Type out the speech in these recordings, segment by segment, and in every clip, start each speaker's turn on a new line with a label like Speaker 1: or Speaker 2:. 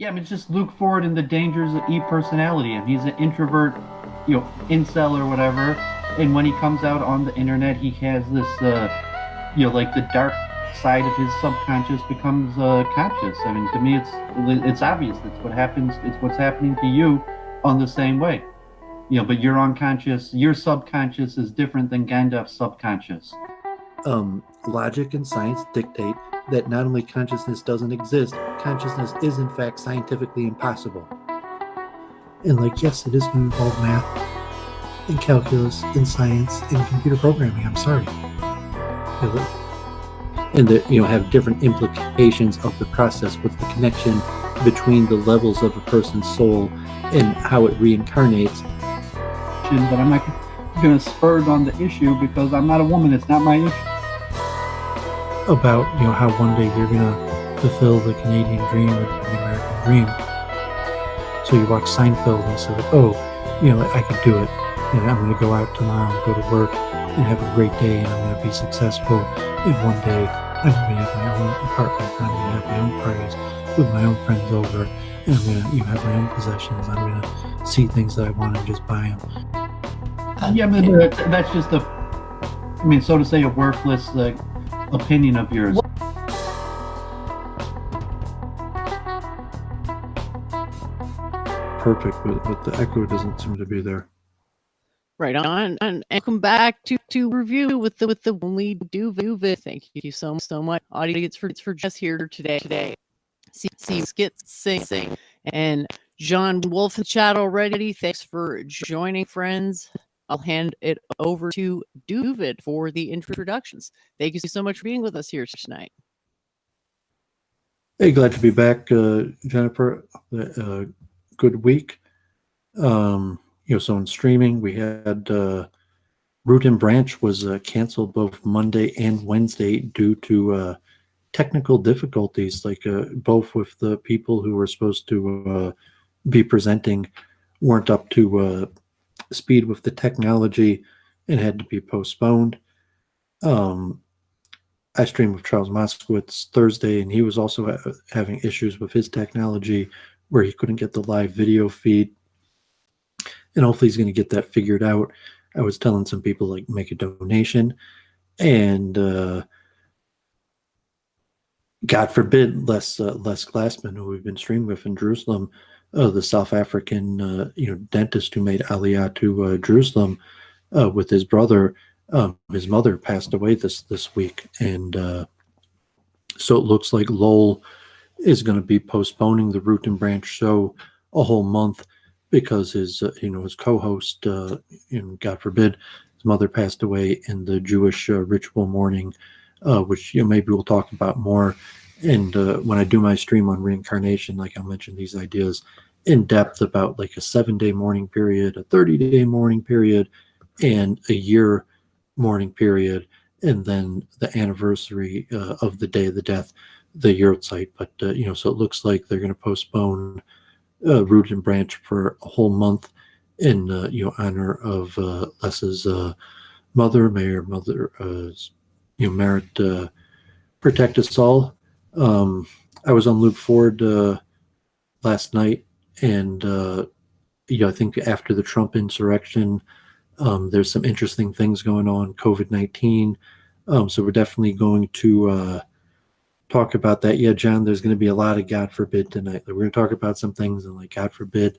Speaker 1: Yeah, I mean, just Luke Ford and the dangers of e-personality. And he's an introvert, incel or whatever. And when he comes out on the internet, he has this, like the dark side of his subconscious becomes conscious. I mean, to me, it's obvious. It's what happens. It's what's happening to you on the same way. But your unconscious, your subconscious is different than Gandalf's subconscious.
Speaker 2: Logic and science dictate that not only consciousness doesn't exist, consciousness is in fact scientifically impossible. And yes, it is going to involve math and calculus and science and computer programming. I'm sorry. And that have different implications of the process with the connection between the levels of a person's soul and how it reincarnates.
Speaker 1: But I'm not going to spur on the issue because I'm not a woman. It's not my issue.
Speaker 2: About how one day you're going to fulfill the Canadian dream or the American dream. So you watch Seinfeld and say, I could do it. I'm going to go out tomorrow and go to work and have a great day, and I'm going to be successful. And one day I'm going to have my own apartment. I'm going to have my own parties with my own friends over, and I'm going to have my own possessions. I'm going to see things that I want and just buy them.
Speaker 1: Yeah, but that's just so to say, a worthless opinion of yours.
Speaker 2: Perfect, but the echo doesn't seem to be there.
Speaker 3: Right on, and welcome back to review with the only Doooovid. Thank you so much, audience, for just here today. See Skits sing and John Wolf in the chat already. Thanks for joining, friends. I'll hand it over to Doooovid for the introductions. Thank you so much for being with us here tonight.
Speaker 2: Hey, glad to be back, Jennifer. Good week. So in streaming, we had Root and Branch was canceled both Monday and Wednesday due to technical difficulties, both with the people who were supposed to be presenting weren't up to speed with the technology, and had to be postponed. I streamed with Charles Moskowitz Thursday, and he was also having issues with his technology where he couldn't get the live video feed. And hopefully he's going to get that figured out. I was telling some people, like, make a donation. And God forbid, Les Glassman, who we've been streaming with in Jerusalem, the South African dentist who made Aliyah to Jerusalem with his brother. His mother passed away this week, and so it looks like Lowell is going to be postponing the Root and Branch show a whole month because his co-host, God forbid, his mother passed away in the Jewish ritual mourning, which maybe we'll talk about more. And when I do my stream on reincarnation, like I'll mention these ideas in depth about like a 7-day mourning period, a 30-day mourning period, and a year mourning period, and then the anniversary of the day of the death, the Yahrzeit. But so it looks like they're going to postpone Root and Branch for a whole month in honor of Les's mother. May her mother merit protect us all. I was on Luke Ford last night, and I think after the Trump insurrection, there's some interesting things going on, COVID-19. So we're definitely going to talk about that. Yeah, John, there's going to be a lot of God forbid tonight. We're going to talk about some things, and like God forbid,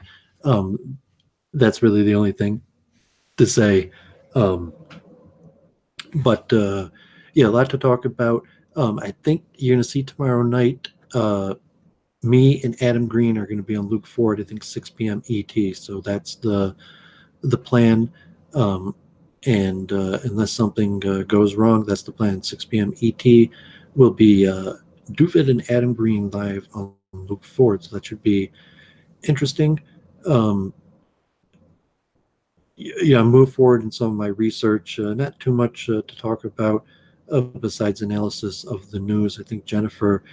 Speaker 2: that's really the only thing to say. But a lot to talk about. I think you're going to see tomorrow night, me and Adam Green are going to be on Luke Ford, I think 6 p.m. ET. So that's the plan. And unless something goes wrong, that's the plan. 6 p.m. ET will be Doooovid and Adam Green live on Luke Ford. So that should be interesting. Move forward in some of my research. Not too much to talk about besides analysis of the news. I think Jennifer,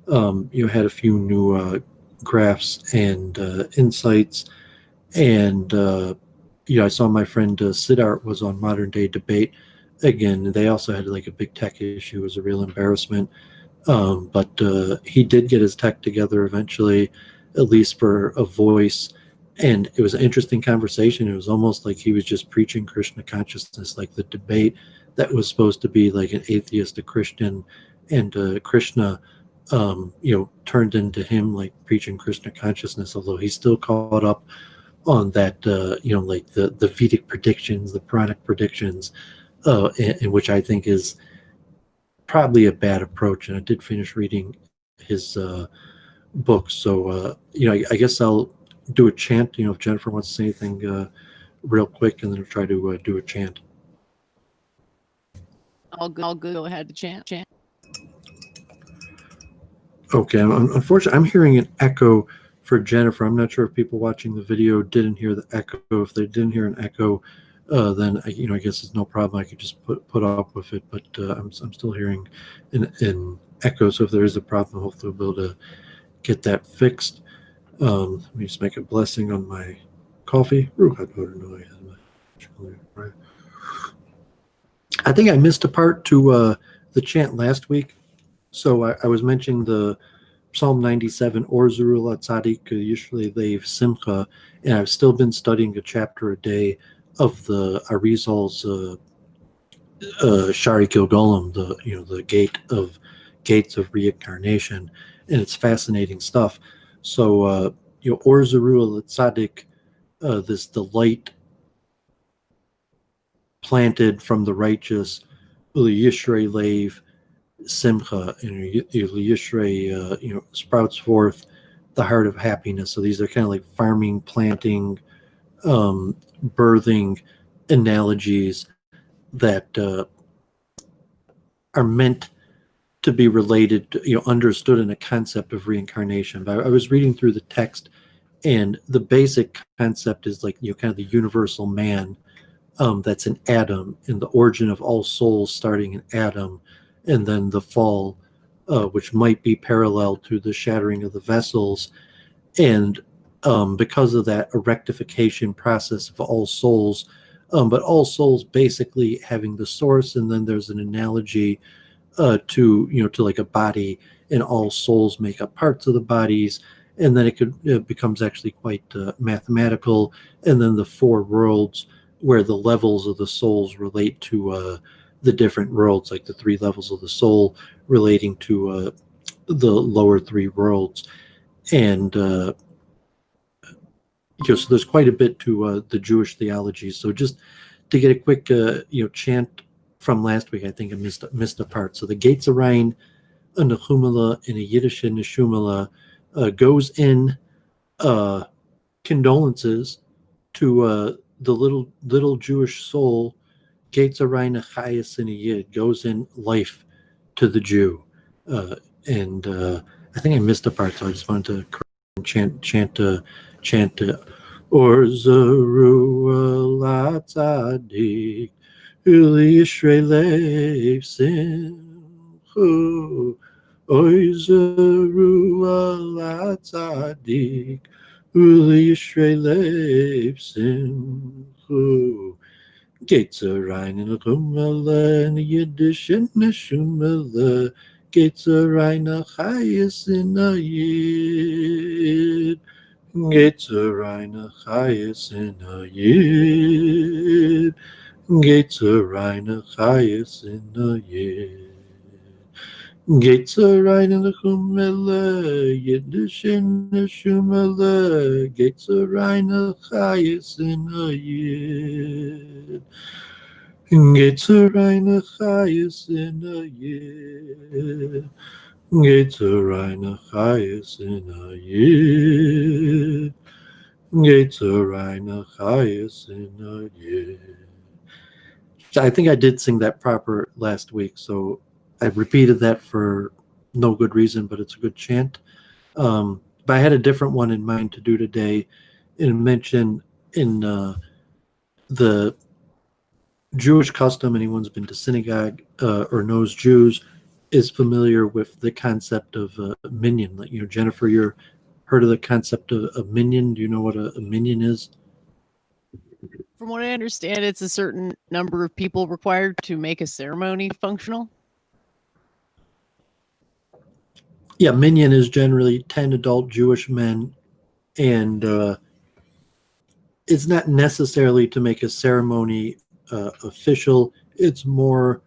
Speaker 2: had a few new graphs and insights, and I saw my friend Siddhart was on Modern Day Debate again. They also had like a big tech issue. It was a real embarrassment, but he did get his tech together eventually, at least for a voice. And it was an interesting conversation. It was almost like he was just preaching Krishna consciousness, like the debate that was supposed to be like an atheist, a Christian, and Krishna, turned into him like preaching Krishna consciousness, although he's still caught up on that, like the Vedic predictions, the Puranic predictions, in which I think is probably a bad approach. And I did finish reading his book. So, I guess I'll do a chant, if Jennifer wants to say anything real quick, and then I'll try to do a chant.
Speaker 3: I'll go ahead to chant.
Speaker 2: Okay, unfortunately, I'm hearing an echo for Jennifer. I'm not sure if people watching the video didn't hear the echo. If they didn't hear an echo, then I guess it's no problem. I could just put up with it. But I'm still hearing an echo. So if there is a problem, hopefully we'll be able to get that fixed. Let me just make a blessing on my coffee. I think I missed a part to the chant last week. So I was mentioning the Psalm 97, Or Zerul Atzadik Yishlei Leiv Simcha, and I've still been studying a chapter a day of the Arizal's Shari Gilgolim, the gates of reincarnation, and it's fascinating stuff. So Or Zerul Atzadik, the light planted from the righteous, Yishrei Leiv Simcha, Yishrei, sprouts forth the heart of happiness. So these are kind of like farming, planting, birthing analogies that are meant to be related, understood in a concept of reincarnation. But I was reading through the text, and the basic concept is like, kind of the universal man, that's an Adam, and the origin of all souls starting in Adam, and then the fall, which might be parallel to the shattering of the vessels. And because of that, a rectification process of all souls but all souls basically having the source, and then there's an analogy to like a body, and all souls make up parts of the bodies, and then it becomes actually quite mathematical, and then the four worlds where the levels of the souls relate to the different worlds, like the three levels of the soul relating to the lower three worlds, and so there's quite a bit to the Jewish theology. So just to get a quick chant from last week, I think I missed a part. So the Gates of Rhine, a Nechumala and a Yiddish Neshumala goes in condolences to the little Jewish soul. Gates of Rhine, a Chayas and a Yid goes in life to the Jew, and I think I missed a part, so I just wanted to chant Or Zeru Latzadik Uli Yisrael Simchu Oy Zeru Latzadik Uli Yisrael Simchu Gates of Rhine and Rumala and Yiddish and Neshumala Gates of Rhine Chayas in a Yid Gates of Rhine Chayas in a Yid Gates of Rhine Chayas in a Yid Gates of Rhine and Chumela Yiddish and Shumela Gates of Rhine Chayas in a Yid Gates of Rhine Chayas in a Yid Gates of Rhine Chayas in a Yid Gates of Rhine Chayas in a Yid. I think I did sing that proper last week, so I repeated that for no good reason, but it's a good chant. But I had a different one in mind to do today, and mention in the Jewish custom. Anyone's been to synagogue or knows Jews is familiar with the concept of minyan. Like, Jennifer, you're heard of the concept of minyan? Do you know what a minyan is?
Speaker 3: From what I understand, it's a certain number of people required to make a ceremony functional.
Speaker 2: Yeah, minyan is generally 10 adult Jewish men, and it's not necessarily to make a ceremony official. It's more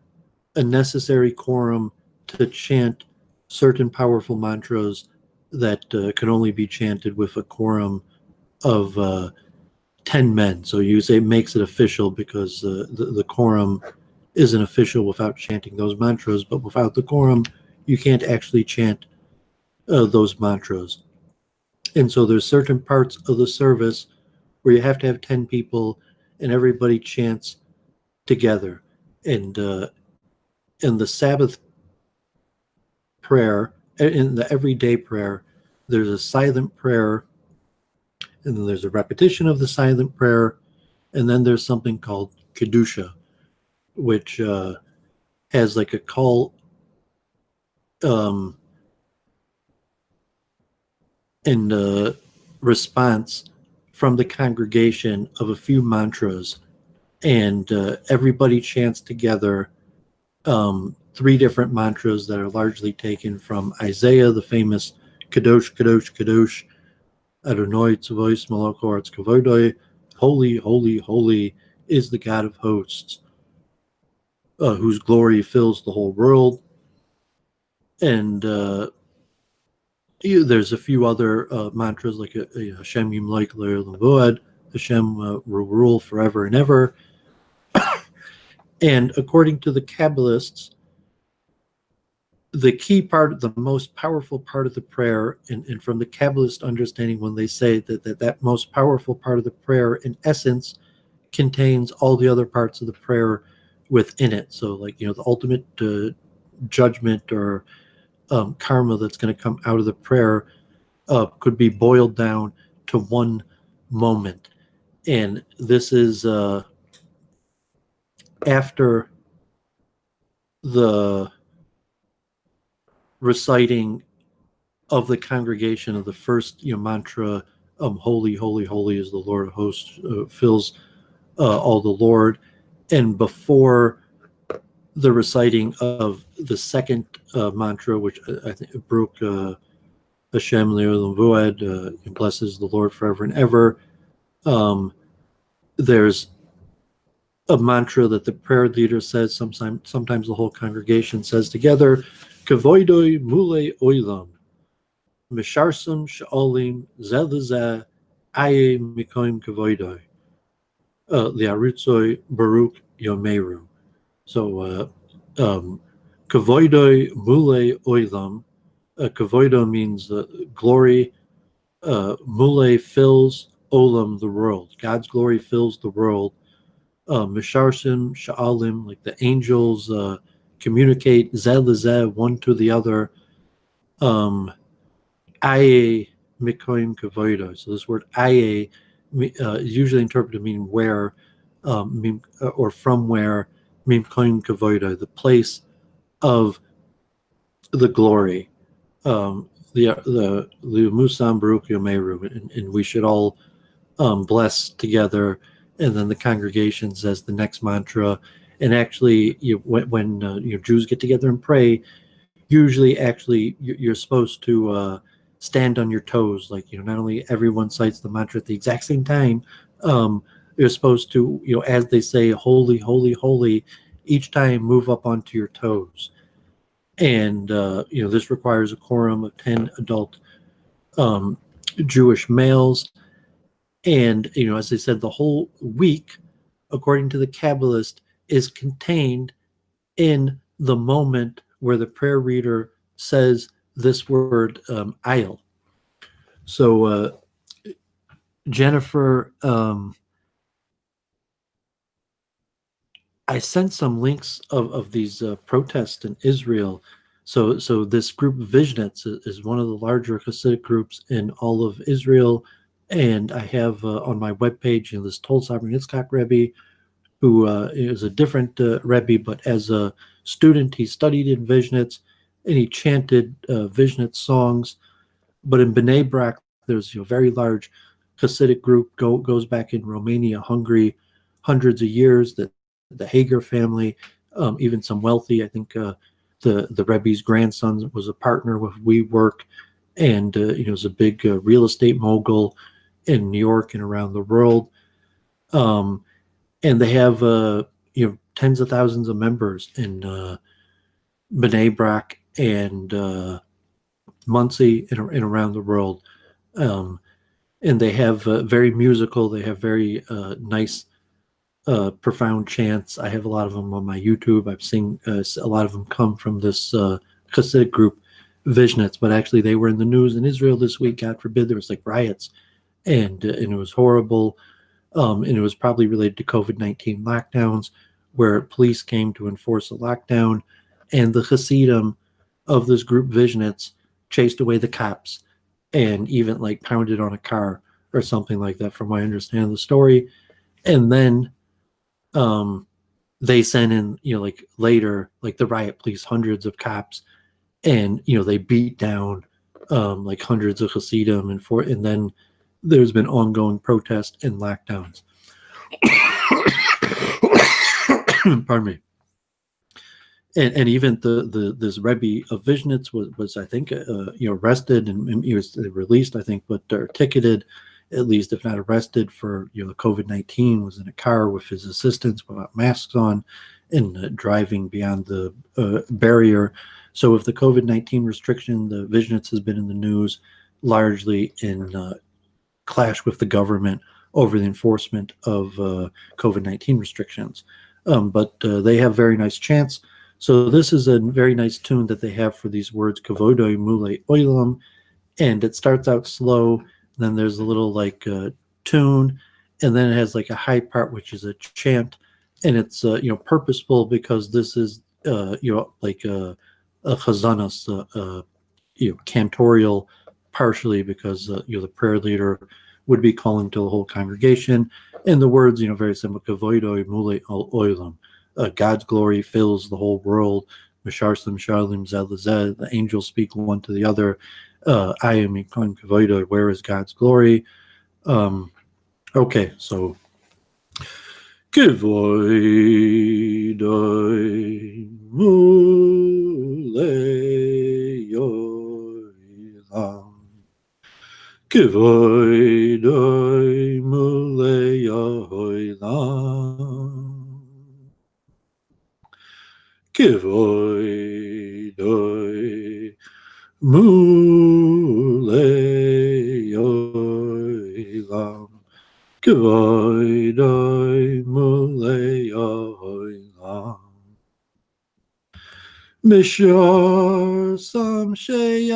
Speaker 2: a necessary quorum to chant certain powerful mantras that can only be chanted with a quorum of 10 men. So you say makes it official because the quorum isn't official without chanting those mantras, but without the quorum, you can't actually chant those mantras. And so there's certain parts of the service where you have to have 10 people and everybody chants together. And in the Sabbath prayer, in the everyday prayer, there's a silent prayer, and then there's a repetition of the silent prayer, and then there's something called Kedusha, which has like a call and response from the congregation of a few mantras, and everybody chants together three different mantras that are largely taken from Isaiah, the famous Kadosh, Kadosh, Kadosh, Adonai Tzavos Malach Haaretz Kavodai, Holy, Holy, Holy is the God of hosts, whose glory fills the whole world. And there's a few other mantras like Hashem Yimlaik Le'olam, Hashem will rule forever and ever. And according to the Kabbalists, the key part, the most powerful part of the prayer, and from the Kabbalist understanding, when they say that most powerful part of the prayer, in essence, contains all the other parts of the prayer within it. So, like, the ultimate judgment or karma that's going to come out of the prayer could be boiled down to one moment. And this is after the reciting of the congregation of the first mantra, Holy, Holy, Holy is the Lord of hosts, fills all the Lord. And before the reciting of the second mantra, which I think Baruch Hashem Le'olam Vued, blesses the Lord forever and ever, there's a mantra that the prayer leader says. Sometimes the whole congregation says together, Kavoidoi Mule Oilam, Misharsum Sha'olim Zelazah Aye Mikoim Kavoidoi, Liarutzoi Baruch Yomeru. So, Kavoidoi Mule Oilam. Kavoido means glory. Mule fills Olam, the world. God's glory fills the world. Misharsim Sha'alim, like the angels communicate Zeh one to the other. Aye Mikoim Kavoido. So this word Aye is usually interpreted meaning where, or from where, Mikoim Kavoido, the place of the glory. The Musam Baruch Yomeru, and we should all bless together. And then the congregation says the next mantra. And actually, when Jews get together and pray, usually actually you're supposed to stand on your toes. Like, not only everyone cites the mantra at the exact same time, you're supposed to, as they say, holy, holy, holy, each time move up onto your toes. And, this requires a quorum of 10 adult Jewish males. And, as I said, the whole week, according to the Kabbalist, is contained in the moment where the prayer reader says this word, ayil. So, Jennifer, I sent some links of these protests in Israel. So this group Vishnets is one of the larger Hasidic groups in all of Israel. And I have on my webpage, this Tol Sabra Yitzchak Rebbe, who is a different Rebbe, but as a student, he studied in Vishnets and he chanted Vishnet songs. But in Bnei Brak, there's a very large Hasidic group, goes back in Romania, Hungary, hundreds of years, that the Hager family, even some wealthy, I think the Rebbe's grandson was a partner with WiR, and was a big real estate mogul in New York and around the world. And they have tens of thousands of members in Bnei Brak and Muncie and around the world. And they have very musical, they have very nice profound chants. I have a lot of them on my YouTube. I've seen a lot of them come from this Hasidic group, Vishnets, but actually they were in the news in Israel this week. God forbid, there was like riots, and it was horrible. And it was probably related to COVID-19 lockdowns, where police came to enforce a lockdown, and the Hasidim of this group Vishnets chased away the cops and even like pounded on a car or something like that, from what I understand the story. And then they sent in, later, the riot police, hundreds of cops, and, they beat down like hundreds of Hasidim, and then there's been ongoing protests and lockdowns. Pardon me. And even this Rebbe of Vishnets was I think arrested, and he was released, I think, but ticketed, at least, if not arrested, for COVID-19. Was in a car with his assistants without masks on, and driving beyond the barrier. So with the COVID-19 restriction, the Vishnets has been in the news largely in clash with the government over the enforcement of COVID-19 restrictions. But they have very nice chants. So this is a very nice tune that they have for these words, Kavodoy Mule Oilam, and it starts out slow. Then there's a little tune, and then it has like a high part, which is a chant, and it's purposeful, because this is like a chazanas, cantorial, partially because the prayer leader would be calling to the whole congregation, and the words very simple, Kavodoy Mule Oilam. God's glory fills the whole world. Misharslim Sharlim Zelazeh, the angels speak one to the other. I am Ikon Kavoida, where is God's glory? Okay, so Kivoidoi muleyoilam. Kivoidoi muleyoilam. Kivoidoi muleyoilam. Kivoidoi muleyoilam. Mishor sam sheyalim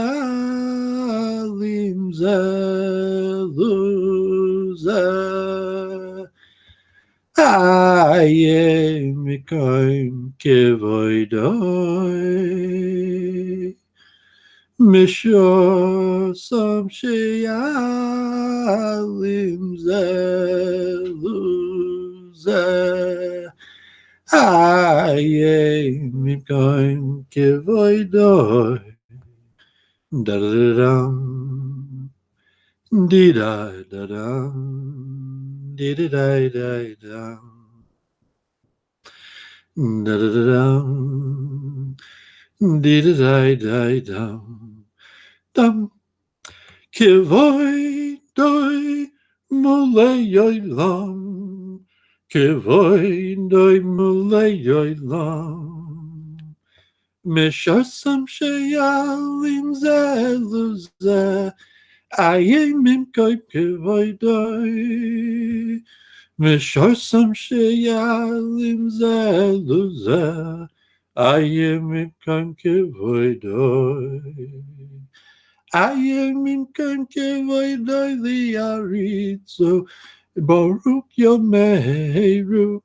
Speaker 2: zeluze. Aye mikoim kivoidoi. Mishor sam sheyalim zeluze. Aye mikoim kivoidoi. Da-da-da-dum. Dee-da-da-dum. Dee-da-da-da-dum. Da-da-da-dum. Dee-da-da-da-dum. Dum. Kivoidoi muleyoilam. Kivoidoi muleyoilam. Mishasam sheyalim zeluze. Ayemim koip kivoidoi. Mishasam sheyalim zeluze. Ayemim koip kivoidoi. Ayemim koip kivoidoi liaritzo. Baruch Yomeru.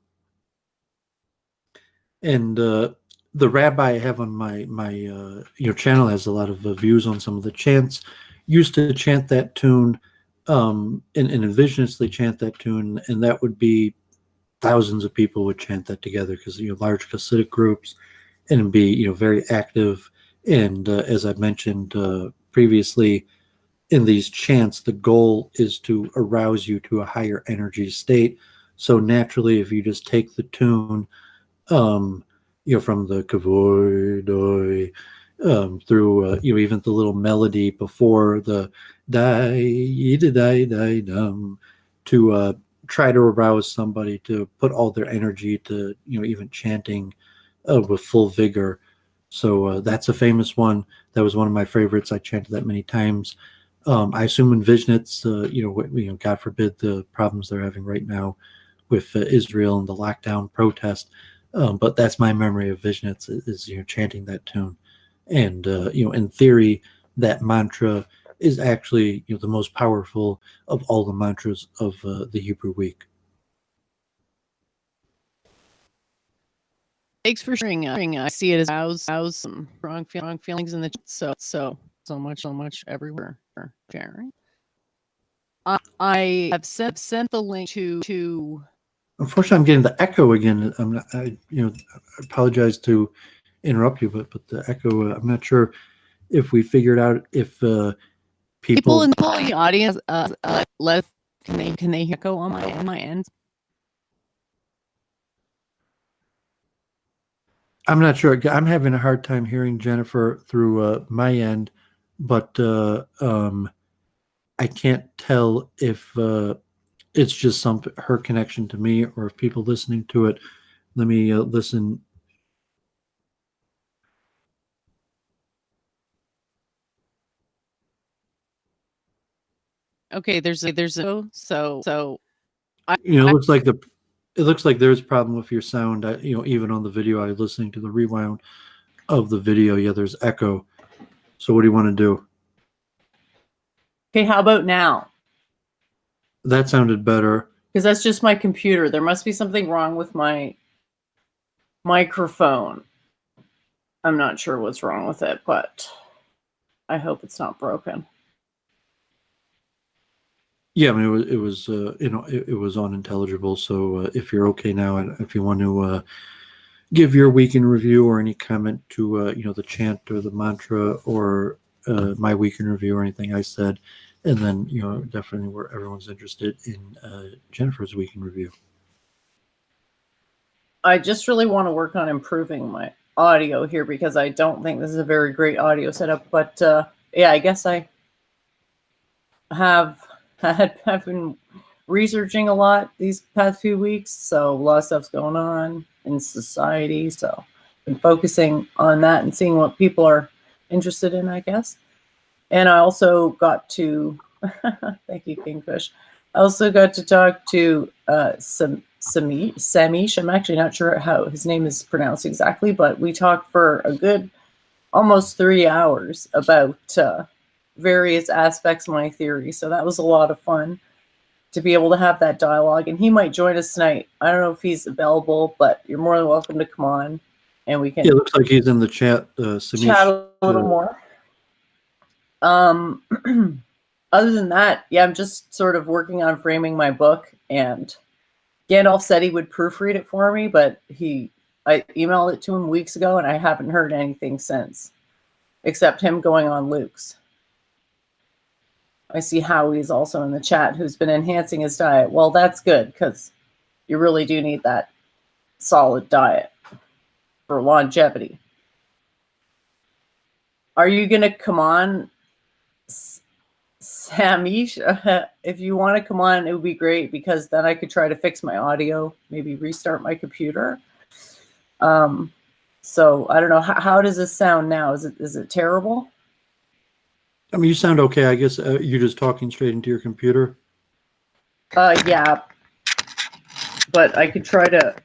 Speaker 2: And the rabbi I have on my channel has a lot of views on some of the chants. Used to chant that tune, and envisionously chant that tune, and that would be thousands of people would chant that together because large Hasidic groups, and it'd be very active. And as I mentioned previously, in these chants, the goal is to arouse you to a higher energy state. So naturally, if you just take the tune, from the kavoidoi, through even the little melody before the dum, to try to arouse somebody to put all their energy to even chanting with full vigor. So that's a famous one. That was one of my favorites. I chanted that many times. I assume in Vizhnitz, God forbid the problems they're having right now with Israel and the lockdown protest. But that's my memory of Vizhnitz is chanting that tune. And in theory, that mantra is actually the most powerful of all the mantras of the Hebrew week.
Speaker 3: Thanks for sharing. I see it as some strong feelings in the chat. So much everywhere for sharing. I have sent the link to.
Speaker 2: Unfortunately, I'm getting the echo again. I apologize to interrupt you, but the echo. I'm not sure if we figured out if people
Speaker 3: in the audience can they echo on my end.
Speaker 2: I'm not sure. I'm having a hard time hearing Jennifer through my end, but I can't tell if it's just her connection to me or if people listening to it. Let me listen.
Speaker 3: Okay, there's so.
Speaker 2: It looks like there's a problem with your sound. Even on the video, I was listening to the rewound of the video. Yeah, there's echo. So what do you want to do?
Speaker 4: Okay, how about now?
Speaker 2: That sounded better.
Speaker 4: Because that's just my computer. There must be something wrong with my microphone. I'm not sure what's wrong with it, but I hope it's not broken.
Speaker 2: Yeah, I mean, it was it was unintelligible. So if you're okay now, and if you want to give your week in review or any comment to the chant or the mantra or my week in review or anything I said, and then definitely where everyone's interested in Jennifer's week in review.
Speaker 4: I just really want to work on improving my audio here because I don't think this is a very great audio setup. But yeah, I guess I have I've been researching a lot these past few weeks, so a lot of stuff's going on in society. So I've been focusing on that and seeing what people are interested in, I guess. And I also got to thank you, Kingfish. I also got to talk to Samish. I'm actually not sure how his name is pronounced exactly, but we talked for a good almost 3 hours about various aspects of my theory. So that was a lot of fun to be able to have that dialogue. And he might join us tonight. I don't know if he's available, but you're more than welcome to come on and we can
Speaker 2: Yeah, it looks like he's in the chat. Samish,
Speaker 4: chat a little more. Other than that, yeah, I'm just sort of working on framing my book, and Gandalf said he would proofread it for me, but I emailed it to him weeks ago and I haven't heard anything since, except him going on Luke's. I see Howie's also in the chat who's been enhancing his diet. Well, that's good because you really do need that solid diet for longevity. Are you going to come on, Samish? If you want to come on, it would be great because then I could try to fix my audio, maybe restart my computer. So I don't know. How does this sound now? Is it terrible?
Speaker 2: I mean, you sound okay. I guess you're just talking straight into your computer.
Speaker 4: Yeah, but I could try to.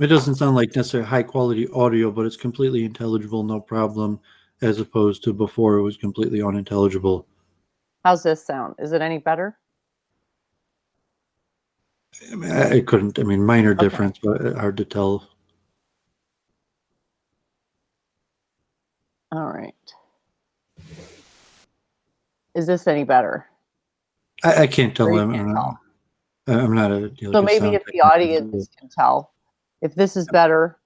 Speaker 2: It doesn't sound like necessarily high quality audio, but it's completely intelligible, no problem, as opposed to before it was completely unintelligible.
Speaker 4: How's this sound? Is it any better?
Speaker 2: I mean, I couldn't. I mean, minor difference, but hard to tell.
Speaker 4: All right. Is this any better?
Speaker 2: I can't tell.
Speaker 4: Or you
Speaker 2: I'm
Speaker 4: can't tell?
Speaker 2: I'm not a.
Speaker 4: So maybe if the audience can tell, if this is better.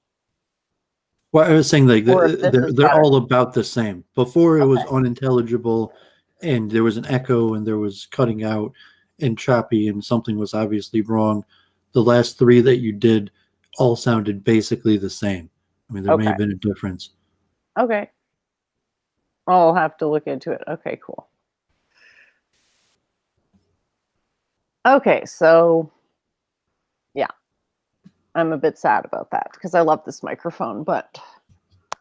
Speaker 2: Well, I was saying like they're
Speaker 4: better.
Speaker 2: all about the same. Before it was unintelligible, and there was an echo, and there was cutting out and choppy, and something was obviously wrong. The last three that you did all sounded basically the same. I mean, there may have been a difference.
Speaker 4: Okay. I'll have to look into it. Okay, cool. Okay, so yeah, I'm a bit sad about that because I love this microphone, but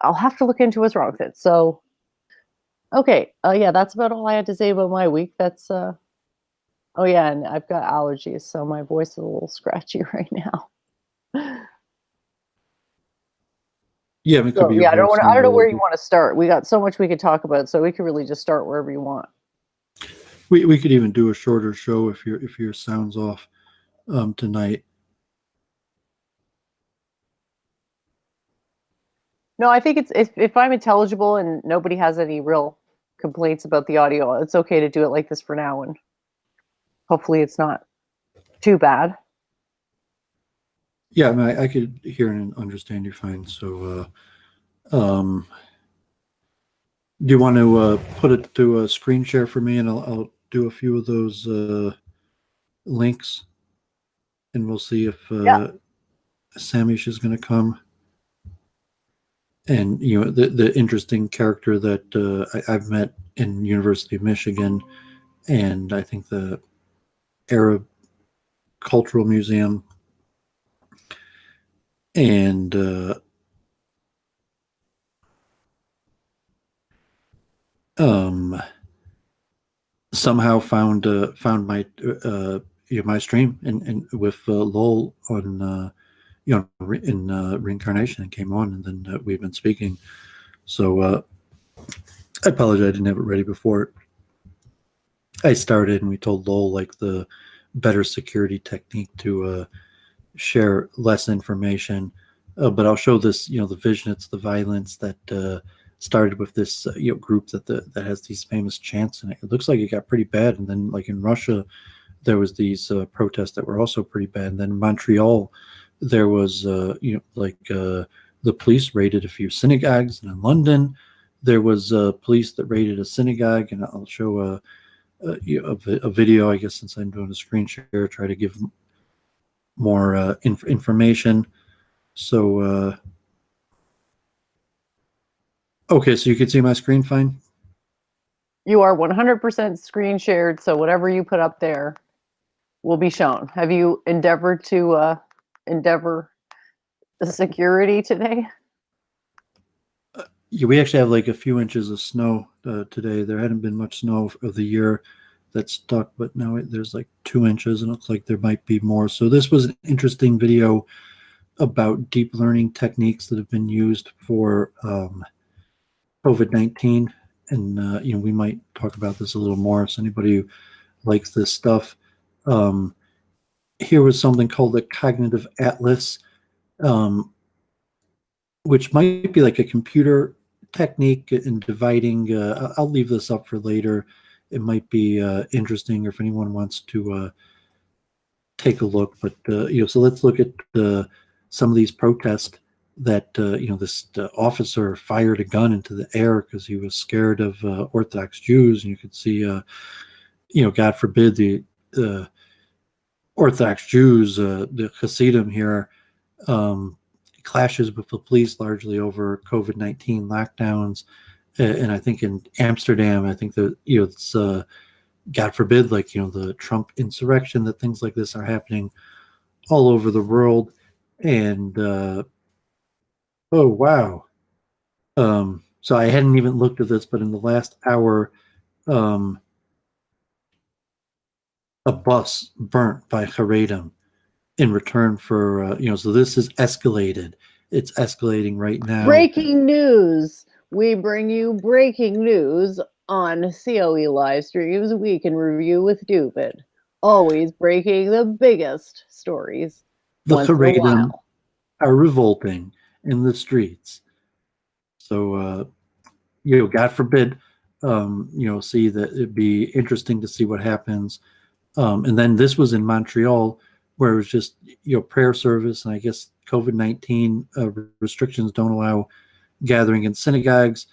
Speaker 4: I'll have to look into what's wrong with it. So, okay, yeah, that's about all I had to say about my week. That's oh yeah, and I've got allergies, so my voice is a little scratchy right now.
Speaker 2: Yeah, it could be.
Speaker 4: Yeah, I don't know where you want to start. We got so much we could talk about, so we could really just start wherever you want.
Speaker 2: We could even do a shorter show if your sound's off tonight.
Speaker 4: No, I think it's if I'm intelligible and nobody has any real complaints about the audio, it's okay to do it like this for now, and hopefully it's not too bad.
Speaker 2: Yeah, I mean, I could hear and understand you fine. So, do you want to put it to a screen share for me, and I'll do a few of those links, and we'll see if Samish is going to come. And you know, the interesting character that I've met in University of Michigan, and I think the Arab Cultural Museum. And somehow found my my stream and with Lowell on in reincarnation, and came on, and then we've been speaking. So I apologize, I didn't have it ready before I started, and we told Lowell like the better security technique to share less information, but I'll show this. The vision. It's the violence that started with this group that has these famous chants, and it looks like it got pretty bad. And then, like in Russia, there was these protests that were also pretty bad. And then in Montreal, there was the police raided a few synagogues, and in London, there was police that raided a synagogue. And I'll show a video, I guess, since I'm doing a screen share, try to give more information. So, okay, so you can see my screen fine?
Speaker 3: You are 100% screen shared, so whatever you put up there will be shown. Have you endeavored to endeavor the security today?
Speaker 2: Yeah, we actually have like a few inches of snow today. There hadn't been much snow of the year that stuck, but now there's like 2 inches, and it looks like there might be more. So this was an interesting video about deep learning techniques that have been used for COVID-19, and we might talk about this a little more. So anybody who likes this stuff, here was something called the Cognitive Atlas, which might be like a computer technique in dividing. I'll leave this up for later. It might be interesting, or if anyone wants to take a look. But so let's look at some of these protests that this officer fired a gun into the air because he was scared of Orthodox Jews, and you could see, God forbid, the Orthodox Jews, the Hasidim here, clashes with the police largely over COVID-19 lockdowns. And I think in Amsterdam, I think that it's God forbid, like the Trump insurrection, that things like this are happening all over the world. And oh wow, so I hadn't even looked at this, but in the last hour, a bus burnt by Haredim in return for so this is escalated. It's escalating right now.
Speaker 3: Breaking news. We bring you breaking news on COE live streams. We can review with Doooovid. Always breaking the biggest stories.
Speaker 2: The
Speaker 3: once in a
Speaker 2: Haredim
Speaker 3: while.
Speaker 2: are revolting in the streets. So God forbid, see that it'd be interesting to see what happens. And then this was in Montreal, where it was just prayer service, and I guess COVID-19 restrictions don't allow gathering in synagogues,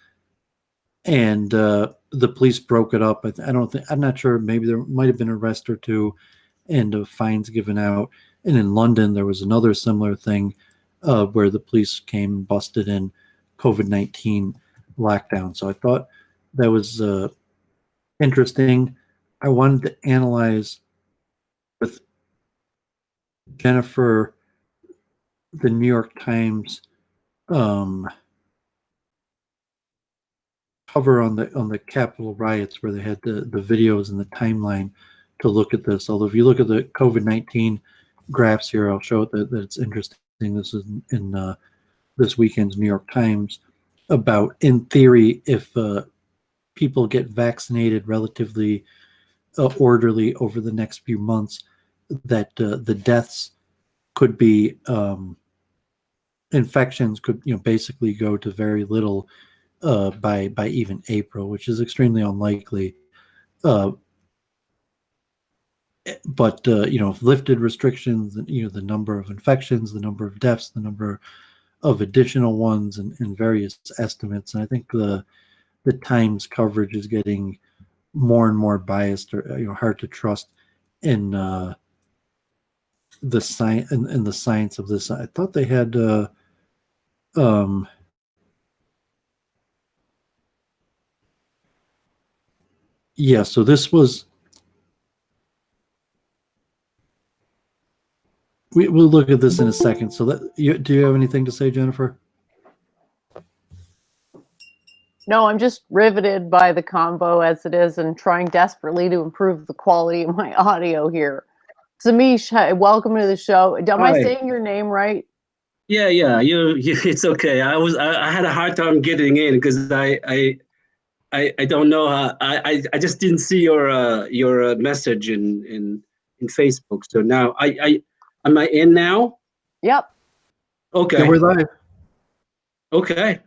Speaker 2: and the police broke it up. I'm not sure. Maybe there might have been an arrest or two, and fines given out. And in London, there was another similar thing where the police came and busted in COVID-19 lockdown. So I thought that was interesting. I wanted to analyze with Jennifer the New York Times cover on the Capitol riots, where they had the videos and the timeline to look at this. Although if you look at the COVID-19 graphs here, I'll show it that it's interesting. This is in this weekend's New York Times about, in theory, if people get vaccinated relatively orderly over the next few months, that the deaths could be infections could basically go to very little by even April, which is extremely unlikely. But if lifted restrictions, the number of infections, the number of deaths, the number of additional ones, and various estimates, and I think the Times coverage is getting more and more biased, or hard to trust in the science and the science of this. I thought they had so this was, we'll look at this in a second. So do you have anything to say, Jennifer?
Speaker 3: No, I'm just riveted by the combo as it is and trying desperately to improve the quality of my audio here. Samish, hi, welcome to the show. Am I saying your name right?
Speaker 5: Yeah. You it's okay. I had a hard time getting in because I don't know how. I just didn't see your message in Facebook. So now am I in now?
Speaker 3: Yep.
Speaker 5: Okay.
Speaker 2: Yeah, we're live.
Speaker 5: Okay.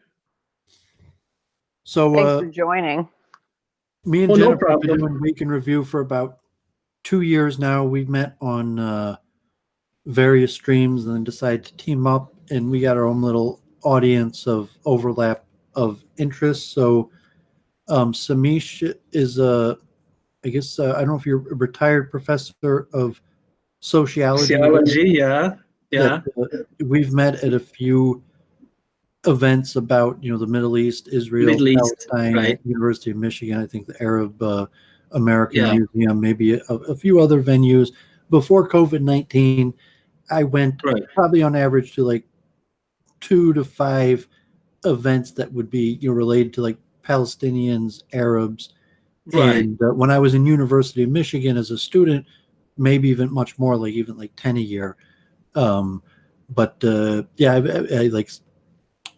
Speaker 2: So
Speaker 3: thanks for joining.
Speaker 2: Me and
Speaker 5: no
Speaker 2: Jennifer have
Speaker 5: problem.
Speaker 2: been doing Week in Review for about 2 years now. We've met on various streams and then decided to team up, and we got our own little audience of overlap of interests. So Samish is I don't know if you're a retired professor of sociology.
Speaker 5: Theology, yeah,
Speaker 2: That
Speaker 5: yeah.
Speaker 2: we've met at a few events about the Middle East, Israel,
Speaker 5: Middle East,
Speaker 2: Palestine
Speaker 5: right?
Speaker 2: at University of Michigan. I think the Arab American
Speaker 5: Yeah,
Speaker 2: Museum, maybe a few other venues. Before COVID-19, I went
Speaker 5: right,
Speaker 2: probably on average to like 2 to 5 events that would be related to like Palestinians, Arabs,
Speaker 5: right.
Speaker 2: and when I was in University of Michigan as a student, maybe even much more, like even like 10 a year. Um, but yeah, I like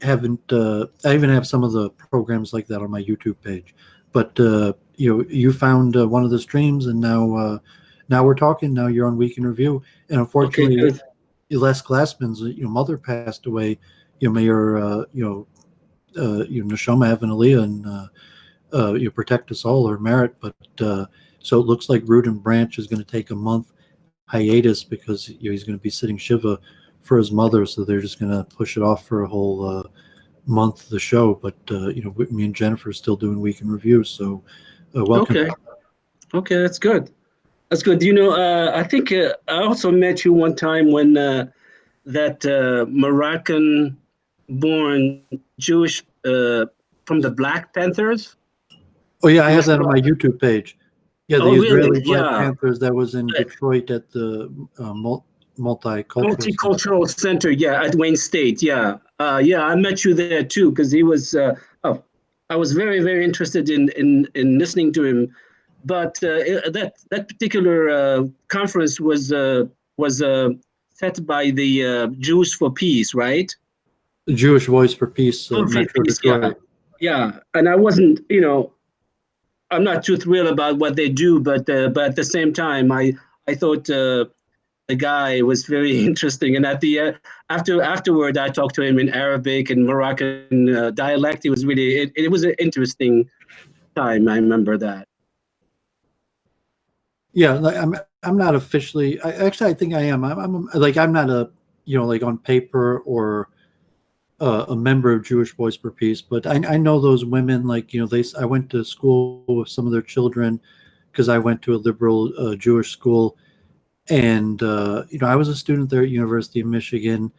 Speaker 2: haven't. I even have some of the programs like that on my YouTube page. But you found one of the streams, and now we're talking. Now you're on Week in Review, and
Speaker 5: Okay,
Speaker 2: unfortunately,
Speaker 5: good.
Speaker 2: Les Glassman's mother passed away. May your Neshama Heaven Aliyah, and you protect us all or merit. But so it looks like Root and Branch is going to take a month hiatus because he's going to be sitting Shiva for his mother, so they're just going to push it off for a whole month of the show. But me and Jennifer are still doing Week in Review, so welcome.
Speaker 5: Okay, okay, that's good. That's good. I think I also met you one time when that Moroccan-born Jewish from the Black Panthers.
Speaker 2: Oh yeah, I have
Speaker 5: Jewish
Speaker 2: that on my YouTube page. Yeah, the
Speaker 5: Oh, really?
Speaker 2: Israeli Black
Speaker 5: Yeah.
Speaker 2: Panthers that was in Detroit at the multicultural.
Speaker 5: Multicultural Center, yeah, at Wayne State, yeah. Yeah, I met you there too, because he was, I was very, very interested in listening to him. But that particular conference was set by the Jews for Peace, right?
Speaker 2: The Jewish Voice for Peace, Metro
Speaker 5: Peace,
Speaker 2: Detroit.
Speaker 5: yeah. And I wasn't, I'm not too thrilled about what they do, but at the same time, I thought the guy was very interesting. And at the afterward, I talked to him in Arabic and Moroccan dialect. It was really it was an interesting time. I remember that.
Speaker 2: Yeah, like, I'm not officially. I think I am. I'm not a like on paper or a member of Jewish Voice for Peace, but I know those women. Like I went to school with some of their children because I went to a liberal Jewish school, and I was a student there at University of Michigan,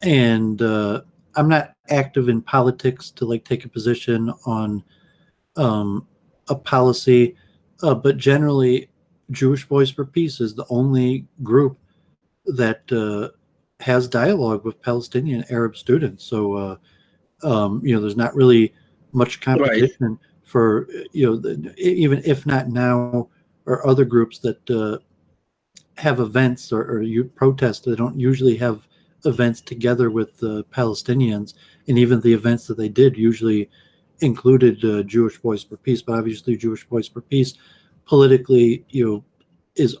Speaker 2: and I'm not active in politics to like take a position on a policy, but generally, Jewish Voice for Peace is the only group that has dialogue with Palestinian Arab students. So there's not really much competition for even if not now, or other groups that have events or you protest. They don't usually have events together with Palestinians, and even the events that they did usually included Jewish Voice for Peace. But obviously, Jewish Voice for Peace politically, is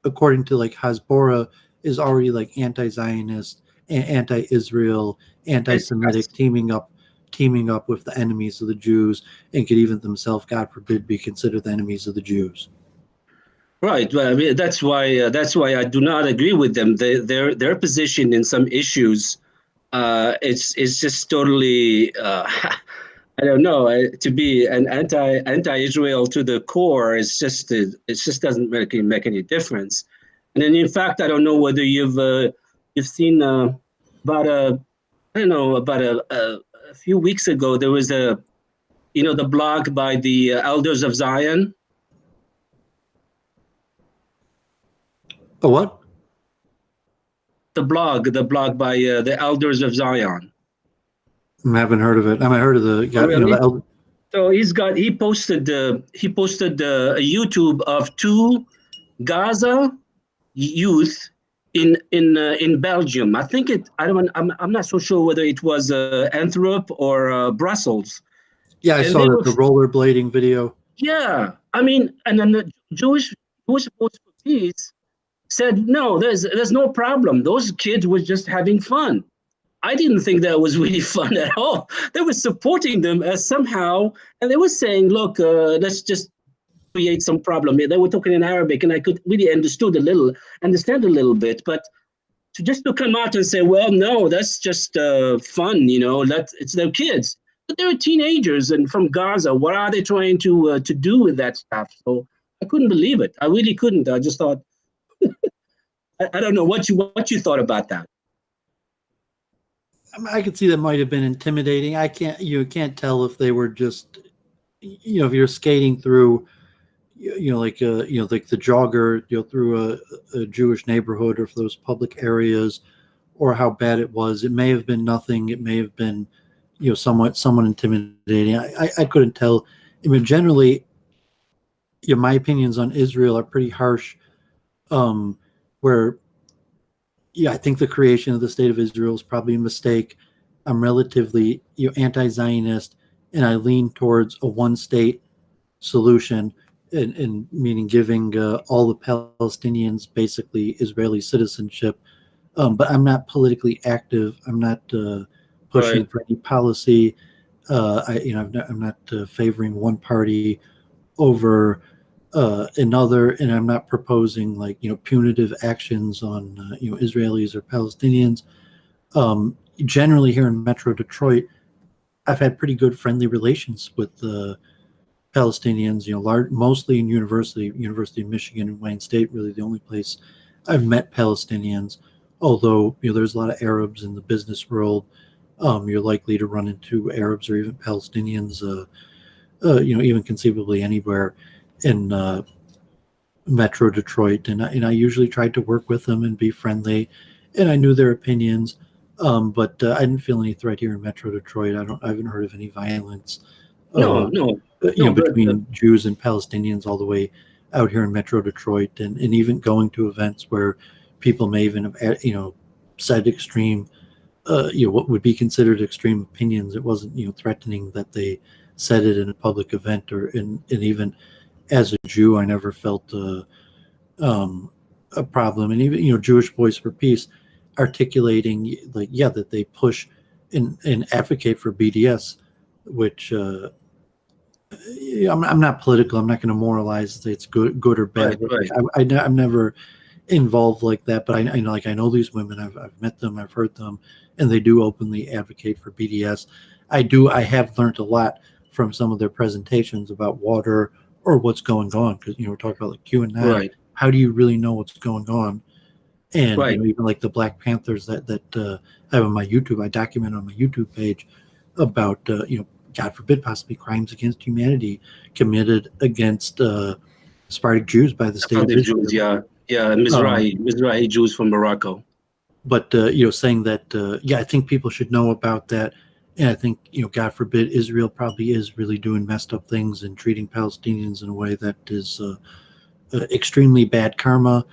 Speaker 2: according to like Hasbora, is already like anti-Zionist, anti-Israel, anti-Semitic, teaming up with the enemies of the Jews, and could even themselves, God forbid, be considered the enemies of the Jews.
Speaker 5: Right. Well, I mean, that's why I do not agree with them. Their position in some issues, it's just totally. I don't know. To be an anti-Israel to the core is just it just doesn't really make any difference. And then, in fact, I don't know whether you've seen about a few weeks ago there was the blog by the Elders of Zion.
Speaker 2: A what?
Speaker 5: The blog by the Elders of Zion.
Speaker 2: I haven't heard of it. I mean, I heard of the guy.
Speaker 5: Really? So he posted a YouTube of 2 Gaza youth in Belgium. I think I'm not so sure whether it was Antwerp or Brussels.
Speaker 2: Yeah, I saw the rollerblading video.
Speaker 5: Yeah, I mean, and then the Jewish Voice for Peace said no, there's no problem. Those kids were just having fun. I didn't think that was really fun at all. They were supporting them as somehow, and they were saying, look, let's just create some problem. They were talking in Arabic, and I could really understand a little bit. But to come out and say, well, no, that's just fun, it's their kids. But they're teenagers and from Gaza. What are they trying to do with that stuff? So I couldn't believe it. I really couldn't. I just thought, I don't know what you thought about that.
Speaker 2: I could see that might have been intimidating. You can't tell if they were just, if you're skating through, like the jogger, through a Jewish neighborhood or for those public areas, or how bad it was. It may have been nothing. It may have been, somewhat intimidating. I couldn't tell. I mean, generally, my opinions on Israel are pretty harsh. Where, I think the creation of the state of Israel is probably a mistake. I'm relatively, anti-Zionist, and I lean towards a one-state solution, and meaning giving all the Palestinians basically Israeli citizenship. But I'm not politically active. I'm not pushing
Speaker 5: Right.
Speaker 2: for any policy. I'm not favoring one party over another, and I'm not proposing punitive actions on Israelis or Palestinians. Generally, here in Metro Detroit, I've had pretty good friendly relations with the Palestinians. Mostly in University of Michigan and Wayne State, really the only place I've met Palestinians. Although there's a lot of Arabs in the business world, you're likely to run into Arabs or even Palestinians. Even conceivably anywhere in Metro Detroit, and I usually tried to work with them and be friendly, and I knew their opinions, but I didn't feel any threat here in Metro Detroit. I haven't heard of any violence,
Speaker 5: No, no, but
Speaker 2: between Jews and Palestinians all the way out here in Metro Detroit, and even going to events where people may even have said extreme, what would be considered extreme opinions. It wasn't threatening that they said it in a public event, and even as a Jew, I never felt a problem. And even Jewish Voice for Peace articulating that they push and advocate for BDS, which I'm not political. I'm not going to moralize it's good or bad.
Speaker 5: Right.
Speaker 2: I'm never involved like that, but I know these women. I've met them. I've heard them, and they do openly advocate for BDS. I have learned a lot from some of their presentations about water or what's going on, because we're talking about like QAnon.
Speaker 5: Right.
Speaker 2: How do you really know what's going on? And
Speaker 5: Right.
Speaker 2: even like the Black Panthers that I have on my YouTube, I document on my YouTube page about God forbid, possibly crimes against humanity committed against Sephardic Jews by the state of Israel.
Speaker 5: Jews, yeah, Mizrahi Jews from Morocco.
Speaker 2: But saying that, I think people should know about that, and I think God forbid, Israel probably is really doing messed up things and treating Palestinians in a way that is extremely bad karma.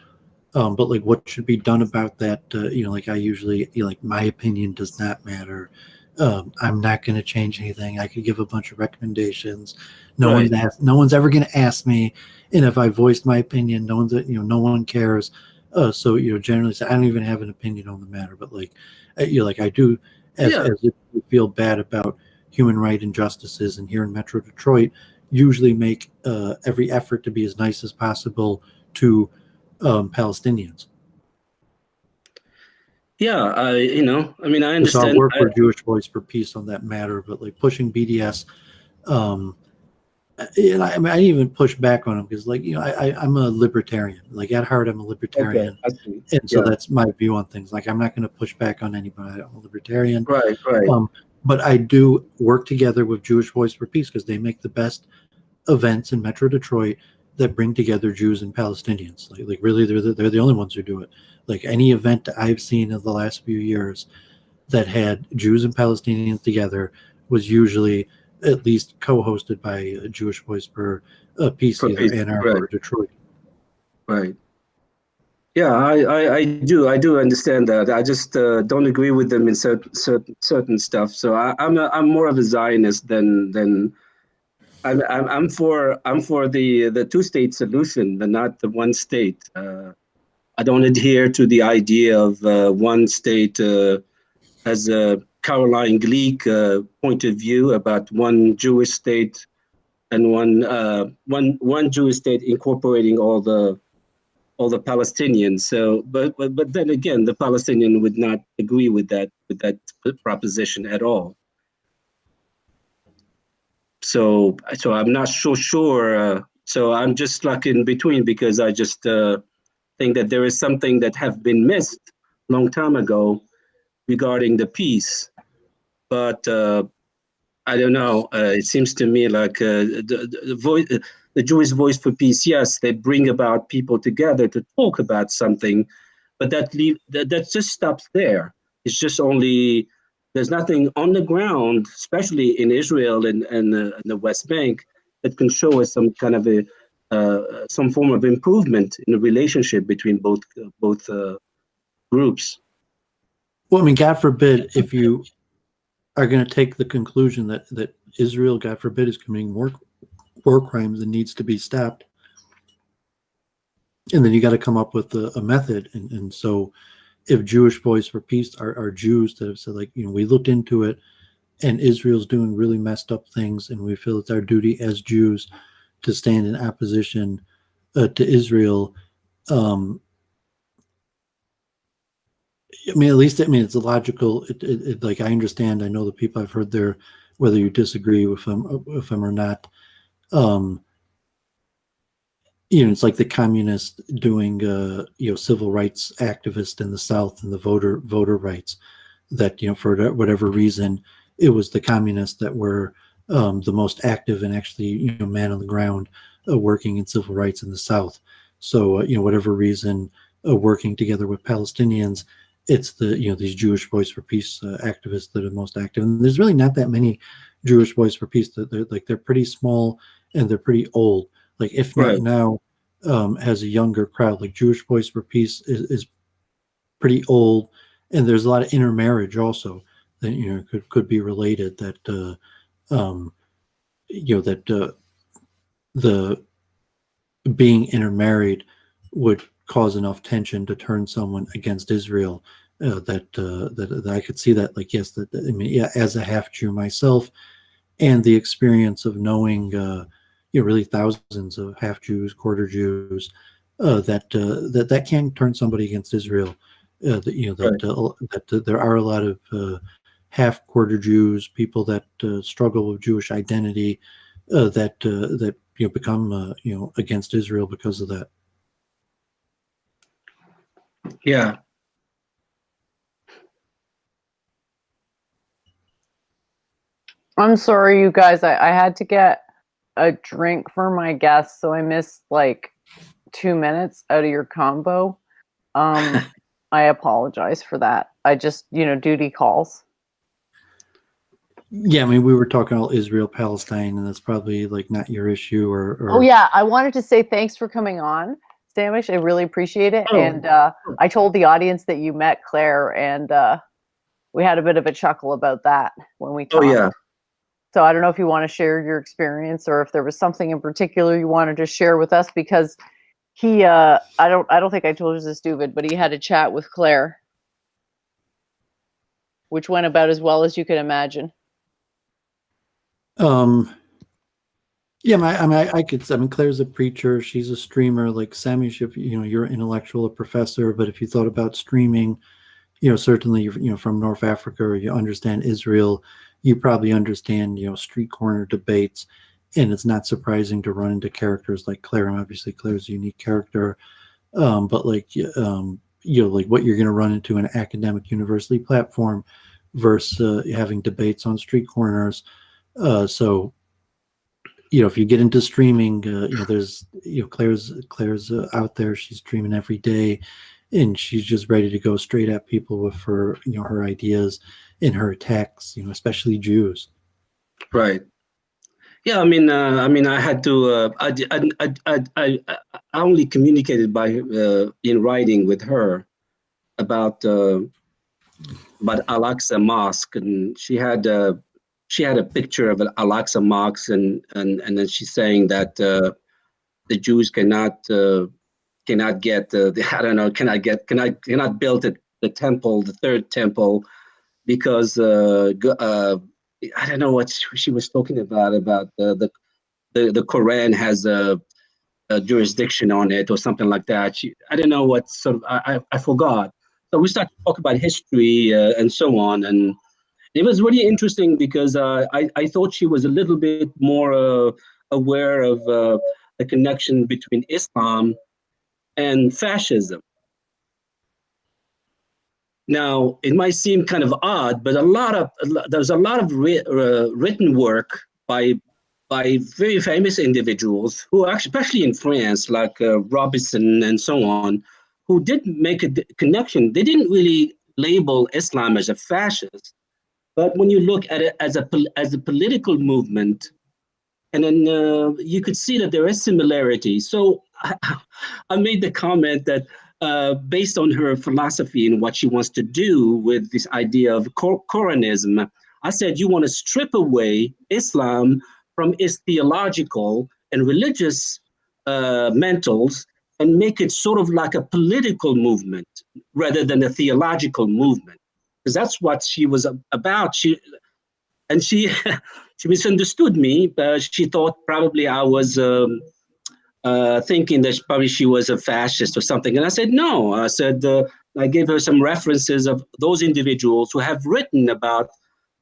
Speaker 2: But what should be done about that? I usually my opinion does not matter. I'm not going to change anything. I could give a bunch of recommendations. No one's ever going to ask me, and if I voiced my opinion, no one cares. So generally, I don't even have an opinion on the matter. But I do, as if you feel bad about human rights injustices, and here in Metro Detroit, usually make every effort to be as nice as possible to Palestinians.
Speaker 5: Yeah, I understand.
Speaker 2: So I'll work with Jewish Voice for Peace on that matter, but pushing BDS, and I even push back on them because I'm a libertarian. At heart, I'm a libertarian, and so that's my view on things. I'm not going to push back on anybody. I'm a libertarian,
Speaker 5: right.
Speaker 2: But I do work together with Jewish Voice for Peace because they make the best events in Metro Detroit that bring together Jews and Palestinians. Really, they're the only ones who do it. Any event that I've seen in the last few years that had Jews and Palestinians together was usually at least co-hosted by a Jewish Voice for Peace, either Ann Arbor or Detroit.
Speaker 5: Right. Yeah, I do understand that. I just don't agree with them in certain stuff. So I'm more of a Zionist than I'm for the two-state solution, but not the one state. I don't adhere to the idea of one state as a Caroline Gleek point of view about one Jewish state and one Jewish state incorporating all the Palestinians. So, but then again, the Palestinian would not agree with that proposition at all. So I'm not so sure. So I'm just in between because I just think that there is something that have been missed long time ago regarding the peace. But I don't know. It seems to me like the Jewish Voice for Peace. Yes, they bring about people together to talk about something, but that just stops there. It's just only there's nothing on the ground, especially in Israel and the West Bank, that can show us some kind of some form of improvement in the relationship between both groups.
Speaker 2: Well, I mean, God forbid if you are going to take the conclusion that Israel, God forbid, is committing war crimes and needs to be stopped, and then you got to come up with a method. And so if Jewish Voice for Peace are Jews that have said, like, we looked into it and Israel's doing really messed up things, and we feel it's our duty as Jews to stand in opposition to Israel. I mean, at least it's a logical. Like, I understand. I know the people I've heard there, whether you disagree with them or not. It's like the communists doing, civil rights activists in the South and the voter rights. That for whatever reason, it was the communists that were the most active and actually man on the ground working in civil rights in the South. So whatever reason, working together with Palestinians, it's these Jewish Voice for Peace activists that are most active. And there's really not that many Jewish Voice for Peace. They're pretty small and they're pretty old. Like, if not now, has a younger crowd. Like, Jewish Voice for Peace is pretty old, and there's a lot of intermarriage also that could be related. That the being intermarried would cause enough tension to turn someone against Israel. That I could see that. Like, yes, as a half Jew myself, and the experience of knowing really thousands of half Jews, quarter Jews, that can turn somebody against Israel. That there are a lot of half quarter Jews, people that struggle with Jewish identity, that become against Israel because of that.
Speaker 5: Yeah.
Speaker 4: I'm sorry, you guys. I had to get a drink for my guests, so I missed like 2 minutes out of your combo. I apologize for that. I just, duty calls.
Speaker 2: Yeah, I mean, we were talking all Israel, Palestine, and that's probably like not your issue. Or
Speaker 4: Oh yeah, I wanted to say thanks for coming on, Samish. I really appreciate it.
Speaker 5: Oh.
Speaker 4: And I told the audience that you met Claire, and we had a bit of a chuckle about that when we talked.
Speaker 5: Oh yeah.
Speaker 4: So I don't know if you want to share your experience, or if there was something in particular you wanted to share with us, because he, I don't think I told you this, Doooovid, but he had a chat with Claire, which went about as well as you could imagine.
Speaker 2: Yeah, I could. I mean, Claire's a preacher. She's a streamer. Like, Sammy, if you're an intellectual, a professor, but if you thought about streaming, certainly, from North Africa, or you understand Israel, you probably understand, street corner debates, and it's not surprising to run into characters like Claire. And obviously, Claire's a unique character, but like, like what you're going to run into in an academic university platform versus having debates on street corners. So, if you get into streaming, there's, Claire's out there. She's streaming every day, and she's just ready to go straight at people with her, her ideas and her attacks, especially Jews.
Speaker 5: Right. Yeah. I mean, I had to. I only communicated by in writing with her about Al-Aqsa Mosque, and she had a picture of an Al-Aqsa Mosque, and then she's saying that the Jews cannot get cannot build the temple, the third temple, because I don't know what she was talking about the Quran has a jurisdiction on it or something like that. I don't know what sort of I forgot. So we started to talk about history and so on, and it was really interesting because I thought she was a little bit more aware of the connection between Islam and fascism. Now, it might seem kind of odd, but there's a lot of written work by very famous individuals who, especially in France, like Robinson and so on, who did make a connection. They didn't really label Islam as a fascist, but when you look at it as a political movement, and then you could see that there is similarity. So I made the comment that based on her philosophy and what she wants to do with this idea of Quranism, I said you want to strip away Islam from its theological and religious mentals and make it sort of like a political movement rather than a theological movement, because that's what she was about. She she misunderstood me. She thought probably I was thinking that probably she was a fascist or something. And I said, no. I said, I gave her some references of those individuals who have written about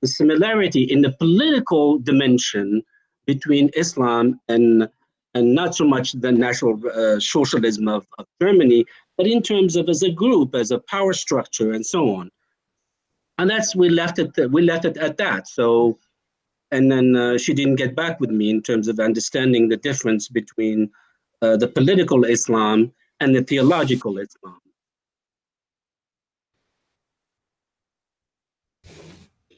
Speaker 5: the similarity in the political dimension between Islam and not so much the National Socialism of Germany, but in terms of as a group, as a power structure, and so on. And we left it at that. So, and then she didn't get back with me in terms of understanding the difference between the political Islam and the theological Islam.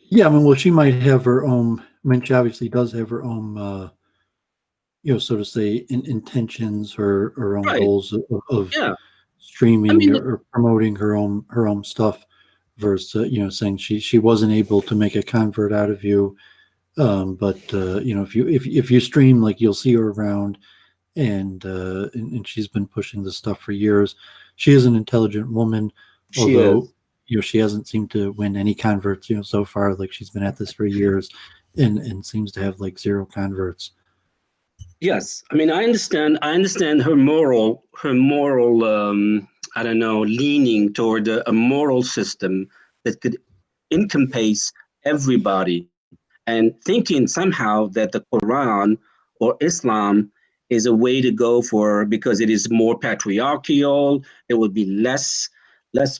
Speaker 2: Yeah, I mean, well, she might have her own. I mean, she obviously does have her own, so to say, intentions or her own
Speaker 5: Right.
Speaker 2: goals of
Speaker 5: Yeah.
Speaker 2: streaming
Speaker 5: I mean,
Speaker 2: or promoting her own stuff. Versus, saying she wasn't able to make a convert out of you, but if you stream, like, you'll see her around, and she's been pushing this stuff for years. She is an intelligent woman, although she hasn't seemed to win any converts, so far. Like, she's been at this for years and seems to have like 0 converts.
Speaker 5: Yes, I mean, I understand her moral I don't know, leaning toward a moral system that could encompass everybody, and thinking somehow that the Quran or Islam is a way to go for, because it is more patriarchal, there will be less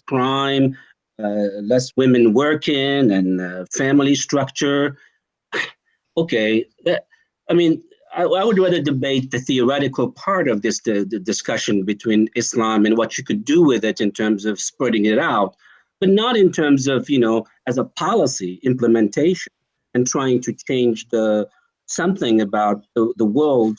Speaker 5: crime, less women working, and family structure. Okay, I mean, I would rather debate the theoretical part of this, the discussion between Islam and what you could do with it in terms of spreading it out, but not in terms of, as a policy implementation and trying to change something about the world,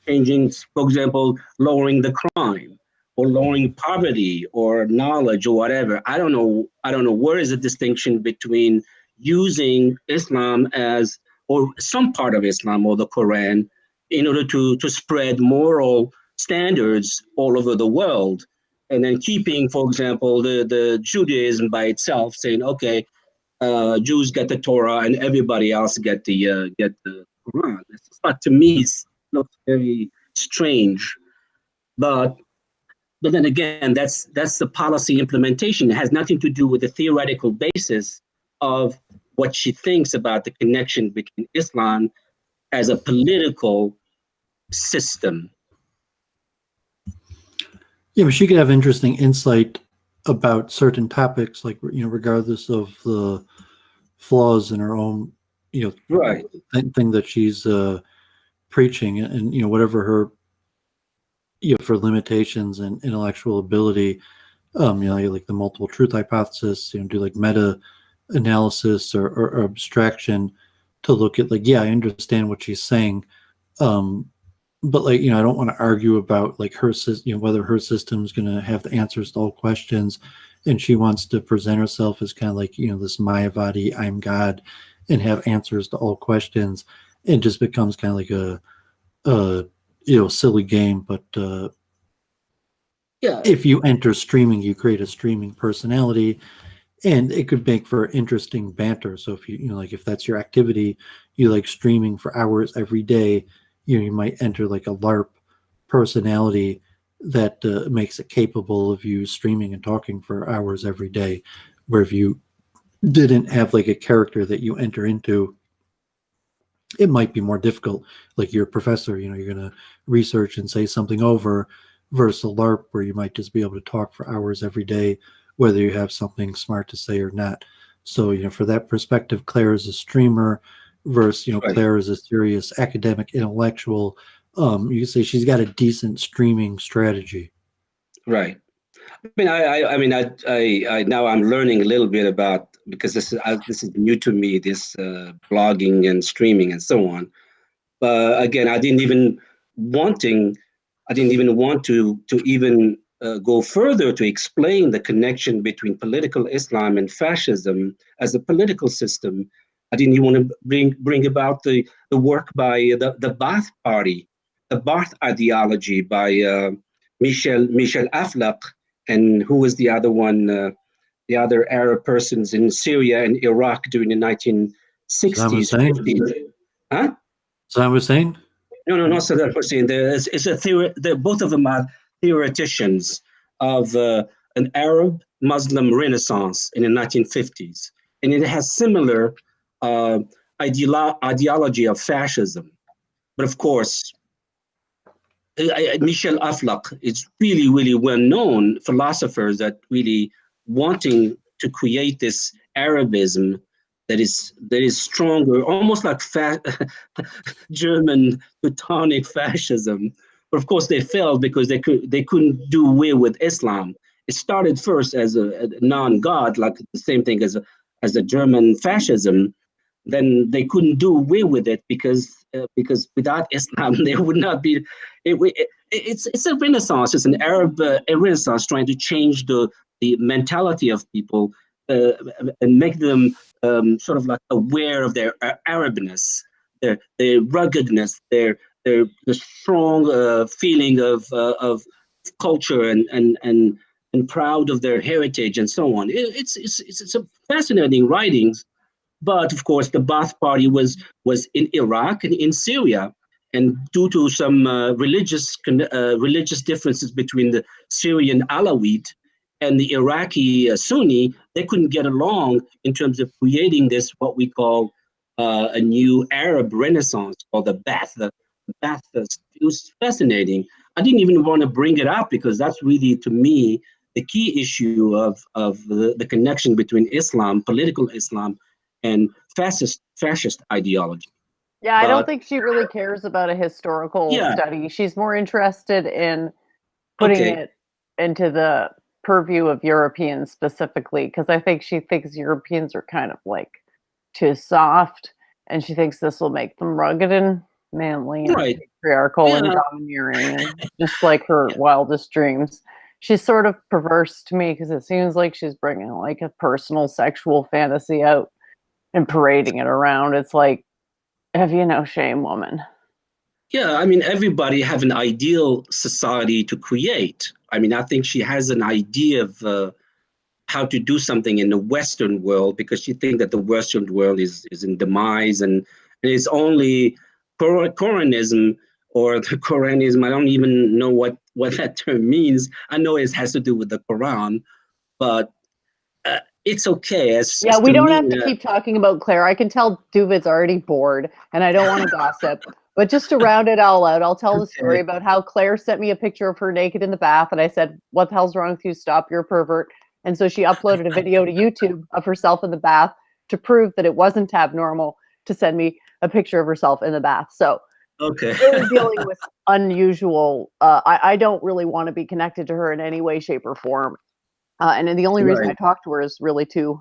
Speaker 5: changing, for example, lowering the crime or lowering poverty or knowledge or whatever. I don't know where is the distinction between using Islam as, or some part of Islam or the Quran, in order to spread moral standards all over the world, and then keeping, for example, the Judaism by itself, saying, okay, Jews get the Torah and everybody else get the Quran. But to me, it looks very strange. But then again, that's the policy implementation. It has nothing to do with the theoretical basis of what she thinks about the connection between Islam as a political system.
Speaker 2: Yeah, but she could have interesting insight about certain topics, like, regardless of the flaws in her own,
Speaker 5: right,
Speaker 2: thing that she's preaching, and whatever her, for limitations and intellectual ability, like the multiple truth hypothesis, do like meta analysis or abstraction to look at, like, yeah, I understand what she's saying, but, like, I don't want to argue about, like, her system, whether her system is going to have the answers to all questions, and she wants to present herself as kind of like, this Mayavadi, I'm God, and have answers to all questions. It just becomes kind of like a silly game. But
Speaker 5: yeah,
Speaker 2: if you enter streaming, you create a streaming personality, and it could make for interesting banter. So if like, if that's your activity, you like streaming for hours every day, you might enter like a LARP personality that makes it capable of you streaming and talking for hours every day. Where if you didn't have like a character that you enter into, it might be more difficult. Like, you're a professor, you're going to research and say something over, versus a LARP where you might just be able to talk for hours every day, whether you have something smart to say or not. So, for that perspective, Claire is a streamer versus,
Speaker 5: Right.
Speaker 2: Claire is a serious academic intellectual. You can say she's got a decent streaming strategy.
Speaker 5: Right. I mean, I now I'm learning a little bit about, because this is new to me, this blogging and streaming and so on. Again, I didn't even want to even go further to explain the connection between political Islam and fascism as a political system. I didn't even want to bring about the work by the Ba'ath Party, the Ba'ath ideology by Michel Aflaq, and who was the other one, the other Arab persons in Syria and Iraq during the 1960s,
Speaker 2: Hussein?
Speaker 5: 50s. Huh?
Speaker 2: Saddam Hussein?
Speaker 5: No, not Saddam Hussein. It's a theory. Both of them are theoreticians of an Arab Muslim Renaissance in the 1950s, and it has similar ideology of fascism. But of course, Michel Aflaq is really, really well-known philosophers that really wanting to create this Arabism that is stronger, almost like German Teutonic fascism. But of course, they failed because they couldn't do away with Islam. It started first as a non-God, like the same thing as a German fascism. Then they couldn't do away with it because without Islam there would not be. It's a renaissance. It's an Arab a renaissance trying to change the mentality of people and make them sort of like aware of their Arabness, their ruggedness, their the strong feeling of culture and proud of their heritage and so on. It's a fascinating writings. But of course, the Ba'ath Party was in Iraq and in Syria, and due to some religious differences between the Syrian Alawite and the Iraqi Sunni, they couldn't get along in terms of creating this what we call a new Arab Renaissance called the Ba'ath. The Ba'ath, it was fascinating. I didn't even want to bring it up because that's really, to me, the key issue of the connection between Islam, political Islam, and fascist ideology.
Speaker 3: Yeah, I don't
Speaker 5: But
Speaker 3: think she really cares about a historical
Speaker 5: yeah,
Speaker 3: study. She's more interested in putting
Speaker 5: okay,
Speaker 3: it into the purview of Europeans specifically, because I think she thinks Europeans are kind of like too soft, and she thinks this will make them rugged and manly and
Speaker 5: right,
Speaker 3: patriarchal and
Speaker 5: yeah,
Speaker 3: domineering, and just like her wildest dreams. She's sort of perverse to me because it seems like she's bringing like a personal sexual fantasy out and parading it around. It's like, have you no shame, woman?
Speaker 5: yeah. I mean, everybody have an ideal society to create. I mean, I think she has an idea of how to do something in the Western world because she thinks that the Western world is in demise and it's only Quranism or the Quranism. I don't even know what that term means. I know it has to do with the Quran, but it's okay
Speaker 3: Yeah,
Speaker 5: as
Speaker 3: we
Speaker 5: to
Speaker 3: don't
Speaker 5: me.
Speaker 3: have to keep talking about Claire. I can tell Doovid's already bored, and I don't want to gossip. But just to round it all out, I'll tell the story
Speaker 5: Okay.
Speaker 3: about how Claire sent me a picture of her naked in the bath, and I said, "What the hell's wrong with you? Stop, you're a pervert." And so she uploaded a video to YouTube of herself in the bath to prove that it wasn't abnormal to send me a picture of herself in the bath. So
Speaker 5: Okay.
Speaker 3: really dealing with unusual. I don't really want to be connected to her in any way, shape, or form. And then the only reason I
Speaker 5: Right.
Speaker 3: talk to her is really to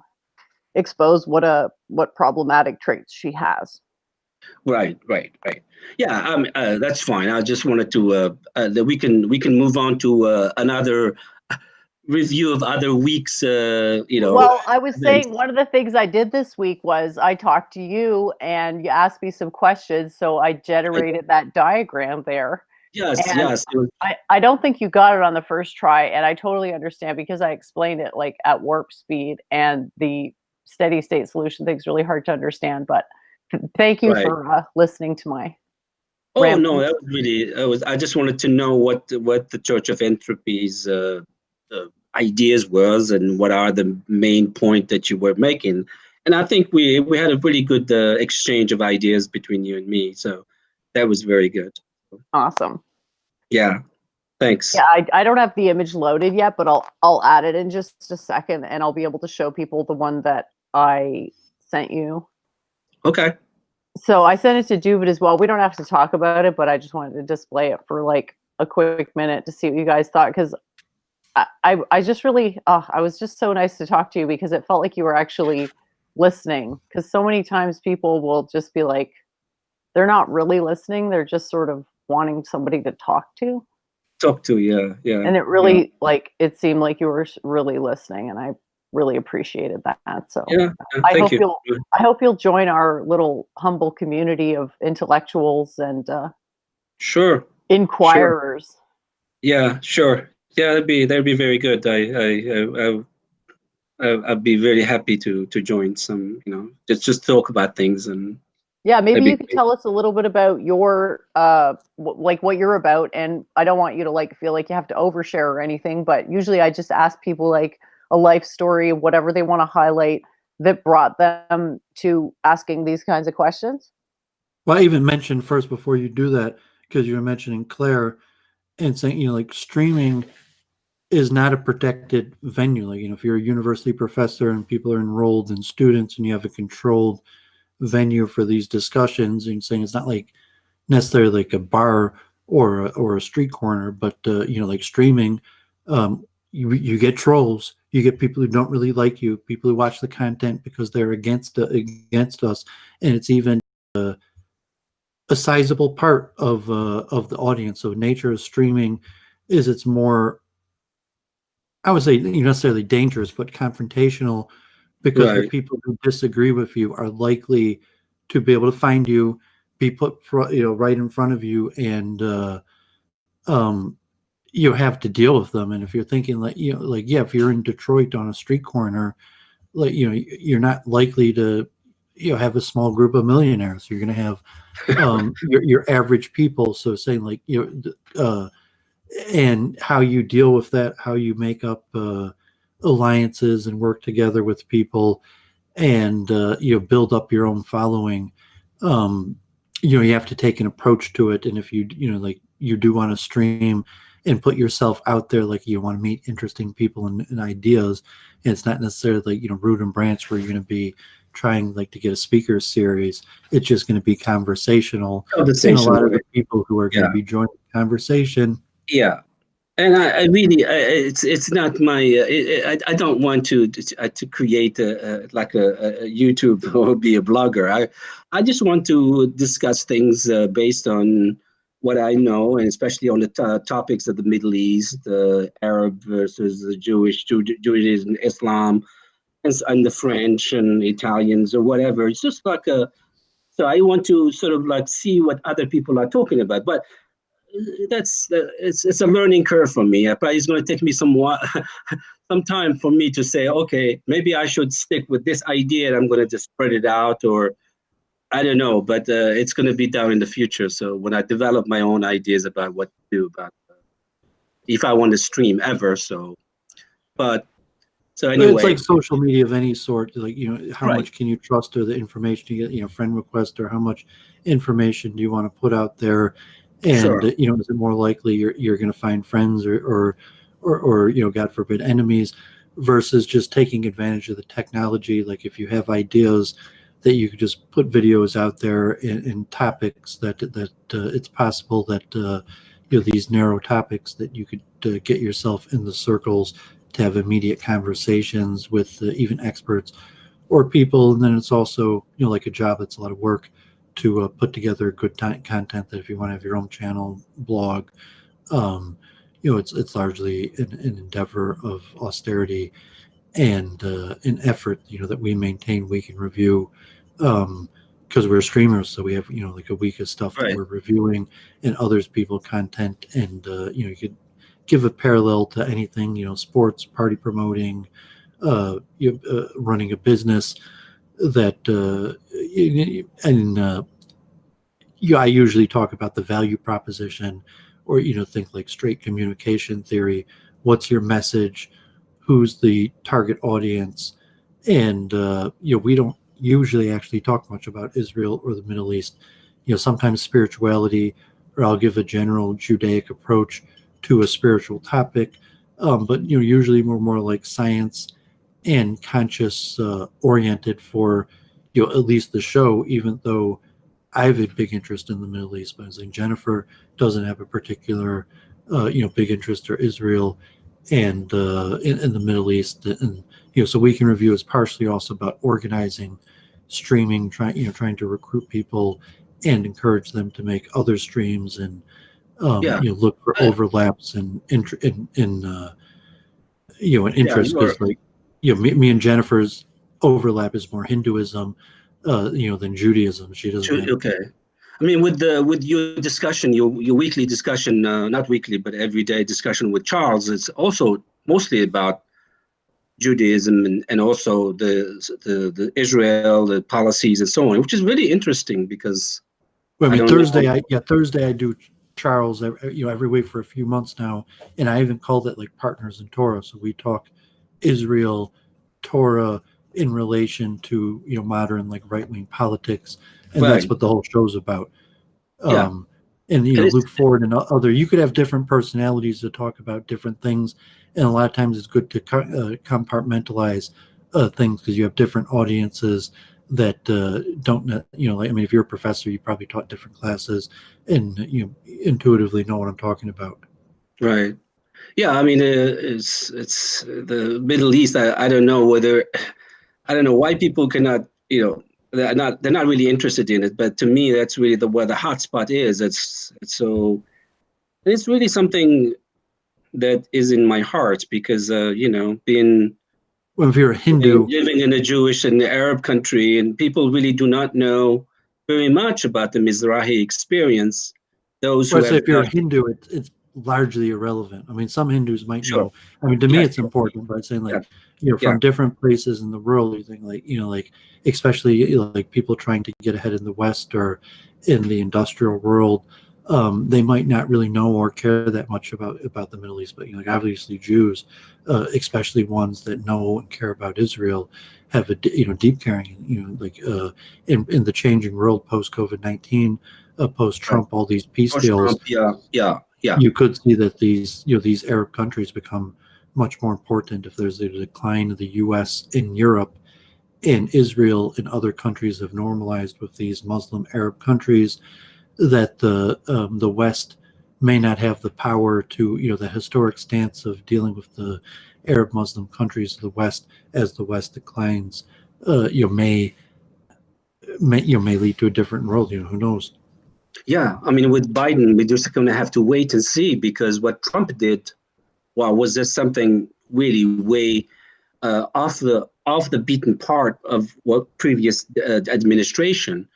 Speaker 3: expose what problematic traits she has.
Speaker 5: Right. Yeah, that's fine. I just wanted to that we can move on to another review of other weeks.
Speaker 3: Well, I was
Speaker 5: Events.
Speaker 3: saying one of the things I did this week was I talked to you and you asked me some questions, so I
Speaker 5: Right.
Speaker 3: generated that diagram there.
Speaker 5: Yes.
Speaker 3: And
Speaker 5: Yes.
Speaker 3: I don't think you got it on the first try, and I totally understand because I explained it like at warp speed, and the steady state solution thing's really hard to understand. But thank you
Speaker 5: Right.
Speaker 3: for listening to my
Speaker 5: Oh no,
Speaker 3: ramblings.
Speaker 5: that was really. I just wanted to know what the Church of Entropy's ideas was and what are the main point that you were making. And I think we had a really good exchange of ideas between you and me. So that was very good.
Speaker 3: Awesome.
Speaker 5: Yeah. Thanks.
Speaker 3: Yeah, I don't have the image loaded yet, but I'll add it in just a second, and I'll be able to show people the one that I sent you.
Speaker 5: Okay.
Speaker 3: So I sent it to Doovid as well. We don't have to talk about it, but I just wanted to display it for like a quick minute to see what you guys thought, because I just really I was just so nice to talk to you, because it felt like you were actually listening, because so many times people will just be like, they're not really listening, they're just sort of wanting somebody to talk to.
Speaker 5: Talk to, yeah.
Speaker 3: And it really, like, it seemed like you were really listening, and I really appreciated that. So
Speaker 5: Yeah.
Speaker 3: I
Speaker 5: Thank
Speaker 3: hope
Speaker 5: you.
Speaker 3: you'll join our little humble community of intellectuals and
Speaker 5: Sure.
Speaker 3: inquirers.
Speaker 5: Yeah, sure. Yeah, that'd be very good. I'd be very happy to join some, just talk about things, and
Speaker 3: Yeah,
Speaker 5: that'd
Speaker 3: maybe
Speaker 5: be
Speaker 3: you could
Speaker 5: great.
Speaker 3: tell us a little bit about your like what you're about, and I don't want you to like feel like you have to overshare or anything, but usually I just ask people like a life story, whatever they want to highlight that brought them to asking these kinds of questions.
Speaker 2: Well, I even mentioned first before you do that, because you were mentioning Claire and saying, like streaming is not a protected venue. Like, if you're a university professor and people are enrolled and students and you have a controlled venue for these discussions, and saying it's not like necessarily like a bar or a street corner, but like streaming, you get trolls, you get people who don't really like you, people who watch the content because they're against us, and it's even a sizable part of the audience. So nature of streaming is it's more, I would say, necessarily dangerous, but confrontational, because the
Speaker 5: Right.
Speaker 2: people who disagree with you are likely to be able to find you, be put right in front of you, and um, you have to deal with them. And if you're thinking like, yeah, if you're in Detroit on a street corner, like, you're not likely to have a small group of millionaires. You're going to have your average people. So saying like, and how you deal with that, how you make up alliances and work together with people, and build up your own following. um you have to take an approach to it. And if like you do want to stream and put yourself out there, like you want to meet interesting people and ideas, and it's not necessarily like root and branch where you're going to be trying like to get a speaker series. It's just going to be conversational, and a
Speaker 5: Conversation,
Speaker 2: lot of the
Speaker 5: right?
Speaker 2: people who are going
Speaker 5: Yeah.
Speaker 2: to be joining the conversation.
Speaker 5: Yeah. And I really, it's not my. I don't want to create like a YouTube or be a blogger. I just want to discuss things based on what I know, and especially on the topics of the Middle East, Arab versus the Judaism, Islam, and the French and Italians or whatever. It's just like a. So I want to sort of like see what other people are talking about, but it's a learning curve for me. Probably it's going to take me some time for me to say, okay, maybe I should stick with this idea and I'm going to just spread it out, or I don't know, but it's going to be down in the future. So when I develop my own ideas about what to do about if I want to stream ever. But so
Speaker 2: It's
Speaker 5: anyway,
Speaker 2: like social media of any sort. Like, how
Speaker 5: right,
Speaker 2: much can you trust, or the information you get, friend request, or how much information do you want to put out there? And,
Speaker 5: sure,
Speaker 2: is it more likely you're going to find friends or, God forbid, enemies, versus just taking advantage of the technology? Like if you have ideas that you could just put videos out there in topics that it's possible that, these narrow topics that you could get yourself in the circles to have immediate conversations with even experts or people. And then it's also, like a job, it's a lot of work to put together good content that if you want to have your own channel, blog, it's largely an endeavor of austerity and an effort, that we maintain week in review. Because we're streamers, so we have like a week of stuff that
Speaker 5: right,
Speaker 2: we're reviewing, and others people content, and you could give a parallel to anything, sports, party promoting, running a business, that and I usually talk about the value proposition, or think like straight communication theory. What's your message? Who's the target audience? And we don't usually actually talk much about Israel or the Middle East. Sometimes spirituality, or I'll give a general Judaic approach, to a spiritual topic, but usually we're more like science and conscious oriented for at least the show, even though I have a big interest in the Middle East. But I think Jennifer doesn't have a particular big interest or Israel and in the Middle East, and so We Can Review is partially also about organizing streaming, trying to recruit people and encourage them to make other streams and look for overlaps and in interest, because me and Jennifer's overlap is more Hinduism than Judaism. She doesn't have,
Speaker 5: Okay. I mean, with your discussion, your weekly discussion, not weekly, but everyday discussion with Charles, it's also mostly about Judaism and also the Israel, the policies and so on, which is really interesting because
Speaker 2: Thursday I do Charles every week for a few months now, and I even called it like Partners in Torah. So we talk Israel, Torah in relation to modern like right-wing politics, and that's what the whole show's about. And Luke Ford and other, you could have different personalities to talk about different things, and a lot of times it's good to compartmentalize things, because you have different audiences that don't if you're a professor, you probably taught different classes and intuitively know what I'm talking about.
Speaker 5: Right. Yeah, I mean, it's the Middle East. I don't know why people cannot, they're not really interested in it. But to me, that's really where the hot spot is. It's really something that is in my heart, because being,
Speaker 2: well, if you're a Hindu,
Speaker 5: living in a Jewish and Arab country, and people really do not know very much about the Mizrahi experience. Those who
Speaker 2: if you're a Hindu, it's largely irrelevant. I mean, some Hindus might know. I mean, to me, it's important, but I'm saying from different places in the world, you think especially like people trying to get ahead in the West or in the industrial world, they might not really know or care that much about the Middle East. But obviously Jews, especially ones that know and care about Israel, have a deep caring. In the changing world post COVID-19, post Trump, all these peace deals. You could see that these Arab countries become much more important if there's a decline of the U.S. in Europe, and Israel and other countries have normalized with these Muslim Arab countries, that the West may not have the power to the historic stance of dealing with the Arab Muslim countries of the West as the West declines may lead to a different world. Who knows?
Speaker 5: Yeah, I mean, with Biden, we're just going to have to wait and see, because what Trump did, was there something really way off the beaten part of what previous administration.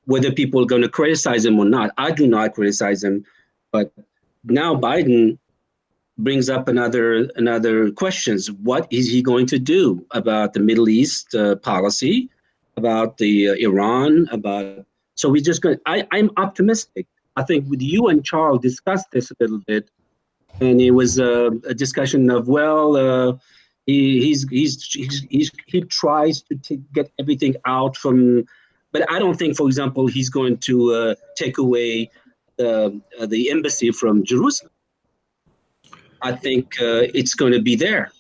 Speaker 5: Whether people are going to criticize him or not, I do not criticize him, but now Biden brings up another questions. What is he going to do about the Middle East policy, about the Iran, about? So we just going. I'm optimistic. I think with you and Charles discussed this a little bit, and it was a discussion of he tries to get everything out from, but I don't think, for example, he's going to take away the embassy from Jerusalem. I think it's going to be there.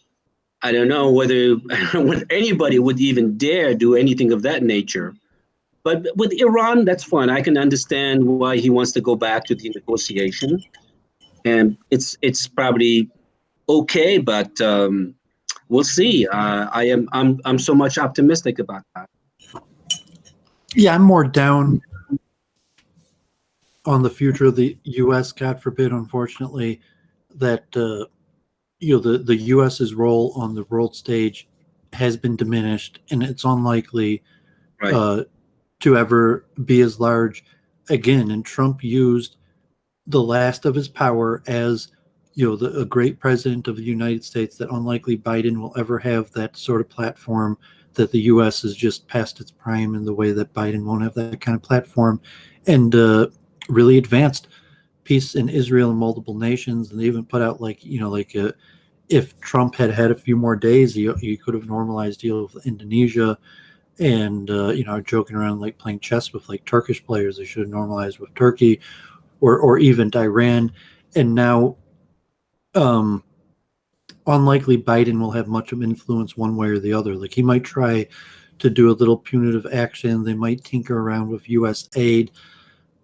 Speaker 5: I don't know whether anybody would even dare do anything of that nature. But with Iran, that's fine. I can understand why he wants to go back to the negotiation, and it's probably okay. But we'll see. I'm so much optimistic about that.
Speaker 2: Yeah, I'm more down on the future of the U.S. God forbid, unfortunately, that the U.S.'s role on the world stage has been diminished, and it's unlikely to ever be as large again. And Trump used the last of his power as a great president of the United States, that unlikely Biden will ever have that sort of platform, that the U.S. has just past its prime in the way that Biden won't have that kind of platform, and really advanced peace in Israel and multiple nations. And they even put out if Trump had a few more days, he could have normalized deal with Indonesia, and joking around like playing chess with like Turkish players. They should have normalized with Turkey, or even Iran. And now um, unlikely Biden will have much of influence one way or the other. Like he might try to do a little punitive action. They might tinker around with U.S. aid.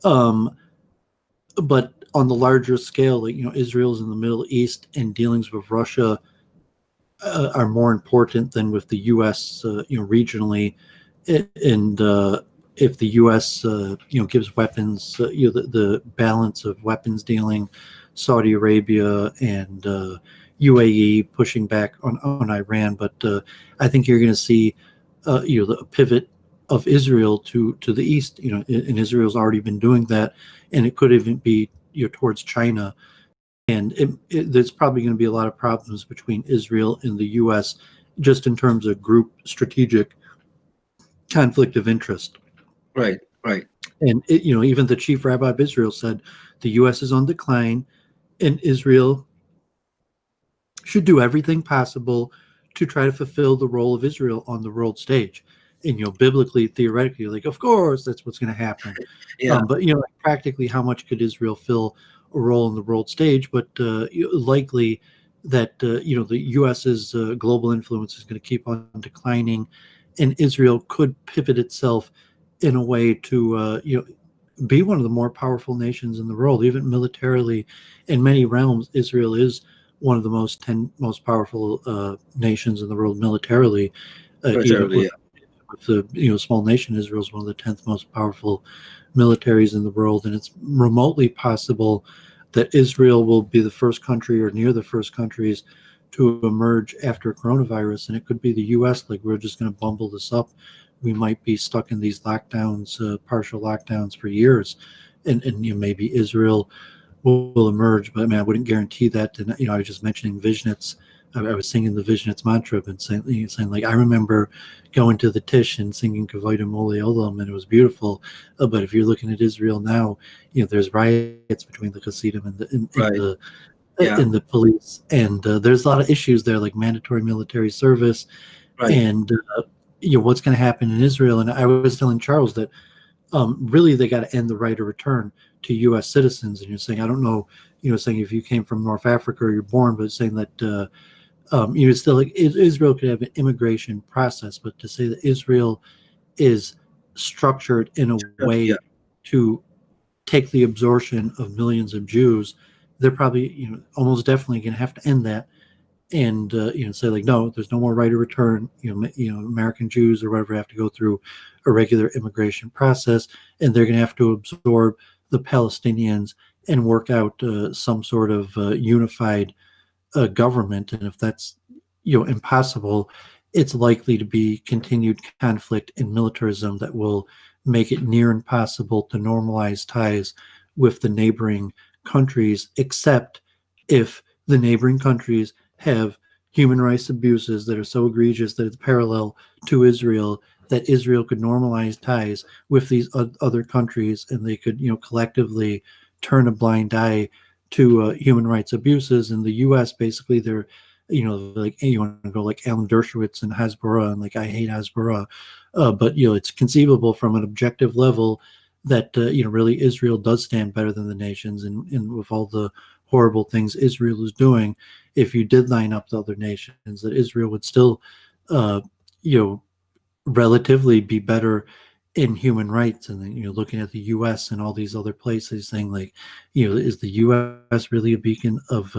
Speaker 2: But on the larger scale, like, Israel's in the Middle East and dealings with Russia are more important than with the U.S. Regionally, and if the U.S. Gives weapons, the balance of weapons dealing, Saudi Arabia and UAE pushing back on Iran, but I think you're going to see the pivot of Israel to the east. And Israel's already been doing that, and it could even be towards China. And there's probably going to be a lot of problems between Israel and the U.S. just in terms of group strategic conflict of interest.
Speaker 5: Right.
Speaker 2: And even the chief rabbi of Israel said the U.S. is on decline, and Israel should do everything possible to try to fulfill the role of Israel on the world stage. And biblically, theoretically, like of course that's what's going to happen.
Speaker 5: Yeah.
Speaker 2: But practically, how much could Israel fill a role in the world stage? But likely that the U.S.'s global influence is going to keep on declining, and Israel could pivot itself in a way to be one of the more powerful nations in the world, even militarily. In many realms, Israel is one of the most powerful nations in the world militarily. Even with the small nation, Israel is one of the 10th most powerful militaries in the world, and it's remotely possible that Israel will be the first country or near the first countries to emerge after coronavirus, and it could be the U.S. Like we're just going to bumble this up. We might be stuck in these lockdowns, partial lockdowns for years, and maybe Israel will emerge. But I mean, I wouldn't guarantee that. And I was just mentioning Vishnitz. I was singing the Vishnitz mantra and saying like I remember going to the Tish and singing Kavayda Mole Olam, and it was beautiful. But if you're looking at Israel now, there's riots between the Hasidim and the police, and there's a lot of issues there, like mandatory military service, and what's going to happen in Israel. And I was telling Charles that really they got to end the right of return to U.S. citizens. And you're saying, I don't know, saying if you came from North Africa or you're born, but saying that still like Israel could have an immigration process, but to say that Israel is structured in a way to take the absorption of millions of Jews, they're probably almost definitely going to have to end that, and say like no, there's no more right of return. American Jews or whatever have to go through a regular immigration process, and they're going to have to absorb the Palestinians and work out some sort of unified government. And if that's impossible, it's likely to be continued conflict and militarism that will make it near impossible to normalize ties with the neighboring countries, except if the neighboring countries have human rights abuses that are so egregious that it's parallel to Israel, that Israel could normalize ties with these other countries, and they could collectively turn a blind eye to human rights abuses. In the U.S., basically, they're like, hey, you want to go like Alan Dershowitz and Hasbara, and like I hate Hasbara, but it's conceivable from an objective level that really Israel does stand better than the nations, and with all the horrible things Israel is doing, if you did line up the other nations, that Israel would still relatively be better in human rights. And then looking at the U.S. and all these other places, saying like is the U.S. really a beacon of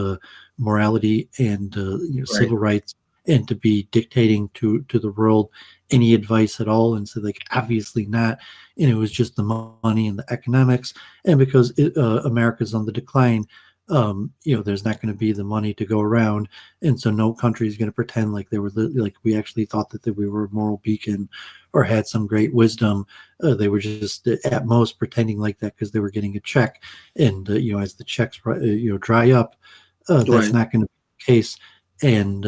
Speaker 2: morality and civil rights, and to be dictating to the world any advice at all? And so like obviously not. And it was just the money and the economics, and because America's on the decline, there's not going to be the money to go around, and so no country is going to pretend like they were like we actually thought that we were a moral beacon or had some great wisdom. They were just at most pretending like that because they were getting a check, and as the checks dry up, that's not going to be the case. And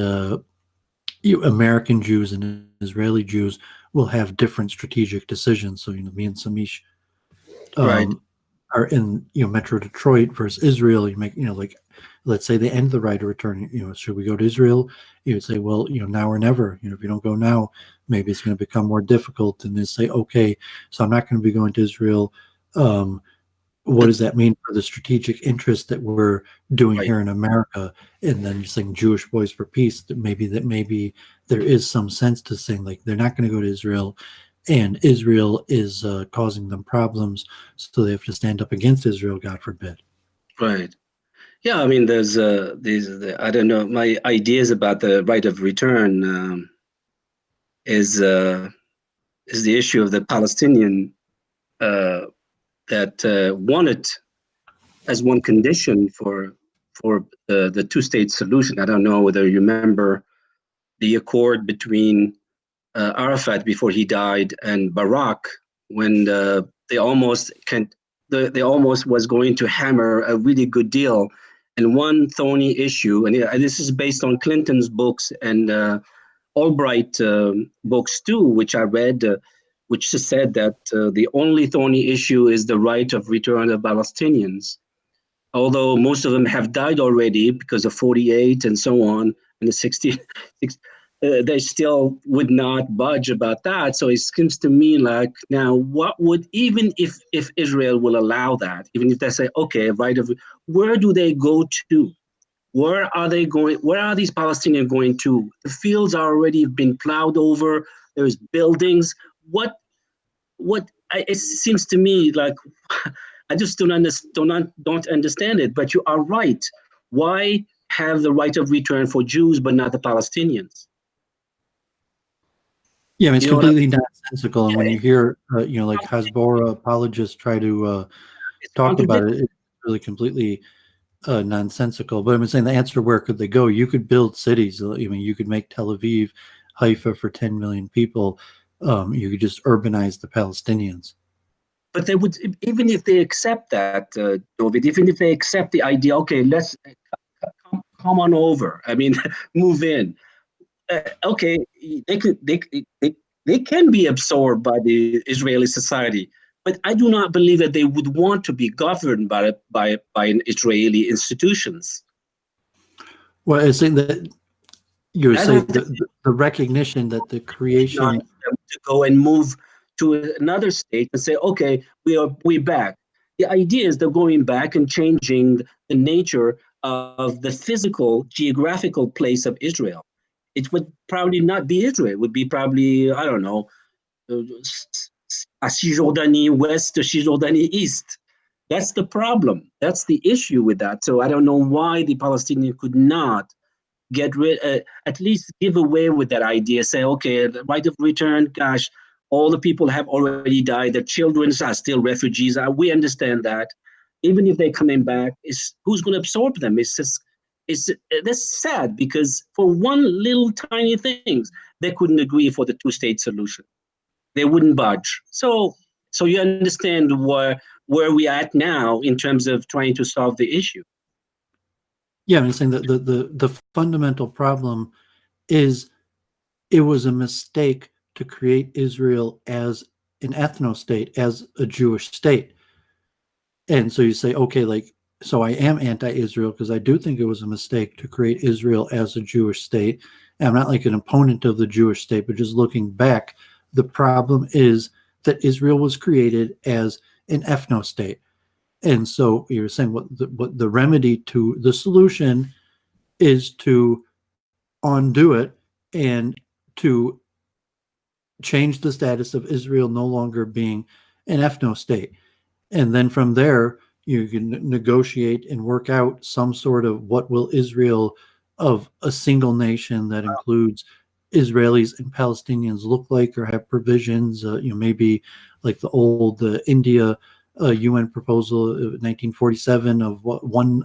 Speaker 2: American Jews and Israeli Jews will have different strategic decisions. So me and Samish are in Metro Detroit versus Israel. You make like, let's say they end the right of return. Should we go to Israel? You would say, well, now or never. If you don't go now, maybe it's going to become more difficult. And they say, okay, so I'm not going to be going to Israel. what does that mean for the strategic interest that we're doing
Speaker 5: Right.
Speaker 2: here in America? And then you're saying Jewish Boys for Peace, that maybe there is some sense to saying like they're not going to go to Israel, and Israel is causing them problems, so they have to stand up against Israel, God forbid.
Speaker 5: Right. Yeah, I mean, there's I don't know, my ideas about the right of return is uh, is the issue of the Palestinian uh, that wanted as one condition for the two-state solution. I don't know whether you remember the accord between Arafat before he died and Barak when they almost can they almost was going to hammer a really good deal. And one thorny issue, and this is based on Clinton's books and Albright books too, which I read, which said that the only thorny issue is the right of return of Palestinians. Although most of them have died already because of 48 and so on, and the 60, they still would not budge about that. So it seems to me like now, what would, even if Israel will allow that, even if they say, okay, right of, where do they go to? Where are they going? Where are these Palestinians going to? The fields are already been plowed over. There's buildings. It seems to me like I just don't understand it. But you are right. Why have the right of return for Jews but not the Palestinians?
Speaker 2: Yeah, I mean, it's
Speaker 5: You know what I mean?
Speaker 2: completely nonsensical. And when you hear, like Hasbara apologists try to
Speaker 5: It's
Speaker 2: talk about
Speaker 5: contradictory.
Speaker 2: it, it's really completely nonsensical. But I'm saying the answer, where could they go? You could build cities. I mean, you could make Tel Aviv, Haifa for 10 million people. You could just urbanize the Palestinians.
Speaker 5: But they would, even if they accept that, Doovid, even if they accept the idea, okay, let's come on over. I mean, move in. Okay, they could they can be absorbed by the Israeli society, but I do not believe that they would want to be governed by an Israeli institutions.
Speaker 2: Well, I saying that you were
Speaker 5: I
Speaker 2: saying
Speaker 5: hope that
Speaker 2: the recognition that the
Speaker 5: not
Speaker 2: creation.
Speaker 5: to go and move to another state and say, okay, we're back. The idea is they're going back and changing the nature of the physical, geographical place of Israel. It would probably not be Israel. It would be probably, I don't know, Cisjordanie West to Cisjordanie East. That's the problem. That's the issue with that. So I don't know why the Palestinians could not get rid, at least give away with that idea. Say, okay, the right of return. Gosh, all the people have already died. Their children are still refugees. We understand that. Even if they're coming back, who's going to absorb them? That's sad because for one little tiny things, they couldn't agree for the two-state solution. They wouldn't budge. So you understand where we are at now in terms of trying to solve the issue.
Speaker 2: Yeah, I'm saying that the fundamental problem is it was a mistake to create Israel as an ethno-state, as a Jewish state. And so you say, okay, like, so I am anti-Israel because I do think it was a mistake to create Israel as a Jewish state. And I'm not like an opponent of the Jewish state, but just looking back, the problem is that Israel was created as an ethno-state. And so you're saying what the remedy to the solution is to undo it and to change the status of Israel no longer being an ethno state. And then from there, you can negotiate and work out some sort of what will Israel of a single nation that includes Israelis and Palestinians look like, or have provisions, maybe like the old India UN proposal of 1947 of one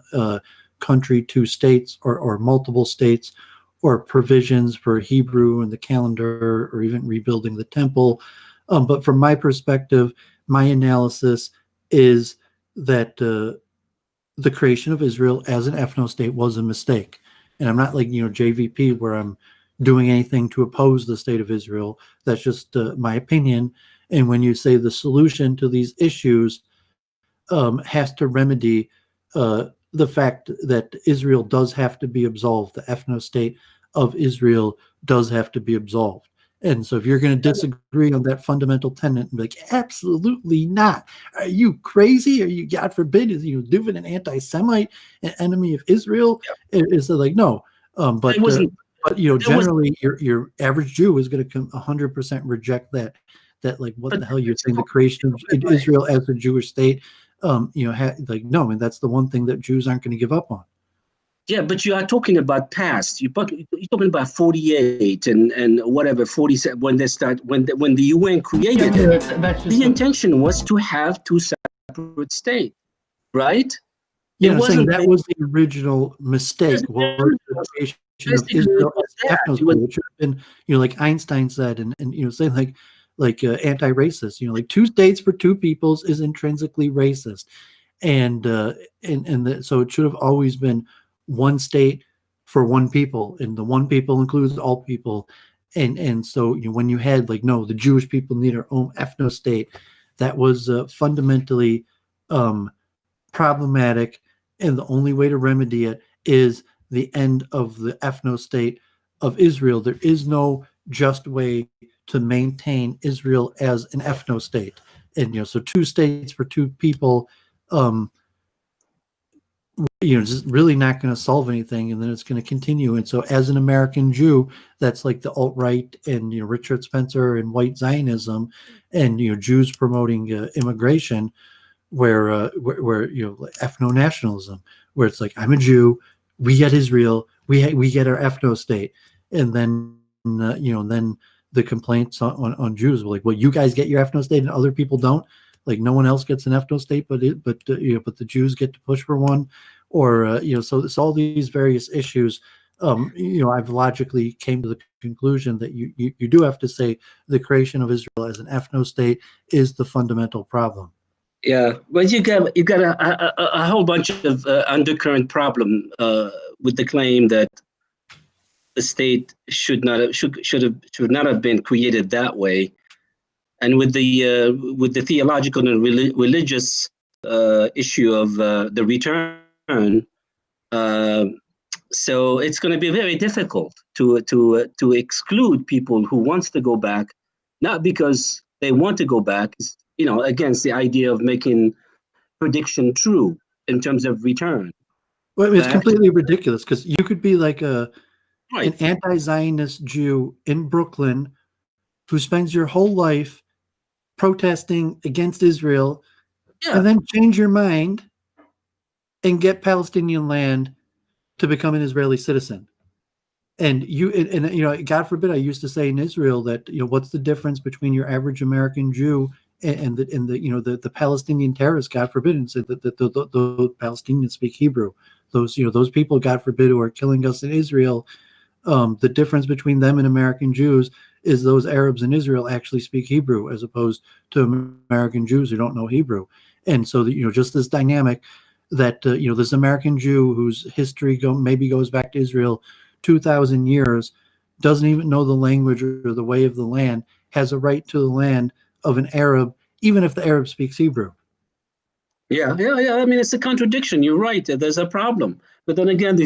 Speaker 2: country, two states, or multiple states, or provisions for Hebrew and the calendar, or even rebuilding the temple. But from my perspective, my analysis is that the creation of Israel as an ethno-state was a mistake. And I'm not like, JVP, where I'm doing anything to oppose the state of Israel. That's just my opinion. And when you say the solution to these issues has to remedy the fact that Israel does have to be absolved, the ethno-state of Israel does have to be absolved. And so if you're going to disagree on that fundamental tenet and be like, absolutely not. Are you crazy? Are you, God forbid, is Doovid an anti-Semite, an enemy of Israel? Is like, no. But
Speaker 5: It wasn't.
Speaker 2: but generally your average Jew is going to 100% reject that like, what
Speaker 5: But
Speaker 2: the hell you're saying, the creation of Israel as a Jewish state. Like, no, and that's the one thing that Jews aren't going to give up on.
Speaker 5: Yeah, but you are talking about past. You're talking about 48 and whatever 47 when they start when the UN created it.
Speaker 1: That's just
Speaker 5: The intention was to have two separate states, right?
Speaker 2: Yeah,
Speaker 5: It
Speaker 2: I'm saying
Speaker 5: wasn't
Speaker 2: that was the original mistake. Was the creation of Israel as an ethno state, which should have been, like Einstein said, and saying like anti-racist. Like two states for two peoples is intrinsically racist, and so it should have always been one state for one people, and the one people includes all people. And so when you had like, no, the Jewish people need our own ethno state, that was fundamentally problematic, and the only way to remedy it is the end of the ethno state of Israel. There is no just way to maintain Israel as an ethno state, and so two states for two people, just really not going to solve anything, and then it's going to continue. And so as an American Jew, that's like the alt-right and Richard Spencer and white Zionism, and Jews promoting immigration, where ethno-nationalism, where it's like, I'm a Jew, we get Israel, we get our ethno state, and then then the complaints on Jews were like, well, you guys get your ethno state and other people don't. Like, no one else gets an ethno state, but the Jews get to push for one, or so it's all these various issues. I've logically came to the conclusion that you do have to say the creation of Israel as an ethno state is the fundamental problem.
Speaker 5: Yeah, but you got a whole bunch of undercurrent problem with the claim that the state should not have been created that way, and with the theological and religious issue of the return. So it's going to be very difficult to exclude people who wants to go back, not because they want to go back, against the idea of making prediction true in terms of return.
Speaker 2: Well, it's completely ridiculous, because you could be like
Speaker 5: right.
Speaker 2: an anti-Zionist Jew in Brooklyn who spends your whole life protesting against Israel, and then change your mind and get Palestinian land to become an Israeli citizen. And God forbid, I used to say in Israel that, what's the difference between your average American Jew and the Palestinian terrorists, God forbid, and said that the Palestinians speak Hebrew. Those people, God forbid, who are killing us in Israel, the difference between them and American Jews is those Arabs in Israel actually speak Hebrew, as opposed to American Jews who don't know Hebrew. And so just this dynamic that this American Jew whose history maybe goes back to Israel 2,000 years, doesn't even know the language or the way of the land, has a right to the land of an Arab, even if the Arab speaks Hebrew.
Speaker 5: Yeah. I mean, it's a contradiction. You're right. There's a problem. But then again,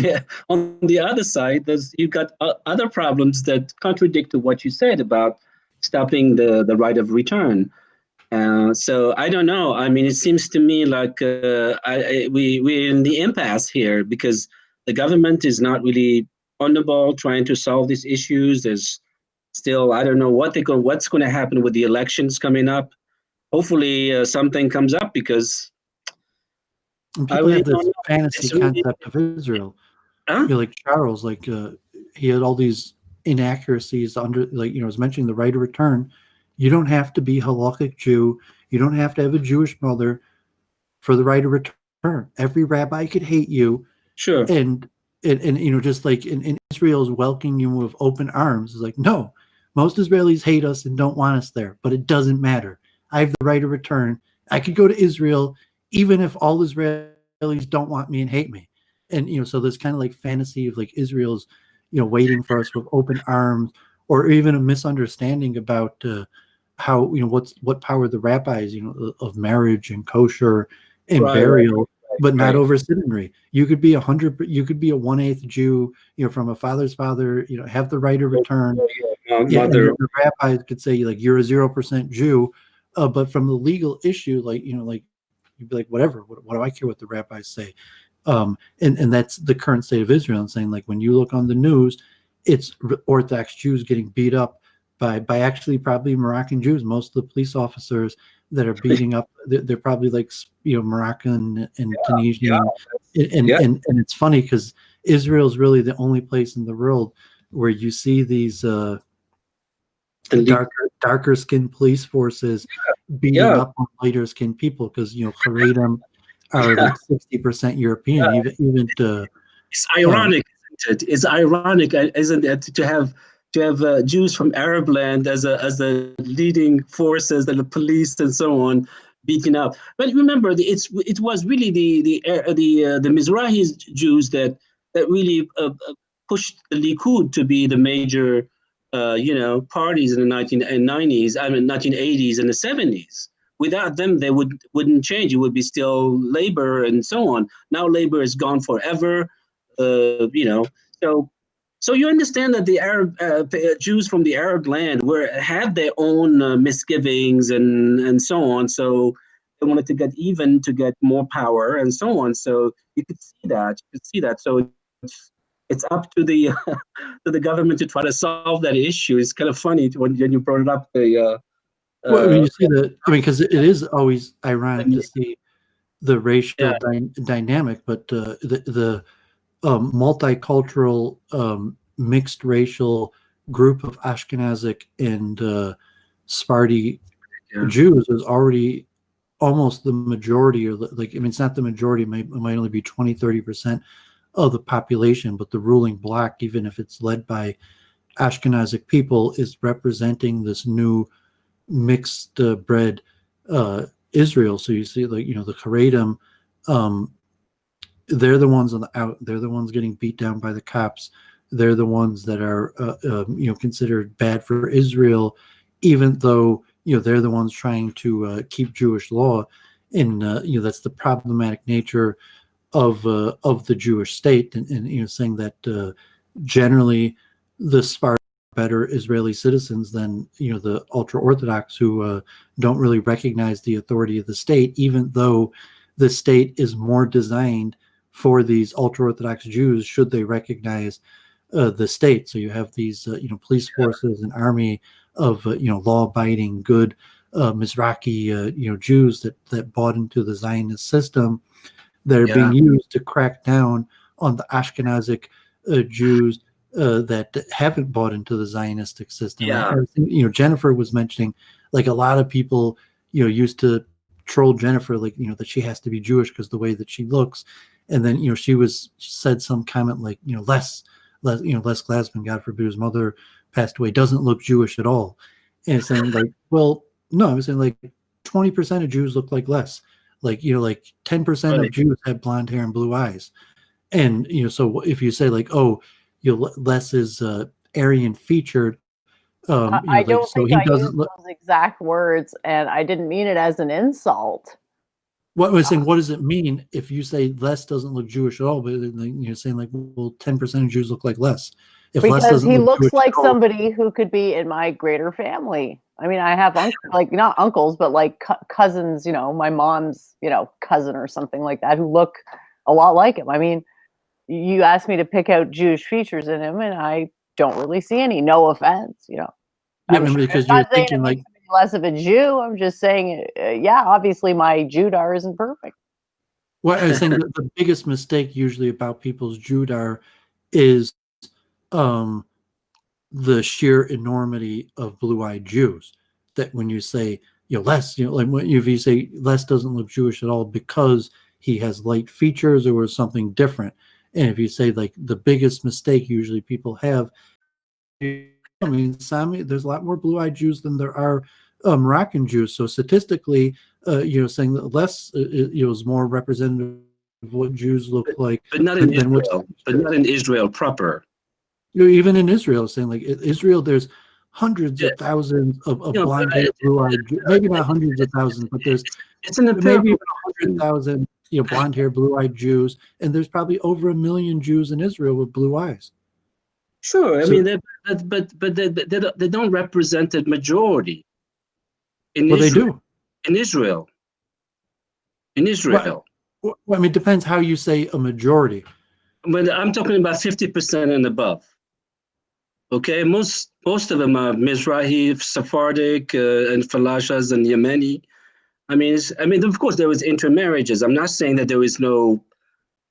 Speaker 5: on the other side, you've got other problems that contradict to what you said about stopping the right of return. So I don't know. I mean, it seems to me like we're in the impasse here, because the government is not really on the ball trying to solve these issues. There's still, I don't know what's going to happen with the elections coming up. Hopefully something comes up, because
Speaker 2: and people have this fantasy concept of Israel. Like Charles, like he had all these inaccuracies under, like, was mentioning the right of return. You don't have to be halakhic Jew. You don't have to have a Jewish mother for the right of return. Every rabbi could hate you.
Speaker 5: Sure.
Speaker 2: And just like in Israel's welcoming you with open arms. It's like, no, most Israelis hate us and don't want us there, but it doesn't matter. I have the right of return. I could go to Israel even if all Israelis don't want me and hate me. And so there's kind of like fantasy of like Israel's waiting for us with open arms, or even a misunderstanding about how what power the rabbis of marriage and kosher and burial, but not over citizenry. You could be a 1/8 Jew, from a father's father, have the right of return, Yeah, and
Speaker 5: mother.
Speaker 2: the rabbi could say like you're a 0% Jew, but from the legal issue, like like you'd be like whatever. What do I care what the rabbis say? And that's the current state of Israel. And saying like when you look on the news, it's Orthodox Jews getting beat up by actually probably Moroccan Jews. Most of the police officers that are beating up, they're probably like Moroccan and Tunisian,
Speaker 5: Yeah.
Speaker 2: and it's funny because Israel's really the only place in the world where you see these darker skinned police forces beating up on lighter skinned people because Haredim are like 60% European. Even
Speaker 5: It's ironic, isn't it? It's ironic, isn't it, to have Jews from Arab land as a leading forces, the police and so on, beaten up. But remember, it was really the Mizrahi Jews that really pushed the Likud to be the major parties in the 1990s, 1980s and the 70s. Without them, they wouldn't change. It would be still labor and so on. Now labor is gone forever. So you understand that the Arab Jews from the Arab land had their own misgivings and so on. So they wanted to get even, to get more power and so on. So you could see that. So it's up to the to the government to try to solve that issue. It's kind of funny when you brought it up.
Speaker 2: well, you see that. I mean, because it is always ironic to see the racial dynamic, but the multicultural, mixed racial group of Ashkenazic and Sephardi Jews is already almost the majority, or like, I mean, it's not the majority, it might only be 20-30% of the population, but the ruling bloc, even if it's led by Ashkenazic people, is representing this new mixed bred Israel. So you see, like, the Haredim, they're the ones on the out. They're the ones getting beat down by the cops. They're the ones that are, considered bad for Israel, even though they're the ones trying to keep Jewish law. And that's the problematic nature of the Jewish state, and saying that generally the Spartans are better Israeli citizens than the ultra Orthodox, who don't really recognize the authority of the state, even though the state is more designed for these ultra Orthodox Jews should they recognize the state. So you have these police forces and army of law abiding good Mizrahi Jews that bought into the Zionist system, that are being used to crack down on the Ashkenazic Jews that haven't bought into the Zionistic system. Jennifer was mentioning, like, a lot of people used to troll Jennifer, like, that she has to be Jewish because the way that she looks. And then she said some comment like, Les Glassman, God forbid, his mother passed away, doesn't look Jewish at all. And it's saying, like, well, no, I was saying, like, 20% of Jews look like Les. Like, like 10% of Jews have blonde hair and blue eyes. And, so if you say, like, oh, Les is Aryan featured,
Speaker 4: I don't
Speaker 2: so
Speaker 4: think
Speaker 2: he
Speaker 4: I
Speaker 2: doesn't
Speaker 4: used
Speaker 2: look.
Speaker 4: those exact words, and I didn't mean it as an insult.
Speaker 2: What was saying? What does it mean if you say Les doesn't look Jewish at all? But then you're saying, like, well, 10% of Jews look like Les. If Les
Speaker 4: Because
Speaker 2: doesn't
Speaker 4: he
Speaker 2: look
Speaker 4: looks
Speaker 2: Jewish
Speaker 4: like
Speaker 2: at all,
Speaker 4: somebody who could be in my greater family. I mean, I have like not uncles, but like cousins. My mom's cousin or something like that, who look a lot like him. I mean, you asked me to pick out Jewish features in him, and I don't really see any. No offense, I'm sure
Speaker 2: because
Speaker 4: I'm
Speaker 2: you're
Speaker 4: not saying
Speaker 2: thinking,
Speaker 4: it
Speaker 2: like,
Speaker 4: makes me less of a Jew. I'm just saying, obviously my Judar isn't perfect.
Speaker 2: well, I was saying that the biggest mistake usually about people's Judar is the sheer enormity of blue-eyed Jews. That when you say, Les, like, if you say Les doesn't look Jewish at all because he has light features or something different, and if you say, like, the biggest mistake usually people have, I mean, Sami, there's a lot more blue-eyed Jews than there are Moroccan Jews. So statistically, saying that Les is more representative of what Jews look like,
Speaker 5: but not in Israel. But not in Israel proper.
Speaker 2: Even in Israel, saying, like, Israel, there's hundreds of thousands of blonde-haired, blue-eyed, maybe not hundreds of thousands, but there's maybe even 100,000 blonde-haired, blue-eyed Jews, and there's probably over 1 million Jews in Israel with blue eyes.
Speaker 5: Sure. I
Speaker 2: So-
Speaker 5: mean, they don't represent the majority in
Speaker 2: Well, they
Speaker 5: Israel.
Speaker 2: do.
Speaker 5: In Israel. In Israel.
Speaker 2: Well, I mean, it depends how you say a majority.
Speaker 5: But I'm talking about 50% and above. Okay, most of them are Mizrahi, Sephardic, and Falashas and Yemeni. I mean, of course, there was intermarriages. I'm not saying that there is no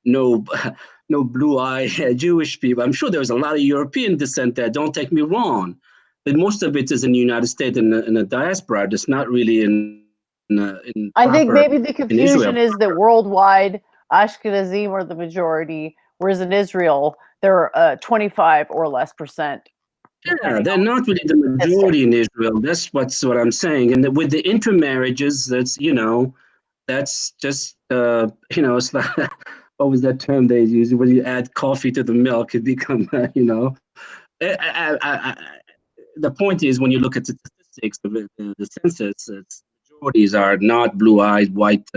Speaker 5: no blue-eyed Jewish people. I'm sure there was a lot of European descent there. Don't take me wrong, but most of it is in the United States and in the diaspora. It's not really in
Speaker 4: I think
Speaker 5: proper
Speaker 4: maybe the
Speaker 5: in Israel.
Speaker 4: confusion is that worldwide Ashkenazim are the majority, whereas in Israel there are 25 or less percent.
Speaker 5: Yeah, they're not really the majority in Israel. That's what I'm saying. And with the intermarriages, that's just it's like what was that term they use? When you add coffee to the milk, it become the point is when you look at the statistics of the census, majorities are not blue-eyed white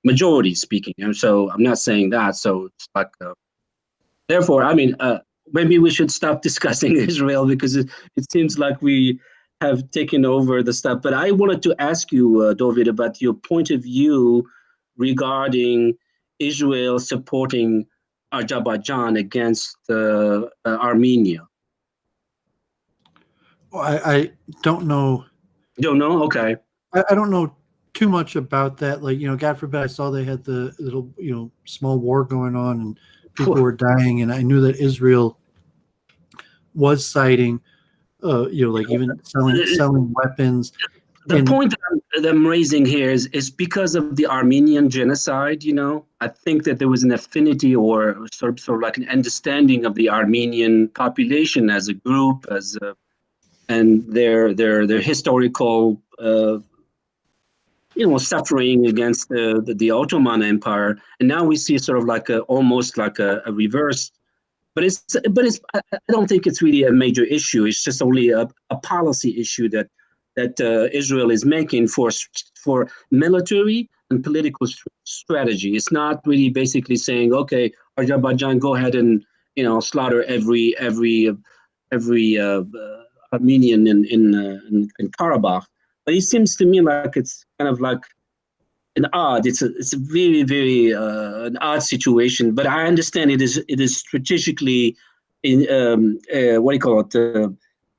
Speaker 5: majority speaking. And so I'm not saying that. So it's like therefore, I mean, maybe we should stop discussing Israel because it seems like we have taken over the stuff. But I wanted to ask you, Doovid, about your point of view regarding Israel supporting Azerbaijan against Armenia.
Speaker 2: Well, I don't know.
Speaker 5: You don't know? Okay.
Speaker 2: I don't know too much about that. Like, God forbid, I saw they had the little, small war going on and people were dying. And I knew that Israel was citing, like even selling weapons.
Speaker 5: The point that I'm raising here is because of the Armenian genocide. I think that there was an affinity or sort of like an understanding of the Armenian population as a group, and their historical suffering against the Ottoman Empire, and now we see sort of like almost like a reverse. But I don't think it's really a major issue. It's just only a policy issue that Israel is making for military and political strategy. It's not really basically saying, okay, Azerbaijan, go ahead and slaughter every Armenian in Karabakh. But it seems to me like it's kind of like it's a very, very an odd situation. But I understand it is strategically in what do you call it?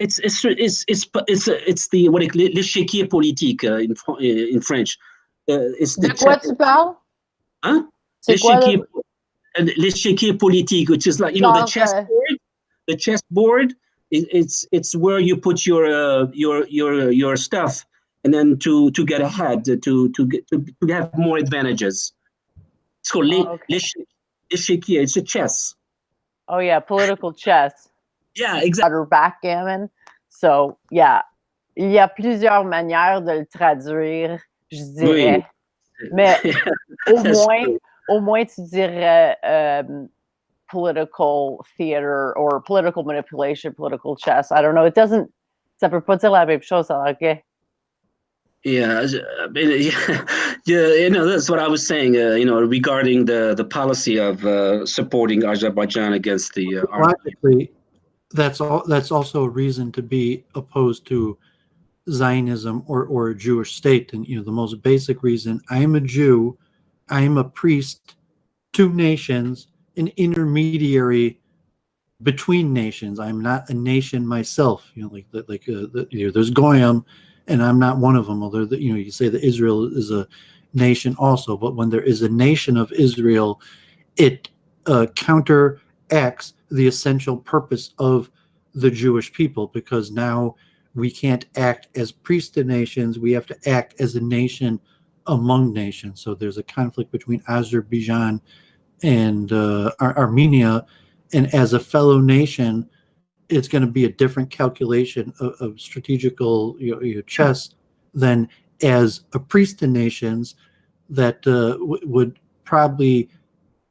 Speaker 5: It's the what l'échiquier politique in French. It's the
Speaker 4: De quoi tu parles?
Speaker 5: Huh?
Speaker 4: C'est quoi
Speaker 5: L'échiquier politique, which is like the chessboard. The chessboard. It's where you put your stuff, and then to get ahead, to have more advantages. It's called l'échiquier. It's a chess.
Speaker 4: Oh yeah, political chess.
Speaker 5: Yeah, exactly.
Speaker 4: Or backgammon. So yeah, il y a plusieurs manières de le traduire, je dirais.
Speaker 5: Oui.
Speaker 4: Mais au moins tu dirais political theater or political manipulation, political chess. I don't know. Ça peut pas dire la même chose en anglais.
Speaker 5: Yeah, that's what I was saying. Regarding the policy of supporting Azerbaijan against the
Speaker 2: logically, that's also a reason to be opposed to Zionism or a Jewish state. And the most basic reason: I am a Jew, I am a priest to nations, an intermediary between nations. I'm not a nation myself. There's Goyim, and I'm not one of them. Although you say that Israel is a nation also, but when there is a nation of Israel, it counteracts the essential purpose of the Jewish people, because now we can't act as priests to nations. We have to act as a nation among nations. So there's a conflict between Azerbaijan and Armenia, and as a fellow nation, it's going to be a different calculation of strategical chess than as a priest to nations that would probably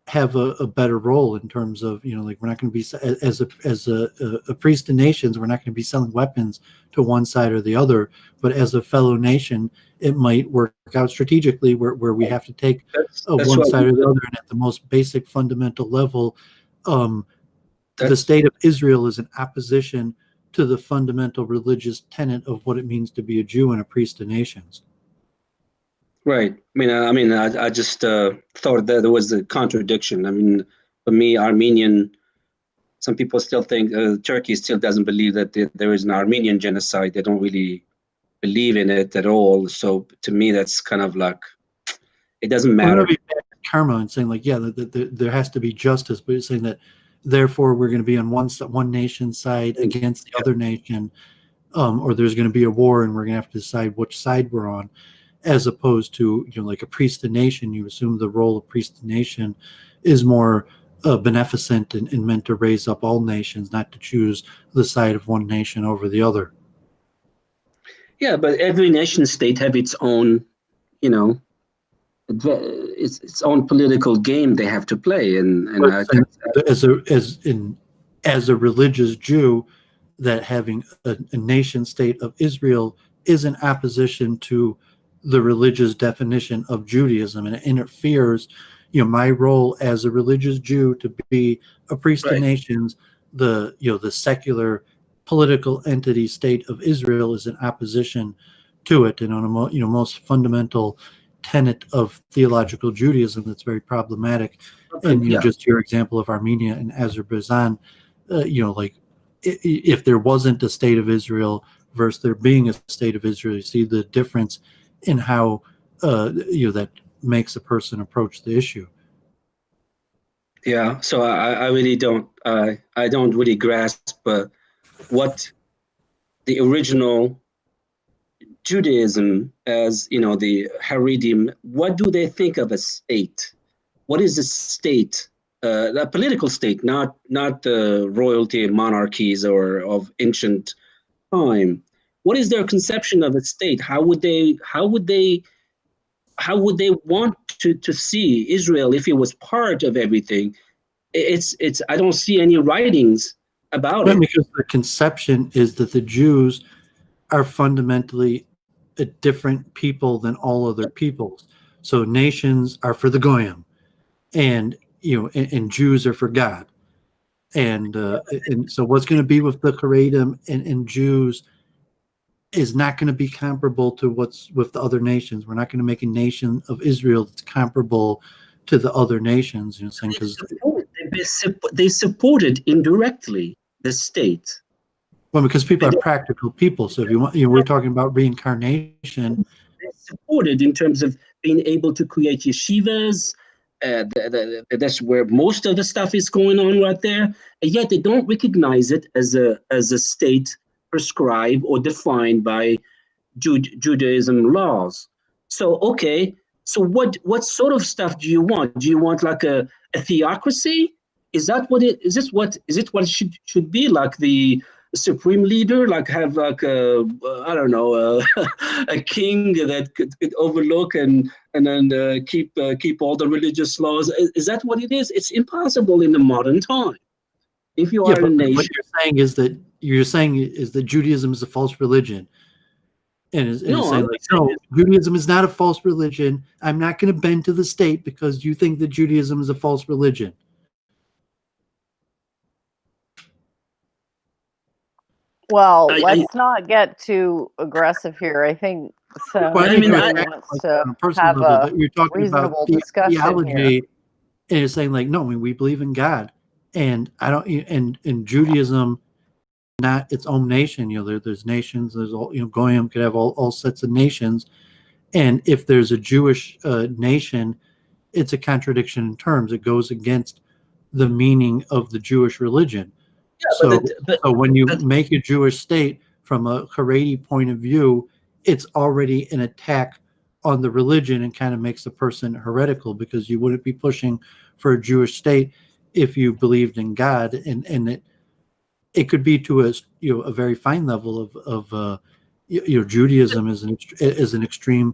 Speaker 2: have a better role in terms of we're not going to be as a priest to nations, we're not going to be selling weapons to one side or the other, but as a fellow nation it might work out strategically where we have to take one side or the other, and at the most basic fundamental level the state of Israel is in opposition to the fundamental religious tenet of what it means to be a Jew and a priest of nations.
Speaker 5: Right. I just thought that there was a contradiction. I mean, for me, some people still think Turkey still doesn't believe that there is an Armenian genocide. They don't really believe in it at all. So to me, that's kind of like, it doesn't matter.
Speaker 2: Karma and saying like, yeah, there has to be justice, but it's saying that therefore we're going to be on one nation's side against the other nation, or there's going to be a war and we're going to have to decide which side we're on, as opposed to, like a priest of nation. You assume the role of priest of nation is more beneficent and meant to raise up all nations, not to choose the side of one nation over the other.
Speaker 5: Yeah, but every nation state have its own, its own political game they have to play,
Speaker 2: as a religious Jew, that having a nation state of Israel is in opposition to the religious definition of Judaism, and it interferes. My role as a religious Jew to be a priest of nations, the secular political entity state of Israel is in opposition to it, and on a most fundamental tenet of theological Judaism that's very problematic. And just your example of Armenia and Azerbaijan, like if there wasn't a state of Israel versus there being a state of Israel, you see the difference in how that makes a person approach the issue.
Speaker 5: Yeah, so I really don't really grasp what the original Judaism, as the Haredim, what do they think of a state? What is a state? A political state, not royalty, monarchies, or of ancient time. What is their conception of a state? How would they want to see Israel if it was part of everything? It's I don't see any writings about it.
Speaker 2: Because the conception is that the Jews are fundamentally a different people than all other peoples. So nations are for the Goyim, and and Jews are for God. And so what's going to be with the Haredim and Jews is not going to be comparable to what's with the other nations. We're not going to make a nation of Israel that's comparable to the other nations. Because
Speaker 5: they supported indirectly the state.
Speaker 2: Well, because people are practical people. So if you want, we're talking about reincarnation.
Speaker 5: They supported in terms of being able to create yeshivas. That's where most of the stuff is going on right there, and yet they don't recognize it as a state prescribed or defined by Judaism laws. So what sort of stuff do you want? Do you want like a theocracy? Is that what it is? Is it what it should be, like the supreme leader, like have like a king that could overlook and then keep all the religious laws? Is that what it is? It's impossible in the modern time. If you are a nation,
Speaker 2: what you're saying is that Judaism is a false religion, and saying like, no, Judaism is not a false religion. I'm not going to bend to the state because you think that Judaism is a false religion.
Speaker 4: Well, let's not get too aggressive here. I think so. Wants to have a
Speaker 2: you're talking
Speaker 4: reasonable
Speaker 2: about
Speaker 4: discussion
Speaker 2: theology,
Speaker 4: here.
Speaker 2: And it's saying like, no, we believe in God, and I don't. And Judaism, not its own nation. There's nations. There's all. Goyim could have all sets of nations, and if there's a Jewish nation, it's a contradiction in terms. It goes against the meaning of the Jewish religion. Yeah, so when you make a Jewish state from a Haredi point of view, it's already an attack on the religion and kind of makes the person heretical, because you wouldn't be pushing for a Jewish state if you believed in God, and it could be to a very fine level of Judaism is an extreme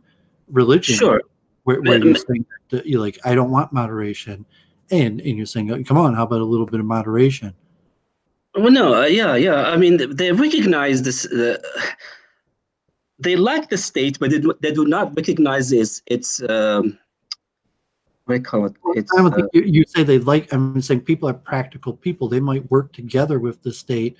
Speaker 2: religion.
Speaker 5: Sure.
Speaker 2: Where you're saying that you're like, I don't want moderation, and you're saying, come on, how about a little bit of moderation?
Speaker 5: Well, no, yeah. I mean, they recognize this. They like the state, but they do not recognize its what do I call it? It's
Speaker 2: I don't think you say they like. I'm saying people are practical people. They might work together with the state,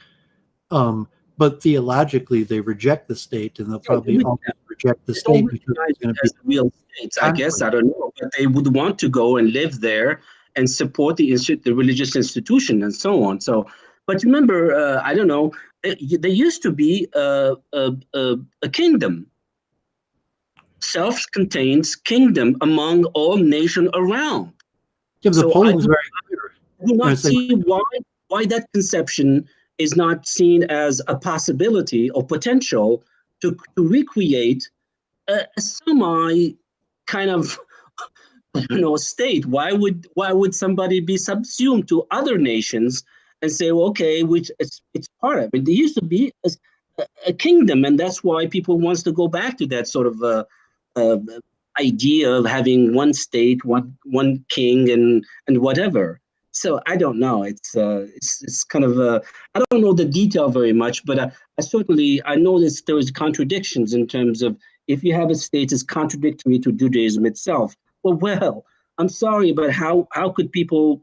Speaker 2: but theologically they reject the state, and they'll probably always reject the
Speaker 5: they don't
Speaker 2: state because
Speaker 5: recognize
Speaker 2: it's going
Speaker 5: it
Speaker 2: to be
Speaker 5: as real states. I guess
Speaker 2: conflict.
Speaker 5: I don't know, but they would want to go and live there and support the religious institution and so on. So, but remember, I don't know. There used to be a kingdom, self-contained kingdom among all nations around.
Speaker 2: Yeah, the
Speaker 5: So I
Speaker 2: polling is very clear.
Speaker 5: do
Speaker 2: And
Speaker 5: not
Speaker 2: it's like,
Speaker 5: see why that conception is not seen as a possibility or potential to recreate a semi kind of state. Why would somebody be subsumed to other nations and say, well, okay, which it's part of it? There used to be a kingdom, and that's why people wants to go back to that sort of uh, idea of having one state, one king, and whatever. So I don't know. It's kind of I don't know the detail very much, but I certainly I noticed there is contradictions in terms of if you have a state is contradictory to Judaism itself. Well, I'm sorry, but how could people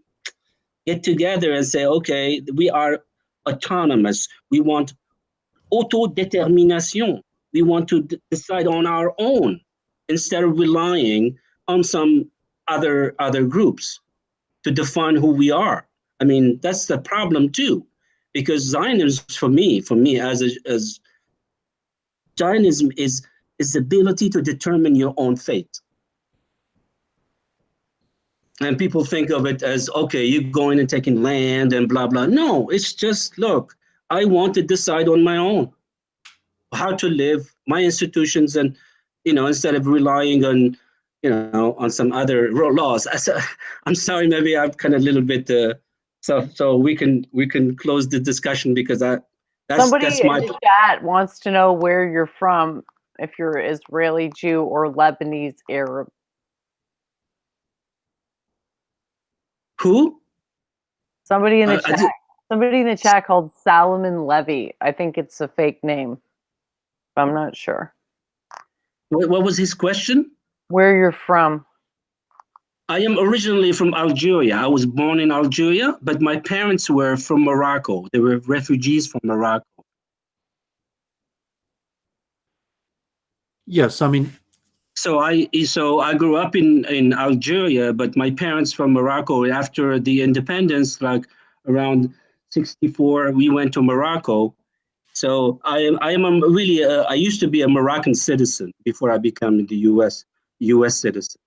Speaker 5: get together and say, okay, we are autonomous. We want autodetermination. We want to decide on our own instead of relying on some other groups to define who we are. I mean, that's the problem too, because Zionism, for me, as Zionism is the ability to determine your own fate. And people think of it as, okay, you're going and taking land and blah, blah. No, it's just, look, I want to decide on my own how to live, my institutions, and, instead of relying on, on some other laws. I'm sorry, maybe I'm kind of a little bit, so we can close the discussion because
Speaker 4: Somebody
Speaker 5: that's
Speaker 4: in
Speaker 5: my.
Speaker 4: the chat wants to know where you're from, if you're Israeli Jew or Lebanese Arab.
Speaker 5: Who?
Speaker 4: Somebody in the
Speaker 5: I
Speaker 4: chat.
Speaker 5: did,
Speaker 4: Somebody in the chat called Salomon Levy. I think it's a fake name. I'm not sure.
Speaker 5: what was his question?
Speaker 4: Where you're from.
Speaker 5: I am originally from Algeria. I was born in Algeria, but my parents were from Morocco. They were refugees from Morocco.
Speaker 2: yes, I mean,
Speaker 5: So I grew up in Algeria, but my parents from Morocco. After the independence, like around '64, we went to Morocco. So I am really I used to be a Moroccan citizen before I became the U.S. citizen,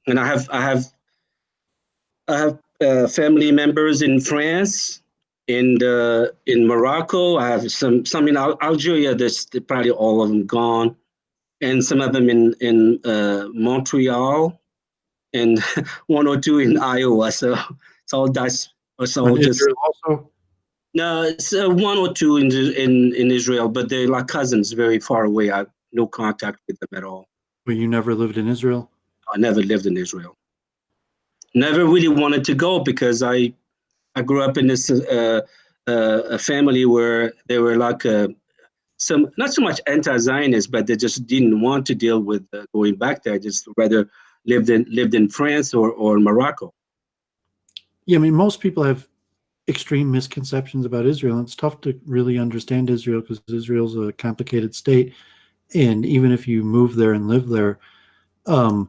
Speaker 5: and I have family members in France, in Morocco. I have some in Algeria. There's probably all of them gone, and some of them in Montreal, and one or two in Iowa. So it's all that's it's all
Speaker 2: in
Speaker 5: just
Speaker 2: Israel also.
Speaker 5: no. It's one or two in Israel, but they're like cousins, very far away. I have no contact with them at all.
Speaker 2: But you never lived in Israel.
Speaker 5: I never lived in Israel. Never really wanted to go because I grew up in this a family where they were like some not so much anti-Zionist, but they just didn't want to deal with going back there. Just rather lived in France or Morocco.
Speaker 2: Yeah, I mean, most people have extreme misconceptions about Israel. It's tough to really understand Israel because Israel's a complicated state, and even if you move there and live there, um,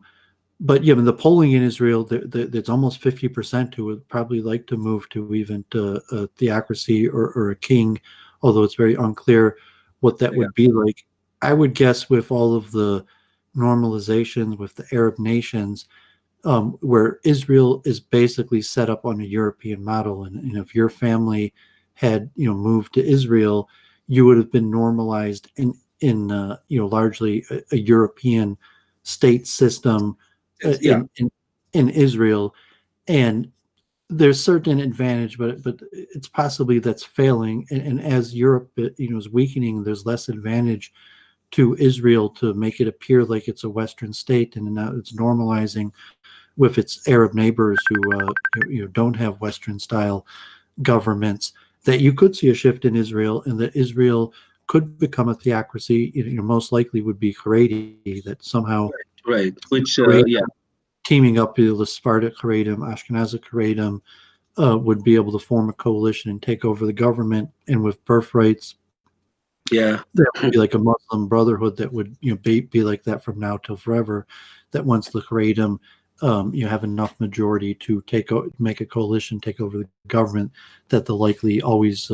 Speaker 2: but yeah, I mean, the polling in Israel, it's almost 50% who would probably like to move to even a theocracy or a king, although it's very unclear what that
Speaker 5: Yeah.
Speaker 2: would be like. I would guess with all of the normalizations with the Arab nations, where Israel is basically set up on a European model, and if your family had moved to Israel, you would have been normalized in largely a European state system
Speaker 5: Yeah.
Speaker 2: in Israel, and there's certain advantage, but it's possibly that's failing, and as Europe is weakening, there's less advantage to Israel to make it appear like it's a Western state, and now it's normalizing with its Arab neighbors who don't have Western style governments. That you could see a shift in Israel, and that Israel could become a theocracy. Most likely would be Haredi, that somehow
Speaker 5: Right. Which yeah.
Speaker 2: Teaming up with the Sephardic Haredim, Ashkenazic Haredim, would be able to form a coalition and take over the government, and with birthrights,
Speaker 5: Yeah.
Speaker 2: there would be like a Muslim Brotherhood that would be like that from now till forever. That once the Haredim you have enough majority to make a coalition, take over the government, that they'll likely always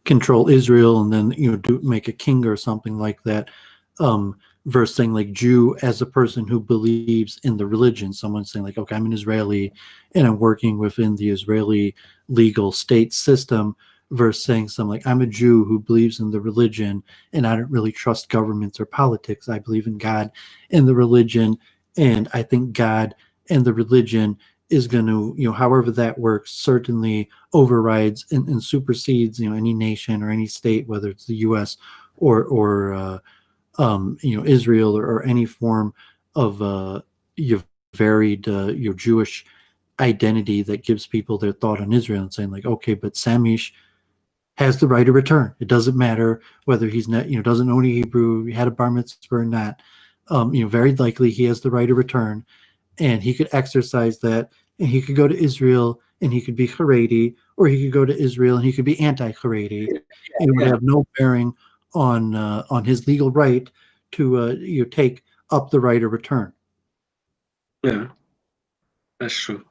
Speaker 2: control Israel, and then make a king or something like that. Versus saying like Jew as a person who believes in the religion. Someone saying like, okay, I'm an Israeli and I'm working within the Israeli legal state system, versus saying something like, I'm a Jew who believes in the religion and I don't really trust governments or politics. I believe in God and the religion, and I think God and the religion is going to, however that works, certainly overrides and supersedes, any nation or any state, whether it's the U.S. or Israel or any form of varied Jewish identity that gives people their thought on Israel, and saying like, okay, but Samish has the right to return. It doesn't matter whether he's not, doesn't know any Hebrew, he had a bar mitzvah or not. Very likely he has the right to return, and he could exercise that, and he could go to Israel and he could be Haredi, or he could go to Israel and he could be anti-Haredi, and it would have no bearing on his legal right to take up the right of return.
Speaker 5: Yeah, that's true.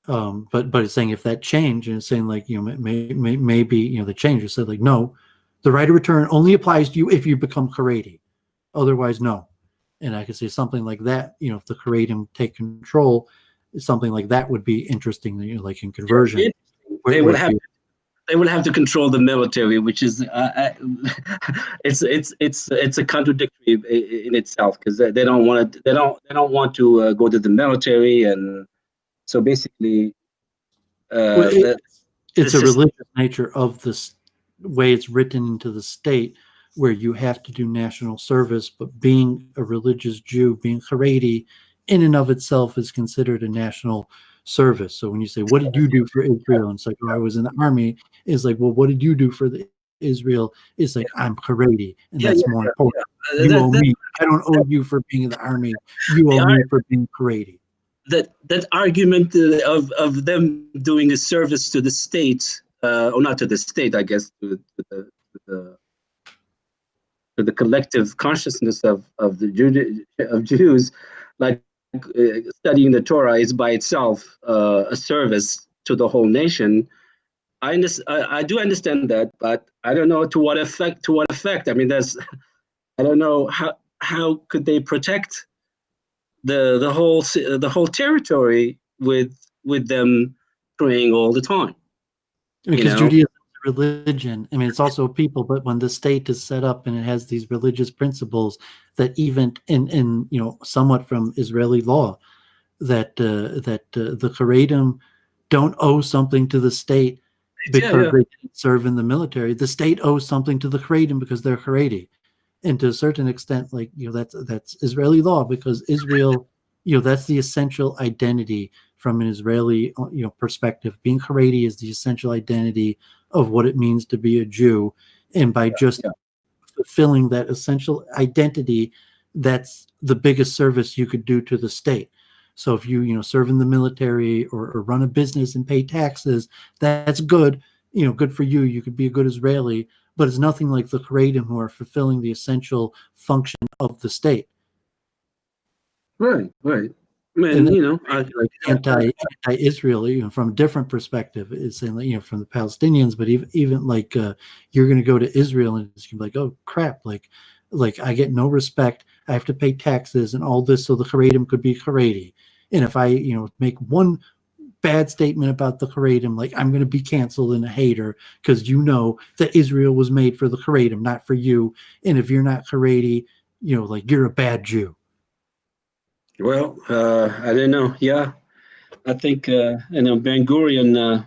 Speaker 2: But it's saying if that change, and it's saying like maybe the change is said like, no, the right of return only applies to you if you become Haredi, otherwise no. And I could say something like that. If the Haredim take control, something like that would be interesting. Like in conversion,
Speaker 5: they would have to control the military, which is it's a contradictory in itself, because they don't want to go to the military, and so basically
Speaker 2: it's a religious nature of this way it's written into the state, where you have to do national service, but being a religious Jew, being Haredi, in and of itself is considered a national service. So when you say, what did you do for Israel? And it's like, I was in the army. It's like, well, what did you do for Israel? It's like, I'm Haredi, and that's more important. You owe me. I don't owe you for being in the army. You owe me for being Haredi.
Speaker 5: That argument of them doing a service to the state, or not to the state, I guess, to the collective consciousness of Jews, like studying the Torah is by itself a service to the whole nation. I do understand that, but I don't know to what effect. I mean, I don't know how could they protect the whole territory with them praying all the time.
Speaker 2: Because Judaism is a religion. I mean, it's also a people, but when the state is set up and it has these religious principles that even in somewhat from Israeli law, that the Haredim don't owe something to the state because they didn't serve in the military. The state owes something to the Haredim because they're Haredi. And to a certain extent, like, that's Israeli law, because Israel, that's the essential identity from an Israeli, perspective. Being Haredi is the essential identity of what it means to be a Jew. And by just fulfilling that essential identity, that's the biggest service you could do to the state. So if you, serve in the military or run a business and pay taxes, that's good, good for you. You could be a good Israeli, but it's nothing like the Haredim, who are fulfilling the essential function of the state.
Speaker 5: Right. I mean,
Speaker 2: anti-Israel, from a different perspective, is saying, from the Palestinians, but even like you're going to go to Israel and it's going to be like, oh crap, like I get no respect. I have to pay taxes and all this, so the Haredim could be Haredi. And if I, make one bad statement about the Haredim, like, I'm going to be canceled and a hater, because that Israel was made for the Haredim, not for you. And if you're not Haredi, like, you're a bad Jew.
Speaker 5: Well, I don't know. Yeah, I think Ben Gurion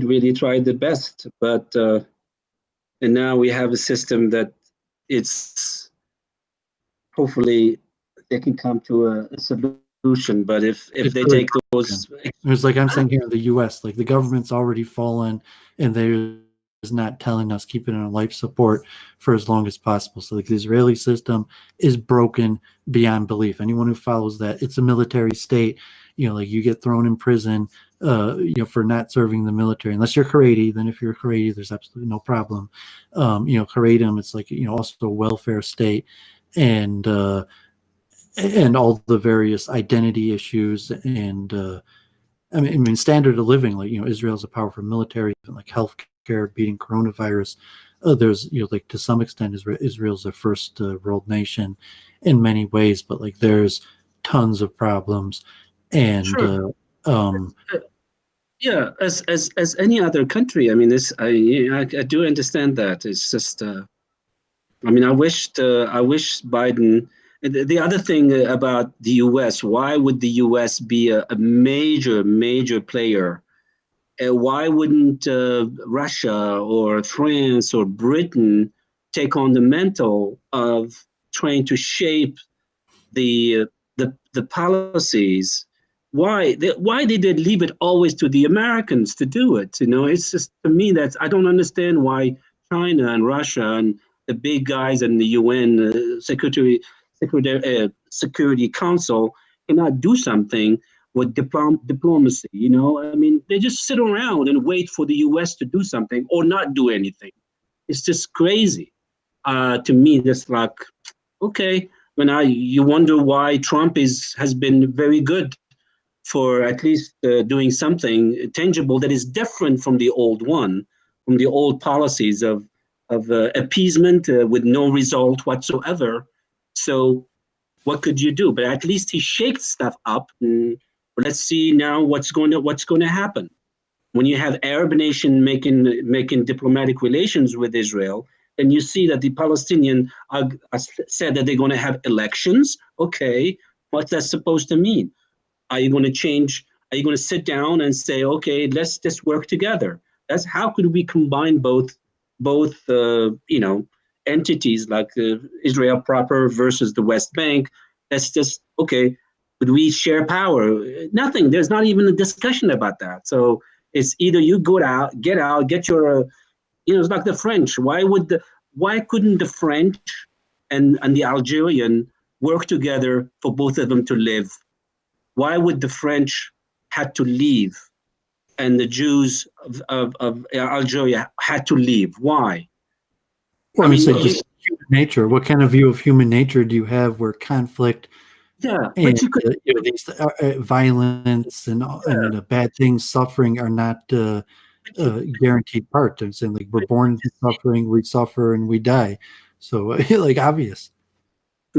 Speaker 5: really tried the best, but and now we have a system that it's hopefully they can come to a solution. But if they take those,
Speaker 2: it's like I'm saying here in the U.S., like the government's already fallen, and is not telling us keep it on life support for as long as possible. So like the Israeli system is broken beyond belief. Anyone who follows that, it's a military state. Like you get thrown in prison, for not serving the military. Unless you're Haredi, then if you're Haredi, there's absolutely no problem. Haredim, it's like also a welfare state, and all the various identity issues and. I mean, standard of living, like, Israel's a powerful military, like healthcare, beating coronavirus. There's, like to some extent, Israel's a first world nation in many ways, but like there's tons of problems. And,
Speaker 5: Sure. Yeah, as any other country, I mean, I do understand that. It's just, I mean, I wish Biden. The other thing about the U.S., why would the U.S. be a major player? Why wouldn't Russia or France or Britain take on the mantle of trying to shape the policies? Why did they leave it always to the Americans to do it? It's just, to me, that's, I don't understand why China and Russia and the big guys in the UN Security Council cannot do something with diplomacy. I mean, they just sit around and wait for the U.S. to do something or not do anything. It's just crazy. To me, that's like, okay, you wonder why Trump has been very good for at least doing something tangible that is different from the old one, from the old policies of appeasement with no result whatsoever. So what could you do? But at least he shakes stuff up. And let's see now what's going to happen when you have Arab nation making diplomatic relations with Israel. And you see that the Palestinians said that they're going to have elections. Okay, what's that supposed to mean? Are you going to change? Are you going to sit down and say, okay, let's just work together? That's how could we combine both entities like Israel proper versus the West Bank? That's just, okay, could we share power? Nothing. There's not even a discussion about that. So it's either you get your, it's like the French. Why couldn't the French and the Algerian work together for both of them to live? Why would the French had to leave and the Jews of Algeria had to leave? Why?
Speaker 2: Well, I mean, so just human nature. What kind of view of human nature do you have where conflict and
Speaker 5: but you could,
Speaker 2: these violence and bad things, suffering are not guaranteed part? I'm saying, like, we're born into suffering, we suffer, and we die. So, like, obvious.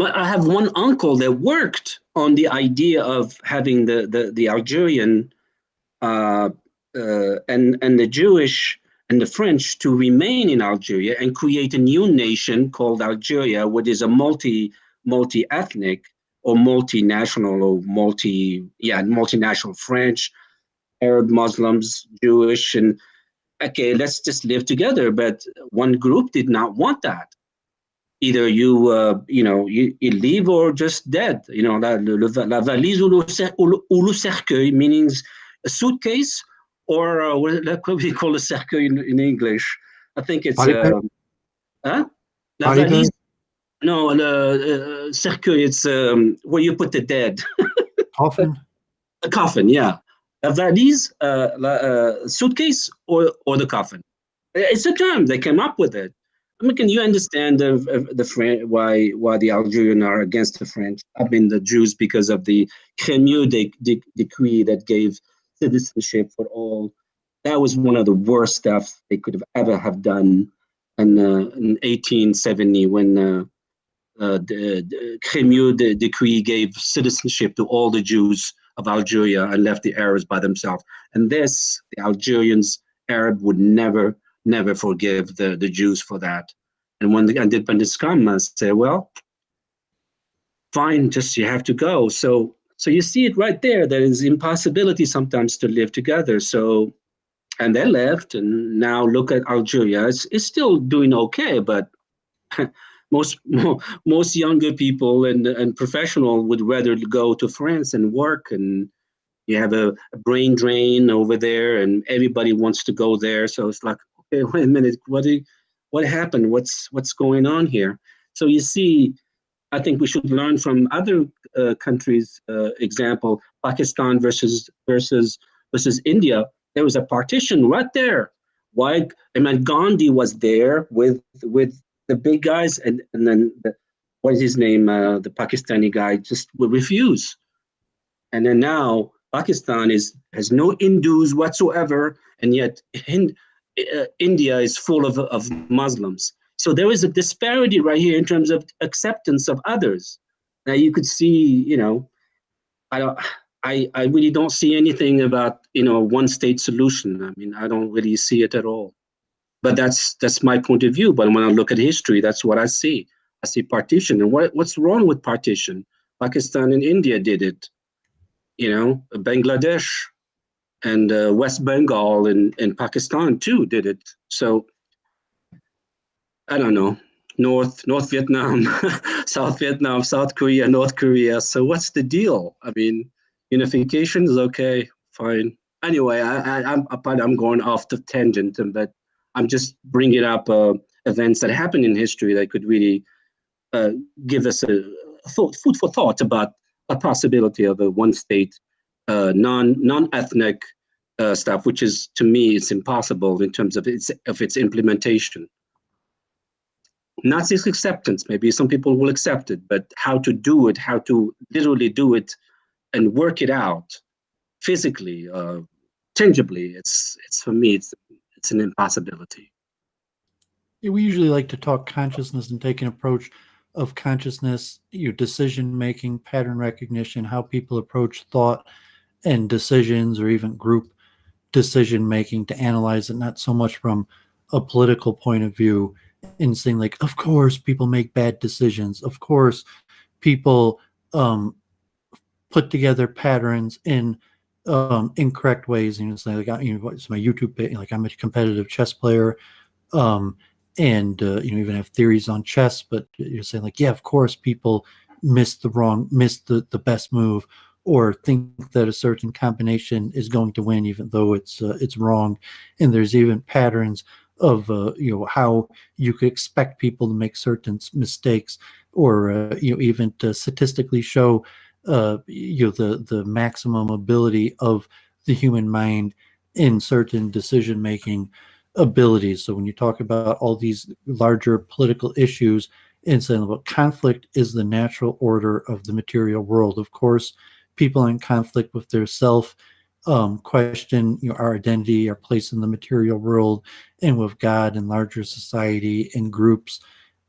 Speaker 5: I have one uncle that worked on the idea of having the Algerian and the Jewish and the French to remain in Algeria and create a new nation called Algeria, which is a multi-ethnic or multinational or multinational French, Arab, Muslims, Jewish, and okay, let's just live together. But one group did not want that. Either you leave or just dead. La valise ou le cercueil, meaning a suitcase, or what we call a cercueil in English. I think it's La valise. No, le cercueil. It's where you put the dead.
Speaker 2: Coffin.
Speaker 5: A coffin, yeah. A valise, suitcase, or the coffin. It's a term they came up with it. I mean, can you understand the French, why the Algerians are against the French? I mean, the Jews, because of the Crémieux decree that gave citizenship for all. That was one of the worst stuff they could have ever have done in 1870 when the Crémieux decree gave citizenship to all the Jews of Algeria and left the Arabs by themselves. And this, the Algerians, Arab would never forgive the Jews for that. And when the independence come, I say, well, fine, just you have to go. So you see it right there. There is impossibility sometimes to live together. So, and they left, and now look at Algeria. It's still doing okay, but most younger people and professional would rather go to France and work, and you have a brain drain over there, and everybody wants to go there. So it's like, okay, wait a minute, what happened? What's going on here? So you see, I think we should learn from other countries. Example, Pakistan versus India. There was a partition right there. Why? I mean, Gandhi was there with the big guys, and then what is his name? The Pakistani guy just would refuse. And then now Pakistan has no Hindus whatsoever, and yet India is full of Muslims. So there is a disparity right here in terms of acceptance of others. Now you could see, I don't, I really don't see anything about one state solution. I mean, I don't really see it at all. But that's my point of view. But when I look at history, that's what I see. I see partition, and what's wrong with partition? Pakistan and India did it. Bangladesh and West Bengal and Pakistan too did it. So I don't know. North Vietnam, South Vietnam, South Korea, North Korea. So what's the deal? I mean, unification is okay, fine. Anyway, I'm going off the tangent, but I'm just bringing up events that happen in history that could really give us a food for thought about a possibility of a one state, non-ethnic stuff, which is, to me, it's impossible in terms of its implementation. Not its acceptance. Maybe some people will accept it, but how to do it, how to literally do it and work it out physically, tangibly, it's for me, it's an impossibility.
Speaker 2: Yeah, we usually like to talk consciousness and take an approach of consciousness, decision making, pattern recognition, how people approach thought and decisions, or even group decision making, to analyze it not so much from a political point of view and saying like, of course people make bad decisions, of course people put together patterns in incorrect ways. It's like, it's my YouTube page, like I'm a competitive chess player, and even have theories on chess, but you're saying like, yeah, of course people miss the best move, or think that a certain combination is going to win even though it's wrong. And there's even patterns of how you could expect people to make certain mistakes, or even to statistically show the maximum ability of the human mind in certain decision making abilities. So when you talk about all these larger political issues and saying about conflict is the natural order of the material world, of course people in conflict with their self question our identity, our place in the material world, and with God and larger society and groups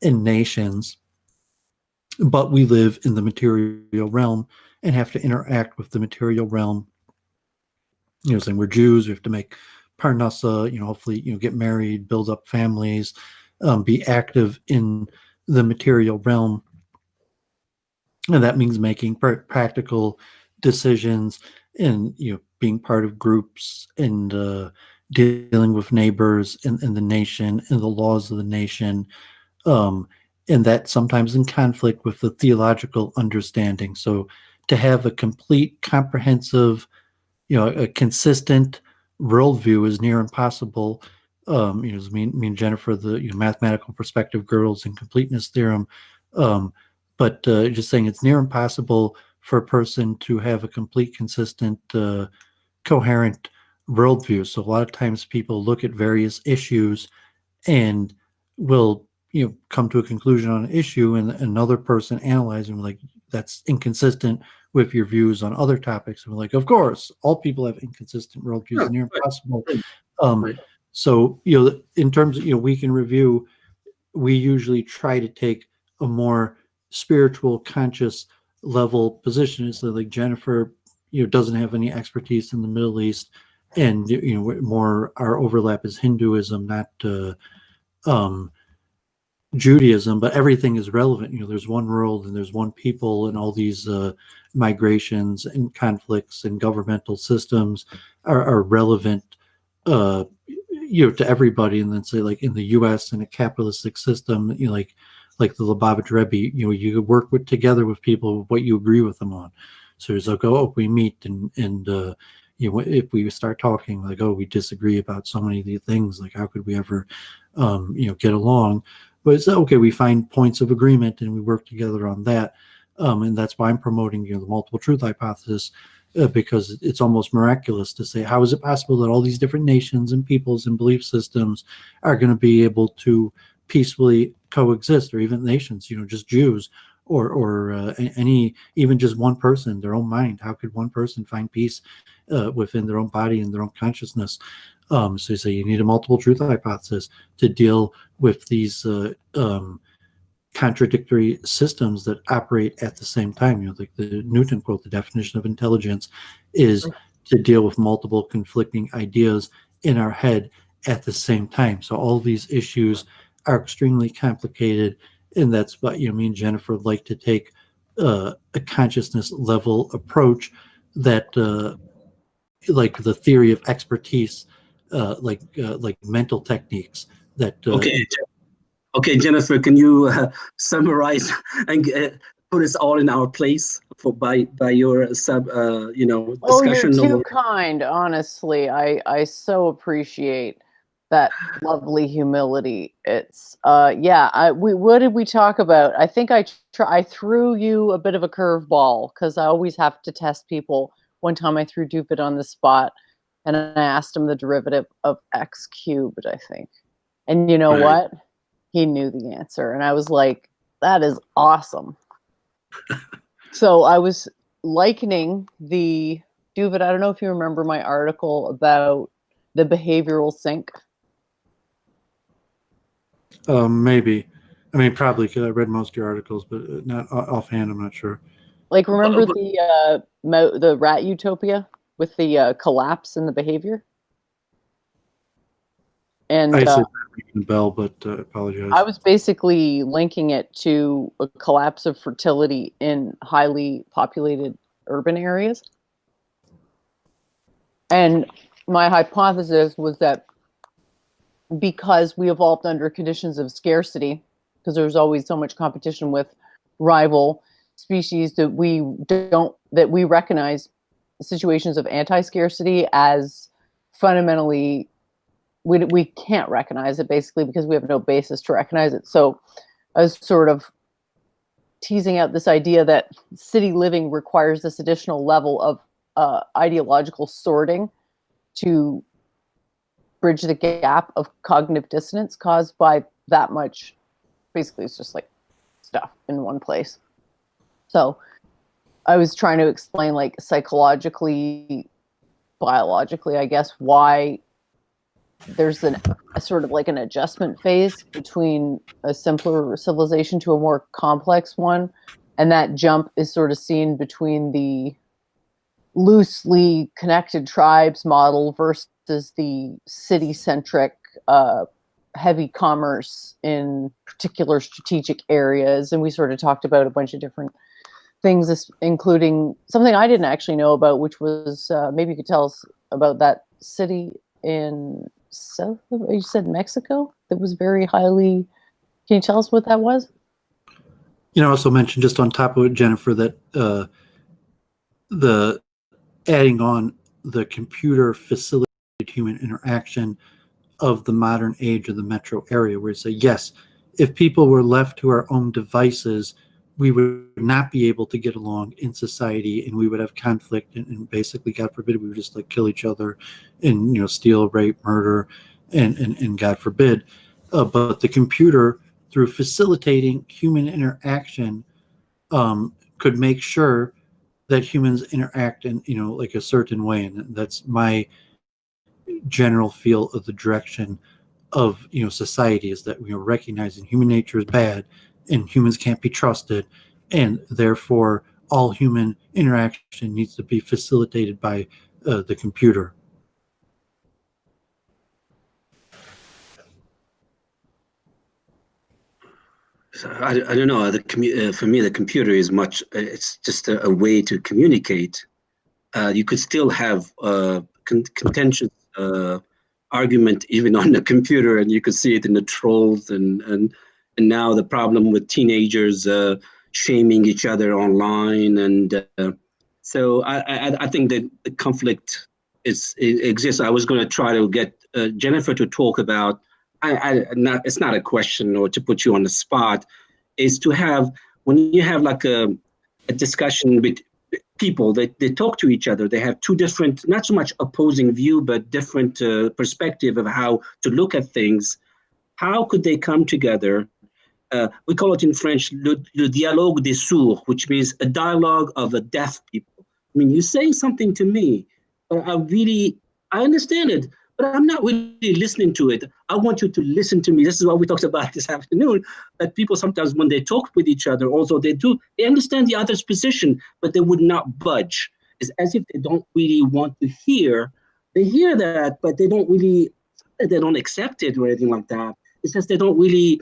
Speaker 2: and nations. But we live in the material realm and have to interact with the material realm. Saying we're Jews, we have to make parnasa, hopefully, get married, build up families, be active in the material realm. And that means making practical decisions, and being part of groups, and dealing with neighbors and the nation and the laws of the nation, and that sometimes in conflict with the theological understanding. So to have a complete, comprehensive, a consistent worldview is near impossible. Me and Jennifer, the mathematical perspective girls and completeness theorem, but just saying it's near impossible for a person to have a complete, consistent, coherent worldview. So a lot of times people look at various issues and will come to a conclusion on an issue, and another person analyzing like, that's inconsistent with your views on other topics. And we're like, of course all people have inconsistent worldviews.
Speaker 5: Sure,
Speaker 2: near impossible.
Speaker 5: Right.
Speaker 2: So in terms of week in review, we usually try to take a more spiritual, conscious level position. So like Jennifer doesn't have any expertise in the Middle East, and more our overlap is Hinduism, not Judaism, but everything is relevant. There's one world and there's one people, and all these migrations and conflicts and governmental systems are relevant to everybody. And then say like in the US, in a capitalistic system, like the Lubavitch Rebbe, you work together with people what you agree with them on. So it's like, we meet and if we start talking like, oh, we disagree about so many of these things, like how could we ever, get along? But it's okay. We find points of agreement and we work together on that. And that's why I'm promoting, the multiple truth hypothesis, because it's almost miraculous to say, how is it possible that all these different nations and peoples and belief systems are going to be able to peacefully coexist, or even nations, just Jews, or any, even just one person, their own mind. How could one person find peace within their own body and their own consciousness? So you say you need a multiple truth hypothesis to deal with these contradictory systems that operate at the same time. Like the Newton quote, the definition of intelligence is to deal with multiple conflicting ideas in our head at the same time. So all these issues are extremely complicated, and that's what me and Jennifer like to take a consciousness level approach that like the theory of expertise, like mental techniques that
Speaker 5: Okay, Jennifer, can you summarize and put us all in our place by your
Speaker 3: Oh, you're
Speaker 5: discussion?
Speaker 3: too kind. Honestly, I so appreciate that lovely humility. It's what did we talk about? I think I threw you a bit of a curveball because I always have to test people. One time I threw Doooovid on the spot, and I asked him the derivative of x cubed, I think. And you know what? He knew the answer, and I was like, that is awesome. So I was likening the Doooovid. I don't know if you remember my article about the behavioral sink.
Speaker 2: Maybe. I mean, probably, because I read most of your articles, but not offhand. I'm not sure.
Speaker 3: Like, remember the rat utopia with the collapse in the behavior? And
Speaker 2: I said ringing a bell, but apologize.
Speaker 3: I was basically linking it to a collapse of fertility in highly populated urban areas. And my hypothesis was that because we evolved under conditions of scarcity, because there's always so much competition with rival species, that we recognize situations of anti-scarcity as fundamentally, we can't recognize it, basically because we have no basis to recognize it. So I was sort of teasing out this idea that city living requires this additional level of ideological sorting to bridge the gap of cognitive dissonance caused by that much. Basically, it's just like stuff in one place. So I was trying to explain, like, psychologically, biologically, I guess, why there's a sort of like an adjustment phase between a simpler civilization to a more complex one. And that jump is sort of seen between the loosely connected tribes model versus the city-centric heavy commerce in particular strategic areas. And we sort of talked about a bunch of different things, including something I didn't actually know about, which was maybe you could tell us about that city in you said Mexico, that was very highly. Can you tell us what that was?
Speaker 2: I also mentioned, just on top of it, Jennifer, that the adding on the computer facilitated human interaction of the modern age of the metro area, where you say, yes, if people were left to our own devices, we would not be able to get along in society, and we would have conflict, and basically, God forbid, we would just like kill each other and steal, rape, murder, and God forbid. But the computer, through facilitating human interaction, could make sure that humans interact in like a certain way, and that's my general feel of the direction of society, is that recognizing human nature is bad and humans can't be trusted, and therefore all human interaction needs to be facilitated by the computer.
Speaker 5: I don't know. For me, the computer is much. It's just a way to communicate. You could still have contentious argument even on the computer, and you could see it in the trolls, and now the problem with teenagers shaming each other online, and so I think that the conflict it exists. I was going to try to get Jennifer to talk about. It's not a question or to put you on the spot. Is to have when you have like a discussion with people, they talk to each other. They have two different, not so much opposing view, but different perspective of how to look at things. How could they come together? We call it in French le dialogue des sourds, which means a dialogue of the deaf people. I mean, you're saying something to me, but I understand it, but I'm not really listening to it. I want you to listen to me. This is what we talked about this afternoon, that people sometimes when they talk with each other, although they understand the other's position, but they would not budge. It's as if they don't really want to hear. They hear that, but they don't accept it or anything like that. It's just they don't really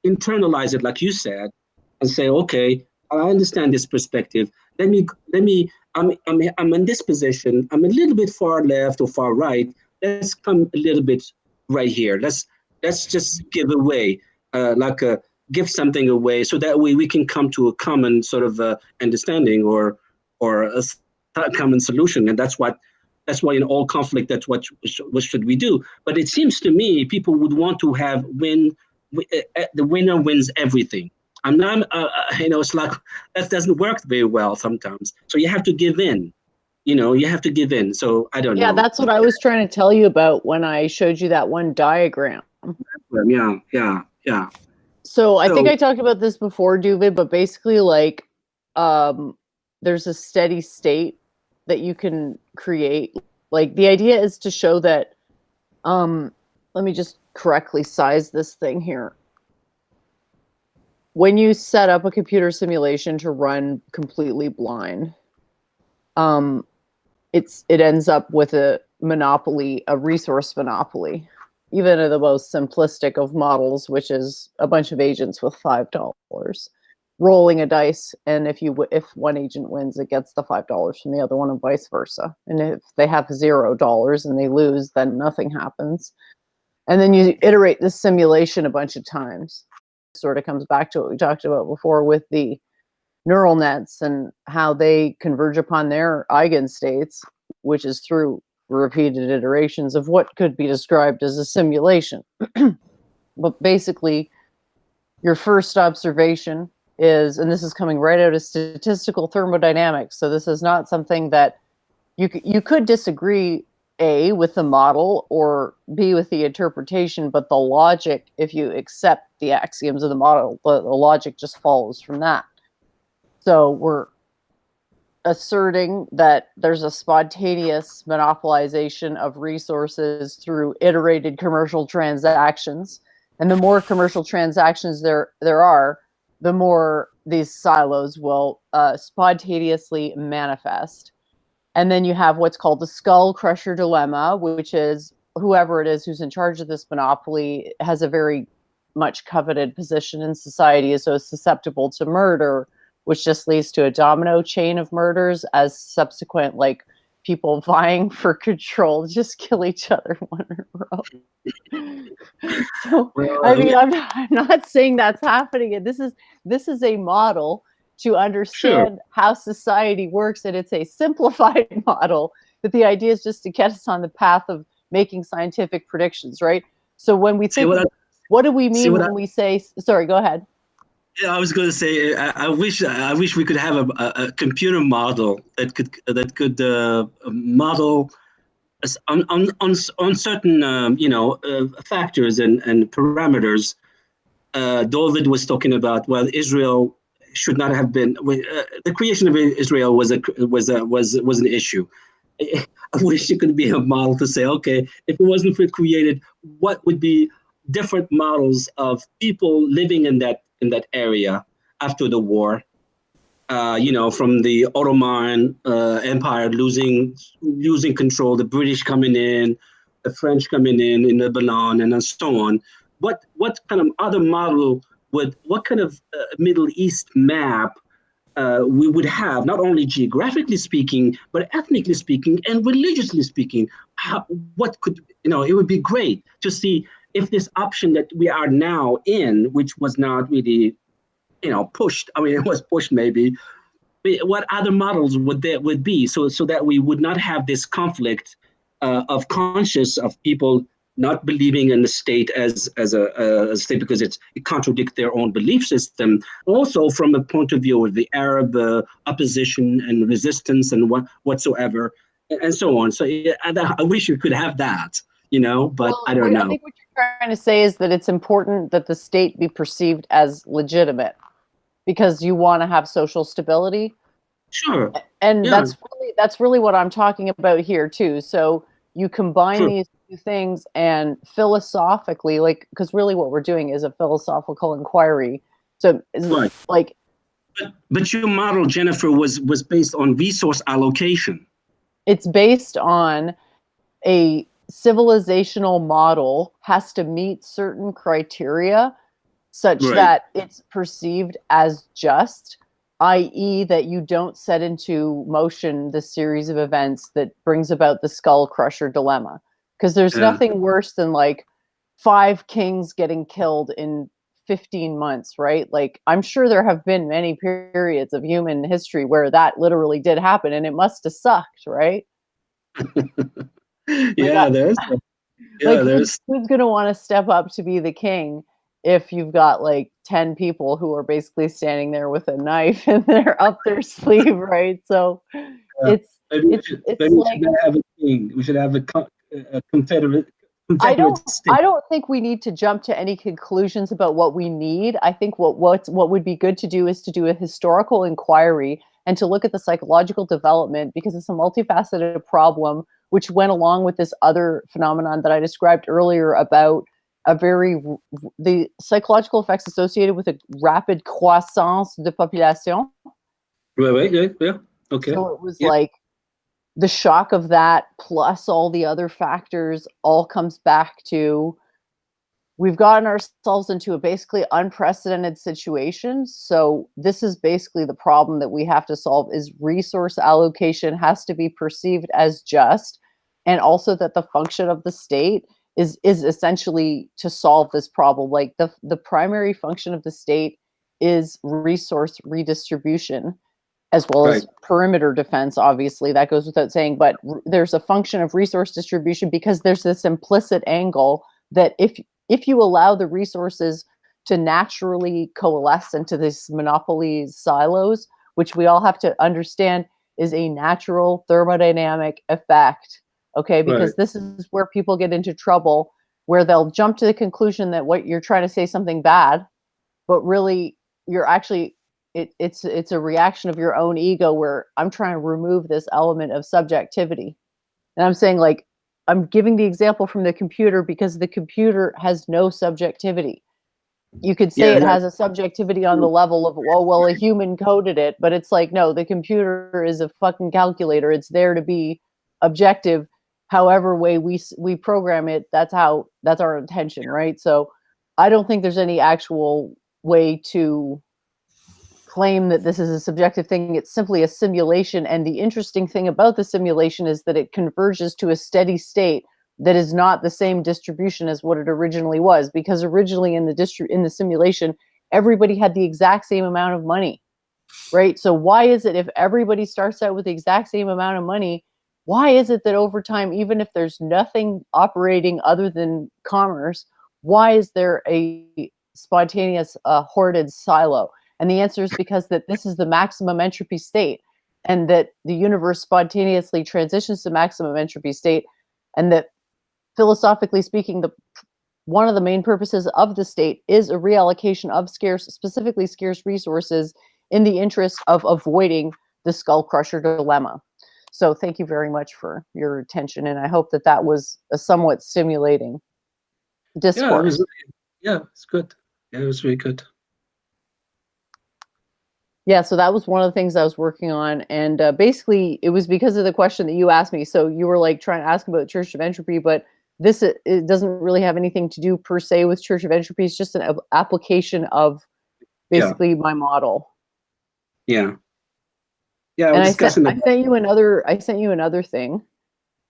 Speaker 5: internalize it, like you said, and say, okay, I understand this perspective. I'm in this position. I'm a little bit far left or far right. Let's come a little bit right here. Let's just give away, give something away, so that way we can come to a common sort of understanding or a common solution. And that's why in all conflict, that's what should we do. But it seems to me people would want to have the winner wins everything. I'm not, it's like that doesn't work very well sometimes. So you have to give in. You have to give in. So I don't know.
Speaker 3: Yeah, that's what I was trying to tell you about when I showed you that one diagram.
Speaker 5: Yeah.
Speaker 3: So I think I talked about this before, Doooovid, but basically there's a steady state that you can create. Like the idea is to show that, let me just correctly size this thing here. When you set up a computer simulation to run completely blind, it ends up with a monopoly, a resource monopoly, even in the most simplistic of models, which is a bunch of agents with $5 rolling a dice, and if one agent wins, it gets the $5 from the other one, and vice versa. And if they have $0 and they lose, then nothing happens. And then you iterate this simulation a bunch of times. Sort of comes back to what we talked about before with the neural nets and how they converge upon their eigenstates, which is through repeated iterations of what could be described as a simulation. But basically, your first observation is, and this is coming right out of statistical thermodynamics, so this is not something that you could disagree A, with the model, or B, with the interpretation, but the logic, if you accept the axioms of the model, the logic just follows from that. So we're asserting that there's a spontaneous monopolization of resources through iterated commercial transactions. And the more commercial transactions there are, the more these silos will spontaneously manifest. And then you have what's called the skull crusher dilemma, which is whoever it is who's in charge of this monopoly has a very much coveted position in society, so it's susceptible to murder, which just leads to a domino chain of murders as subsequent, like, people vying for control just kill each other one in a row. So, I mean, I'm not saying that's happening. And this is a model to understand how society works, and it's a simplified model, but the idea is just to get us on the path of making scientific predictions, right? So when we think, what do we mean when we say, sorry, go ahead.
Speaker 5: Yeah, I was going to say, I wish we could have a computer model that could model on certain factors and parameters. Doooovid was talking about, well, Israel should not have been the creation of Israel was an issue. I wish it could be a model to say, okay, if it wasn't for created, what would be different models of people living in that area after the war? From the Ottoman Empire losing control, the British coming in, the French coming in Lebanon, and so on. What kind of other model what kind of Middle East map we would have, not only geographically speaking, but ethnically speaking and religiously speaking? It would be great to see if this option that we are now in, which was not really, pushed. I mean, it was pushed maybe. What other models would be so that we would not have this conflict of conscious of people not believing in the state as a state because it contradicts their own belief system. Also, from the point of view of the Arab opposition and resistance and whatsoever, and so on. So yeah, I wish you could have that, but I don't know.
Speaker 4: I think what you're trying to say is that it's important that the state be perceived as legitimate because you want to have social stability.
Speaker 5: Sure.
Speaker 4: And
Speaker 5: Yeah.
Speaker 4: that's really what I'm talking about here too. So you combine
Speaker 5: Sure.
Speaker 4: these two things and philosophically, because really what we're doing is a philosophical inquiry. So
Speaker 5: Right. But your model, Jennifer, was based on resource allocation.
Speaker 4: It's based on a civilizational model has to meet certain criteria such
Speaker 5: Right.
Speaker 4: that it's perceived as just, i.e. that you don't set into motion the series of events that brings about the skull crusher dilemma. Because there's nothing worse than 5 kings getting killed in 15 months, right? I'm sure there have been many periods of human history where that literally did happen and it must have sucked, right?
Speaker 5: Yeah, there's. Yeah,
Speaker 4: who's going to want to step up to be the king if you've got 10 people who are basically standing there with a knife and they're up their sleeve, right? So it's
Speaker 5: maybe we should not have a king. We should have a confederate
Speaker 4: I
Speaker 5: state.
Speaker 4: don't think we need to jump to any conclusions about what we need. I think what would be good to do is to do a historical inquiry and to look at the psychological development, because it's a multifaceted problem which went along with this other phenomenon that I described earlier about the psychological effects associated with a rapid croissance de population.
Speaker 5: Right, yeah, okay.
Speaker 4: So it was the shock of that plus all the other factors all comes back to we've gotten ourselves into a basically unprecedented situation. So this is basically the problem that we have to solve is resource allocation has to be perceived as just, and also that the function of the state is essentially to solve this problem. The primary function of the state is resource redistribution, as well as perimeter defense. Obviously, that goes without saying, but there's a function of resource distribution because there's this implicit angle that if you allow the resources to naturally coalesce into these monopoly silos, which we all have to understand is a natural thermodynamic effect, okay? Because this is where people get into trouble, where they'll jump to the conclusion that what you're trying to say something bad, but really you're actually it's a reaction of your own ego where I'm trying to remove this element of subjectivity. And I'm saying I'm giving the example from the computer because the computer has no subjectivity. You could say it has a subjectivity on the level of, a human coded it, but it's no, the computer is a fucking calculator. It's there to be objective. However way we program it, that's our intention, right? So I don't think there's any actual way to claim that this is a subjective thing. It's simply a simulation, and the interesting thing about the simulation is that it converges to a steady state that is not the same distribution as what it originally was, because originally in the simulation everybody had the exact same amount of money, right? So why is it if everybody starts out with the exact same amount of money, why is it that over time, even if there's nothing operating other than commerce, why is there a spontaneous hoarded silo? And the answer is because that this is the maximum entropy state, and that the universe spontaneously transitions to maximum entropy state, and that philosophically speaking, one of the main purposes of the state is a reallocation of specifically scarce resources in the interest of avoiding the skull crusher dilemma. So thank you very much for your attention, and I hope that was a somewhat stimulating discourse.
Speaker 5: It's good. Yeah, it was really good.
Speaker 4: Yeah, so that was one of the things I was working on, and basically it was because of the question that you asked me. So you were trying to ask about Church of Entropy, but it doesn't really have anything to do per se with Church of Entropy. It's just an application of basically my model.
Speaker 5: Yeah. Yeah,
Speaker 4: and I sent you another thing.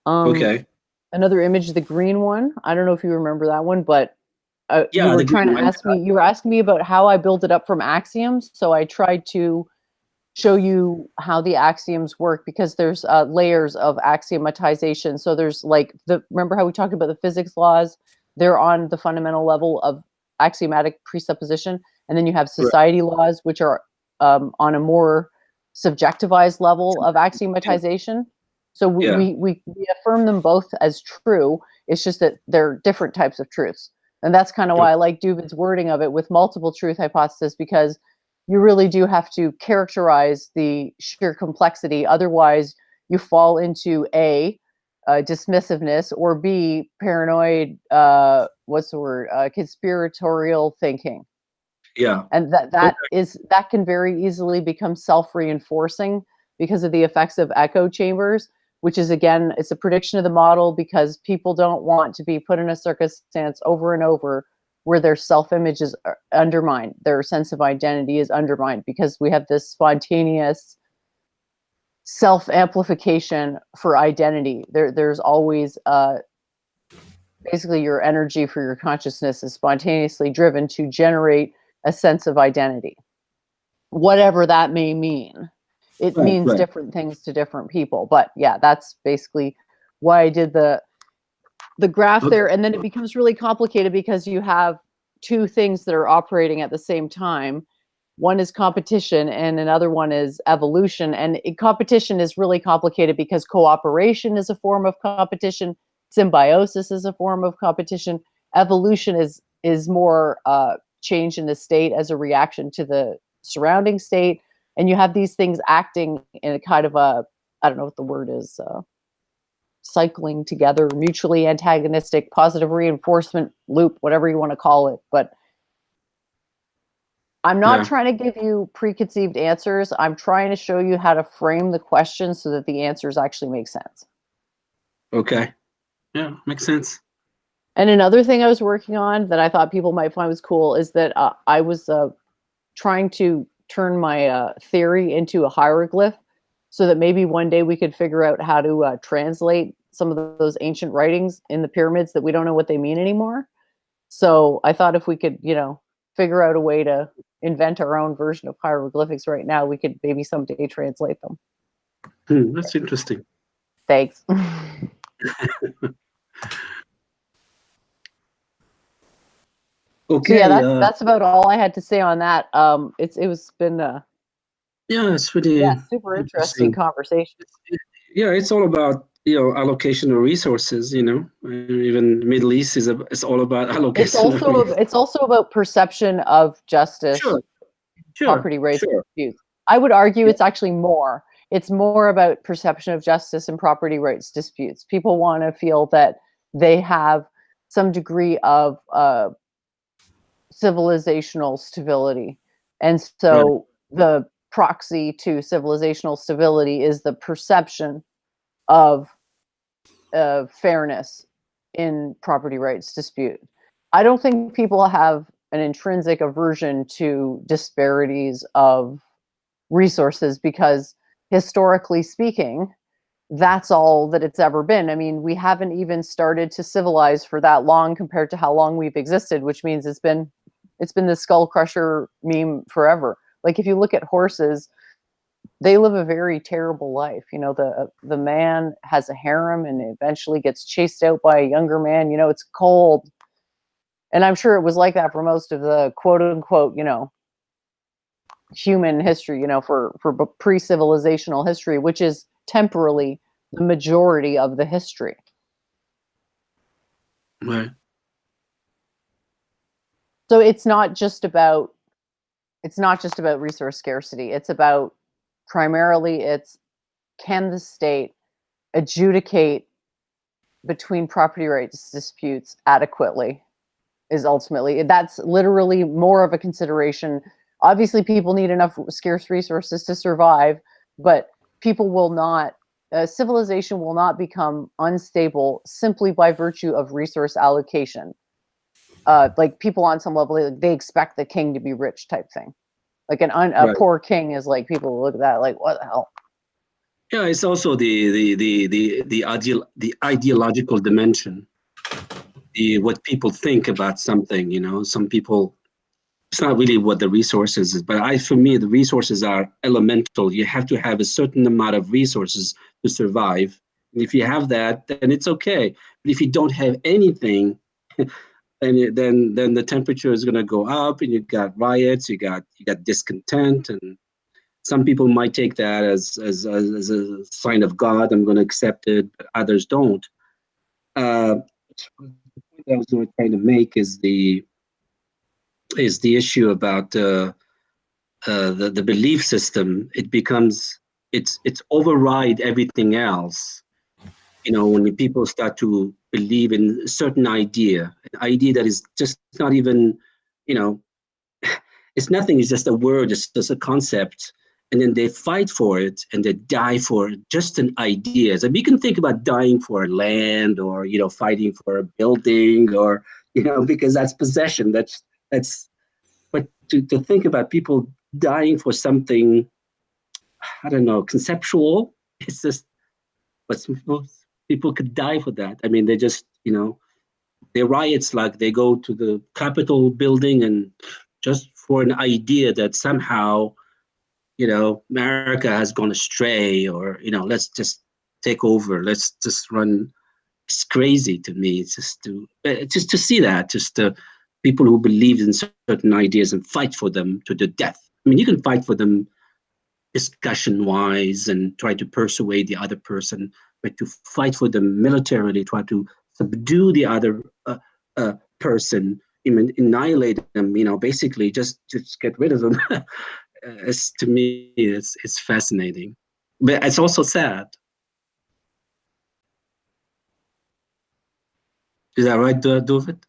Speaker 5: Okay.
Speaker 4: Another image, the green one. I don't know if you remember that one, but you were asking me about how I built it up from axioms. So I tried to show you how the axioms work, because there's layers of axiomatization. So there's like remember how we talked about the physics laws? They're on the fundamental level of axiomatic presupposition. And then you have society laws, which are on a more subjectivized level of axiomatization. So we affirm them both as true. It's just that they're different types of truths. And that's kind of why I like Doovid's wording of it with multiple truth hypothesis, because you really do have to characterize the sheer complexity. Otherwise, you fall into A, dismissiveness, or B, paranoid, what's the word? Conspiratorial thinking.
Speaker 5: Yeah.
Speaker 4: And that can very easily become self-reinforcing because of the effects of echo chambers, which is, again, it's a prediction of the model, because people don't want to be put in a circumstance over and over where their self-image is undermined, their sense of identity is undermined, because we have this spontaneous self-amplification for identity. There's always basically your energy for your consciousness is spontaneously driven to generate a sense of identity, whatever that may mean. It means different things to different people. But yeah, that's basically why I did the graph there. And then it becomes really complicated because you have two things that are operating at the same time. One is competition and another one is evolution. And competition is really complicated because cooperation is a form of competition. Symbiosis is a form of competition. Evolution is more change in the state as a reaction to the surrounding state. And you have these things acting in a kind of a, I don't know what the word is, cycling together, mutually antagonistic, positive reinforcement loop, whatever you want to call it. But I'm not trying to give you preconceived answers. I'm trying to show you how to frame the question so that the answers actually make sense.
Speaker 5: Okay. Yeah, makes sense.
Speaker 4: And another thing I was working on that I thought people might find was cool is that I was trying to turn my theory into a hieroglyph, so that maybe one day we could figure out how to translate some of those ancient writings in the pyramids that we don't know what they mean anymore. So I thought if we could, figure out a way to invent our own version of hieroglyphics right now, we could maybe someday translate them.
Speaker 5: That's interesting.
Speaker 4: Thanks.
Speaker 5: Okay.
Speaker 4: So yeah, that's about all I had to say on that. It's been
Speaker 5: really
Speaker 4: super interesting conversation.
Speaker 5: Yeah, it's all about allocation of resources. Even Middle East is all about allocation.
Speaker 4: It's also about perception of justice, property rights disputes. I would argue it's actually more. It's more about perception of justice and property rights disputes. People want to feel that they have some degree of civilizational stability, and so the proxy to civilizational stability is the perception of fairness in property rights dispute. I don't think people have an intrinsic aversion to disparities of resources, because historically speaking, that's all that it's ever been. I mean, we haven't even started to civilize for that long compared to how long we've existed, which means it's been the skull crusher meme forever. Like if you look at horses, they live a very terrible life. The man has a harem and eventually gets chased out by a younger man. It's cold. And I'm sure it was like that for most of the quote unquote, human history, for pre-civilizational history, which is temporally the majority of the history.
Speaker 5: Right.
Speaker 4: So it's not just about resource scarcity. It's about primarily can the state adjudicate between property rights disputes adequately, is ultimately, that's literally more of a consideration. Obviously, people need enough scarce resources to survive, but people will not, civilization will not become unstable simply by virtue of resource allocation. Like people on some level, they expect the king to be rich type thing. Like a poor king is like, people look at that like, what the hell?
Speaker 5: Yeah, it's also the ideological dimension. What people think about something, some people it's not really what the resources is, but for me, the resources are elemental. You have to have a certain amount of resources to survive. And if you have that, then it's okay. But if you don't have anything, then the temperature is going to go up, and you got riots, you got discontent, and some people might take that as a sign of God. I'm going to accept it, but others don't. The point I was trying to make is the issue about the belief system. It becomes it's override everything else. When people start to believe in a certain idea, an idea that is just not even, it's nothing. It's just a word. It's just a concept. And then they fight for it and they die for just an idea. So we can think about dying for land, or fighting for a building, or because that's possession. That's. But to think about people dying for something, I don't know, conceptual. It's just, but people could die for that. I mean, they just, they riots, like they go to the Capitol building and just for an idea that somehow, America has gone astray, or, let's just take over. Let's just run. It's crazy to me. It's just to see that, people who believe in certain ideas and fight for them to the death. I mean, you can fight for them discussion-wise and try to persuade the other person, but to fight for them militarily, try to subdue the other person, even annihilate them, basically just get rid of them. To me, it's fascinating, but it's also sad. Is that right, Doovid?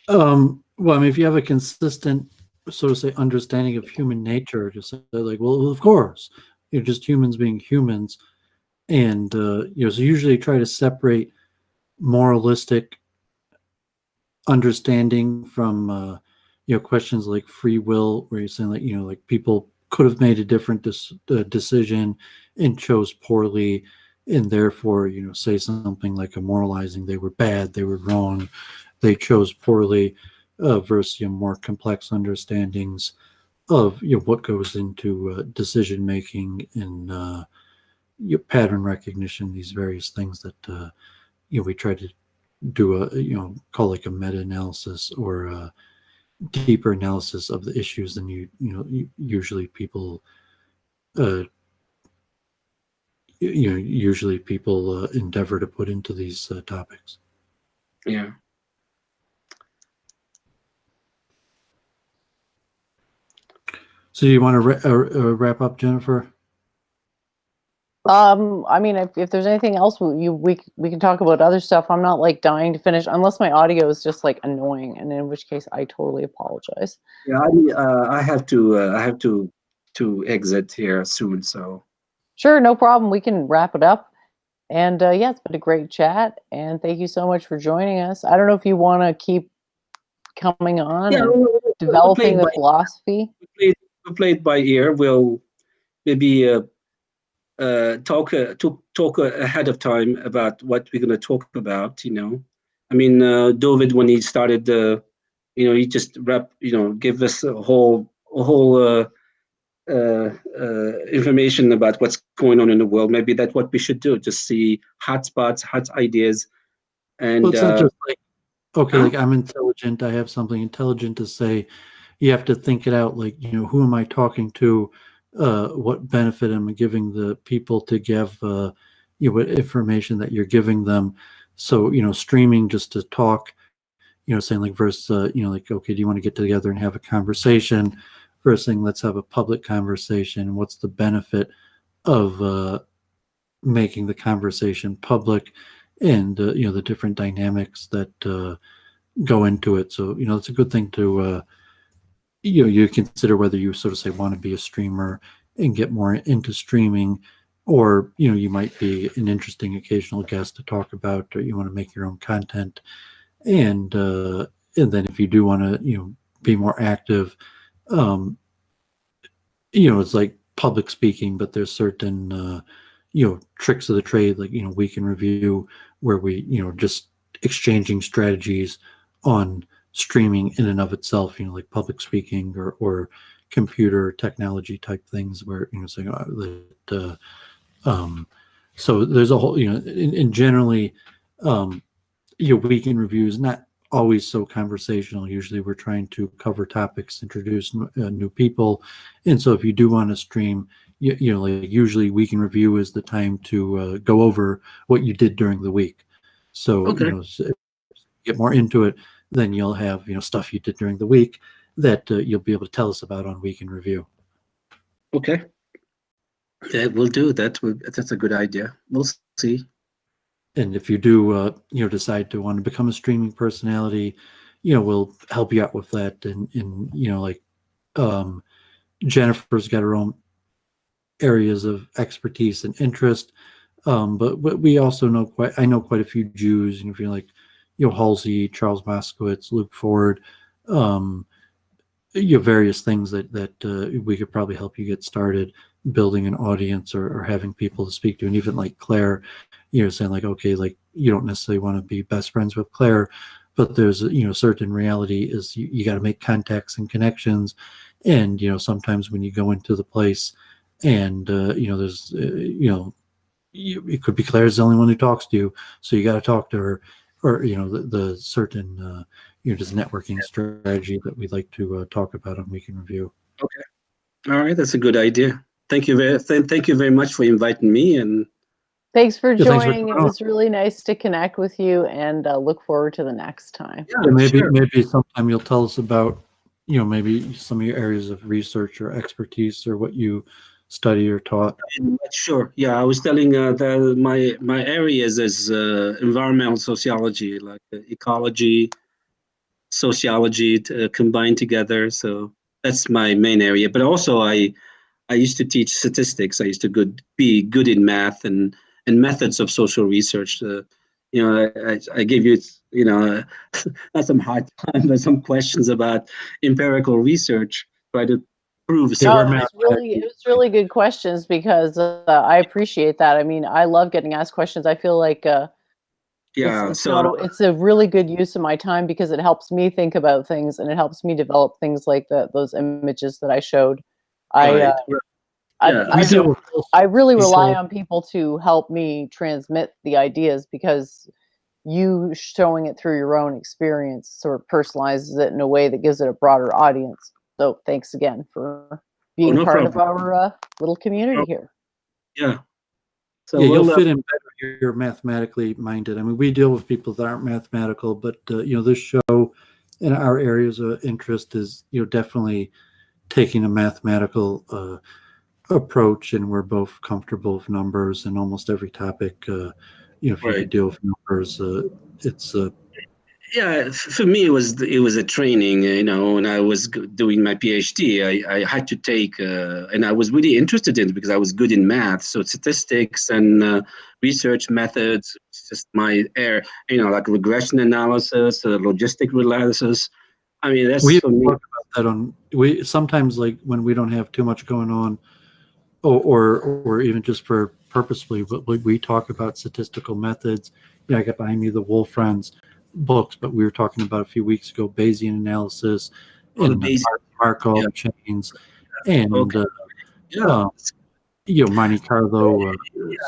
Speaker 2: Well, I mean, if you have a consistent, so to say, understanding of human nature, just say like, well, of course, you're just humans being humans, and so usually try to separate moralistic understanding from questions like free will, where you're saying like like people could have made a different decision and chose poorly, and therefore say something like a moralizing, they were bad, they were wrong, they chose poorly, versus more complex understandings of what goes into decision making and pattern recognition, these various things that we try to do a call like a meta-analysis or a deeper analysis of the issues than usually people endeavor to put into these topics.
Speaker 5: Yeah.
Speaker 2: So you want to wrap up, Jennifer?
Speaker 4: I mean, if there's anything else, we can talk about other stuff. I'm not like dying to finish, unless my audio is just like annoying, and in which case I totally apologize.
Speaker 5: Yeah, I have to exit here soon. So
Speaker 4: Sure, no problem. We can wrap it up. And yeah, it's been a great chat, and thank you so much for joining us. I don't know if you want to keep coming on and developing the philosophy.
Speaker 5: We played by ear. We'll maybe talk ahead of time about what we're going to talk about. I mean, Doovid, when he started, he just give us a whole information about what's going on in the world. Maybe that's what we should do. Just see hot spots, hot ideas, and
Speaker 2: well, it's not just like, okay, like I'm intelligent, I have something intelligent to say. You have to think it out, like, who am I talking to? What benefit am I giving the people to give what information that you're giving them? So, streaming just to talk, saying like versus, like, okay, do you want to get together and have a conversation? Versus saying, let's have a public conversation. What's the benefit of making the conversation public, and the different dynamics that go into it? So it's a good thing to you consider whether you sort of say want to be a streamer and get more into streaming, or you might be an interesting occasional guest to talk about, or you want to make your own content, and then if you do want to be more active, it's like public speaking, but there's certain tricks of the trade, like Week in Review, where we just exchanging strategies on streaming in and of itself, like public speaking or computer technology type things where, saying that, so there's a whole, and generally, week in review is not always so conversational. Usually we're trying to cover topics, introduce new people. And so if you do want to stream, like usually week in review is the time to go over what you did during the week. So,
Speaker 5: Okay.
Speaker 2: if you get more into it, then you'll have, stuff you did during the week that you'll be able to tell us about on week in review.
Speaker 5: Okay. Yeah, we'll do that. That's a good idea. We'll see.
Speaker 2: And if you do, decide to want to become a streaming personality, we'll help you out with that. And like Jennifer's got her own areas of expertise and interest. But we also I know quite a few Jews, if you're like, Halsey, Charles Moskowitz, Luke Ford, various things that we could probably help you get started building an audience or having people to speak to. And even like Claire, saying like, okay, like you don't necessarily want to be best friends with Claire, but there's certain reality is you got to make contacts and connections. And sometimes when you go into the place and there's it could be Claire's the only one who talks to you, so you got to talk to her, or the certain just networking strategy that we'd like to talk about on Week in Review.
Speaker 5: Okay, all right, that's a good idea. Thank you very much for inviting me, and
Speaker 4: thanks for
Speaker 2: Yeah, thanks for
Speaker 4: joining. It
Speaker 2: coming on.
Speaker 4: was really nice to connect with you, and look forward to the next time.
Speaker 5: yeah,
Speaker 2: maybe
Speaker 5: sure.
Speaker 2: maybe sometime you'll tell us about maybe some of your areas of research or expertise or what you study or taught.
Speaker 5: Sure. Yeah, I was telling that my areas is environmental sociology, like ecology, sociology combined together. So that's my main area. But also, I used to teach statistics. I used to be good in math and methods of social research. I gave you not some hard time, but some questions about empirical research. Try to prove.
Speaker 2: Yeah, we're
Speaker 4: No, it was really good questions because I appreciate that. I mean, I love getting asked questions. I feel like it's a really good use of my time because it helps me think about things and it helps me develop things like those images that I showed.
Speaker 5: Right.
Speaker 4: I really rely on people to help me transmit the ideas because you showing it through your own experience sort of personalizes it in a way that gives it a broader audience. So thanks again for being part of our little community here.
Speaker 5: Yeah. So
Speaker 2: you'll fit in better if you're mathematically minded. I mean, we deal with people that aren't mathematical, but this show and our areas of interest is definitely taking a mathematical approach, and we're both comfortable with numbers and almost every topic. If you deal with numbers, it's
Speaker 5: yeah, for me it was a training. When I was doing my PhD, I had to take, and I was really interested in it because I was good in math. So statistics and research methods, it's just my area. Like regression analysis, logistic analysis. I mean, that's
Speaker 2: we
Speaker 5: for me.
Speaker 2: talk about that we sometimes, like when we don't have too much going on, or even just for purposefully, but we talk about statistical methods. I got behind me the Wolfram's books, but we were talking about a few weeks ago Bayesian analysis and Markov chains and Monte Carlo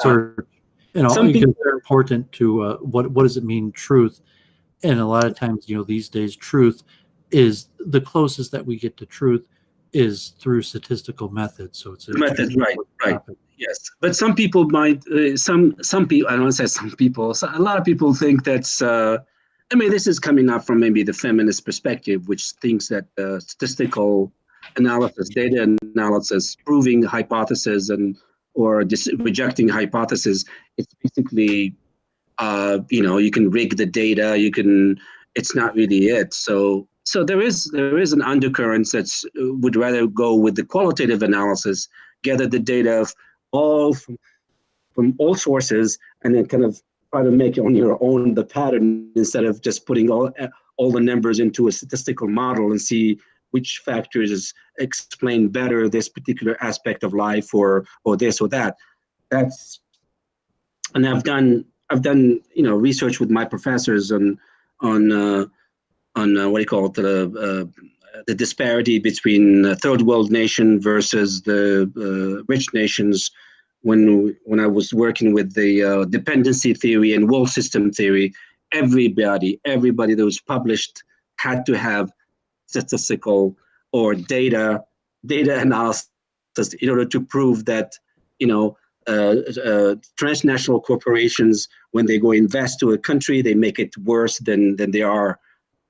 Speaker 2: search, because they're important to what does it mean truth. And a lot of times these days truth is the closest that we get to truth is through statistical methods. So it's a
Speaker 5: method, right. Yes, but some people might, some people, I don't want to say some people, a lot of people think that's, this is coming up from maybe the feminist perspective, which thinks that statistical analysis, data analysis, proving hypothesis or rejecting hypothesis, it's basically, you can rig the data, it's not really it. So there is an undercurrent that would rather go with the qualitative analysis, gather the data from all sources, and then kind of try to make on your own the pattern instead of just putting all the numbers into a statistical model and see which factors explain better this particular aspect of life or this or that. And I've done research with my professors on what do you call it, the disparity between third world nation versus the rich nations. When I was working with the dependency theory and world system theory, everybody that was published had to have statistical or data analysis in order to prove that, you know, transnational corporations, when they go invest to a country, they make it worse than they are.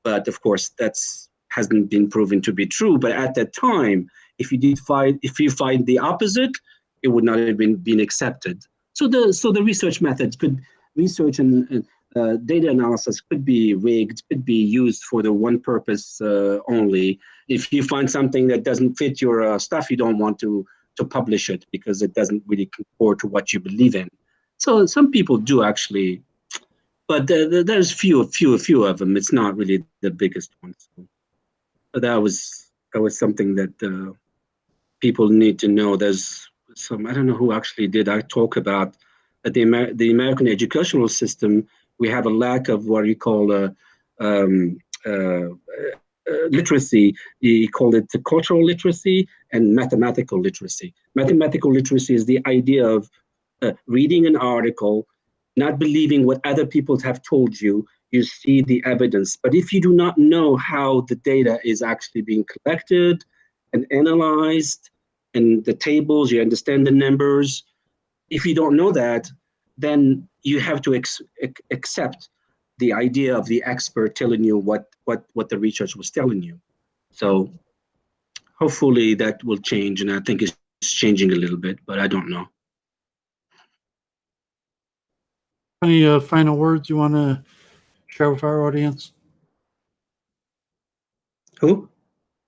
Speaker 5: But of course, that's hasn't been proven to be true. But at that time, if you find the opposite, it would not have been accepted. So the research methods research and data analysis could be rigged, could be used for the one purpose only. If you find something that doesn't fit your stuff, you don't want to publish it because it doesn't really comport to what you believe in. So some people do actually, but there's few of them. It's not really the biggest one. So that was something that people need to know. There's some, I don't know who actually did I talk about that the American educational system, we have a lack of what you call literacy. He called it the cultural literacy and mathematical literacy. Mathematical literacy is the idea of reading an article, not believing what other people have told you. You see the evidence. But if you do not know how the data is actually being collected and analyzed, and the tables, you understand the numbers. If you don't know that, then you have to accept the idea of the expert telling you what the research was telling you. So hopefully that will change, and I think it's changing a little bit, but I don't know.
Speaker 2: Any final words you want to share with our audience?
Speaker 5: Who?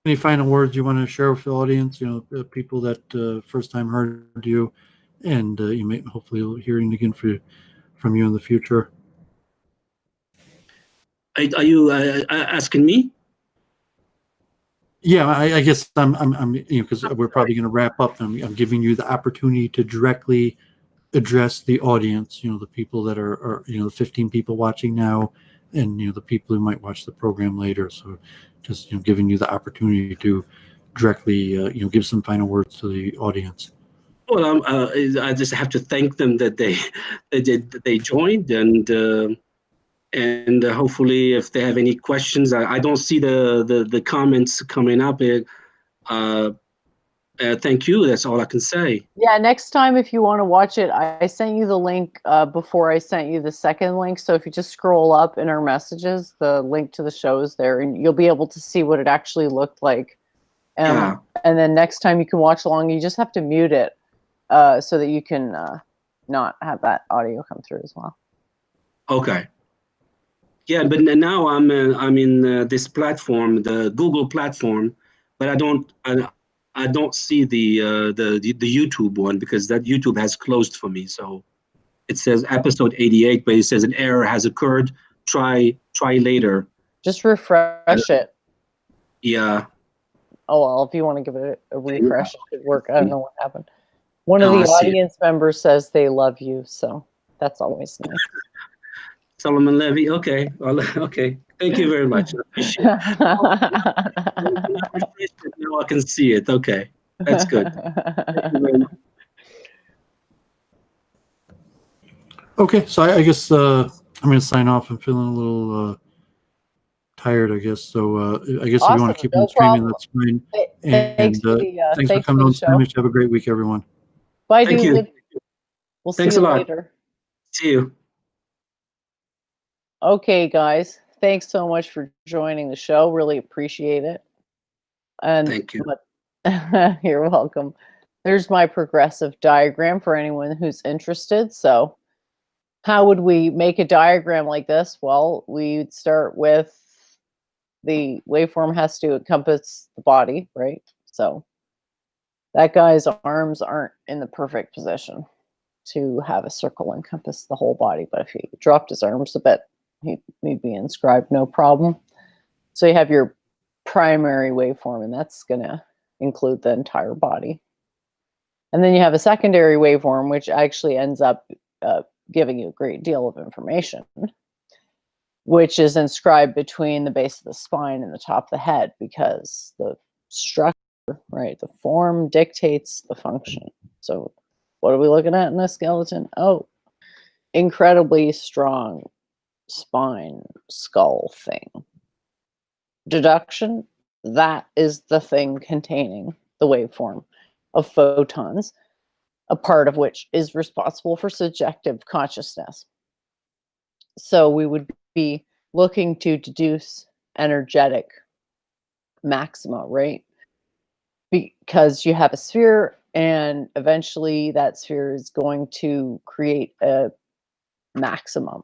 Speaker 2: Any final words you want to share with the audience? You know, people that first time heard you, and you may hopefully hearing again from you in the future.
Speaker 5: Are you asking me?
Speaker 2: Yeah, I guess I'm you know, because we're probably going to wrap up. I'm giving you the opportunity to directly address the audience. You know, the people that are you know, the 15 people watching now, and you know, the people who might watch the program later. So, just you know, giving you the opportunity to directly you know, give some final words to the audience.
Speaker 5: Well, I just have to thank them that they joined, and hopefully, if they have any questions, I don't see the comments coming up. Thank you. That's all I can say.
Speaker 4: Yeah, next time if you want to watch it, I sent you the link before I sent you the second link. So if you just scroll up in our messages, the link to the show is there, and you'll be able to see what it actually looked like.
Speaker 5: Yeah.
Speaker 4: And then next time you can watch along. You just have to mute it so that you can not have that audio come through as well.
Speaker 5: Okay. Yeah, but now I'm in this platform, the Google platform, but I don't see the YouTube one because that YouTube has closed for me. So it says episode 88, but it says an error has occurred. Try later.
Speaker 4: Just refresh it.
Speaker 5: Yeah.
Speaker 4: Oh, well, if you want to give it a refresh, it could work. I don't know what happened. One
Speaker 5: No,
Speaker 4: of
Speaker 5: I
Speaker 4: the
Speaker 5: see it.
Speaker 4: audience members says they love you, so that's always nice.
Speaker 5: Solomon Levy. Okay. Well, okay. Thank you very much. I appreciate it. Now I can see it. Okay. That's good. Thank you very much.
Speaker 2: Okay, so I guess I'm going to sign off. I'm feeling a little tired, I guess. So I guess if you want to keep on streaming,
Speaker 4: problem.
Speaker 2: that's fine.
Speaker 4: Thanks for
Speaker 2: thanks for coming on Spanish. Have a great week, everyone.
Speaker 4: Bye,
Speaker 5: Thank you.
Speaker 4: Doowovid. We'll
Speaker 5: Thanks
Speaker 4: see you
Speaker 5: a lot.
Speaker 4: later.
Speaker 5: See you.
Speaker 4: Okay, guys. Thanks so much for joining the show. Really appreciate it. And
Speaker 5: Thank you.
Speaker 4: you're welcome. There's my progressive diagram for anyone who's interested. So how would we make a diagram like this? Well, we'd start with the waveform has to encompass the body, right? So that guy's arms aren't in the perfect position to have a circle encompass the whole body. But if he dropped his arms a bit, he'd be inscribed, no problem. So you have your primary waveform, and that's going to include the entire body. And then you have a secondary waveform, which actually ends up giving you a great deal of information. which is inscribed between the base of the spine and the top of the head, because the structure, right, the form dictates the function. So what are we looking at in a skeleton? Oh, incredibly strong spine, skull thing. Deduction, that is the thing containing the waveform of photons, a part of which is responsible for subjective consciousness. So we would be looking to deduce energetic maxima, right? Because you have a sphere, and eventually that sphere is going to create a maximum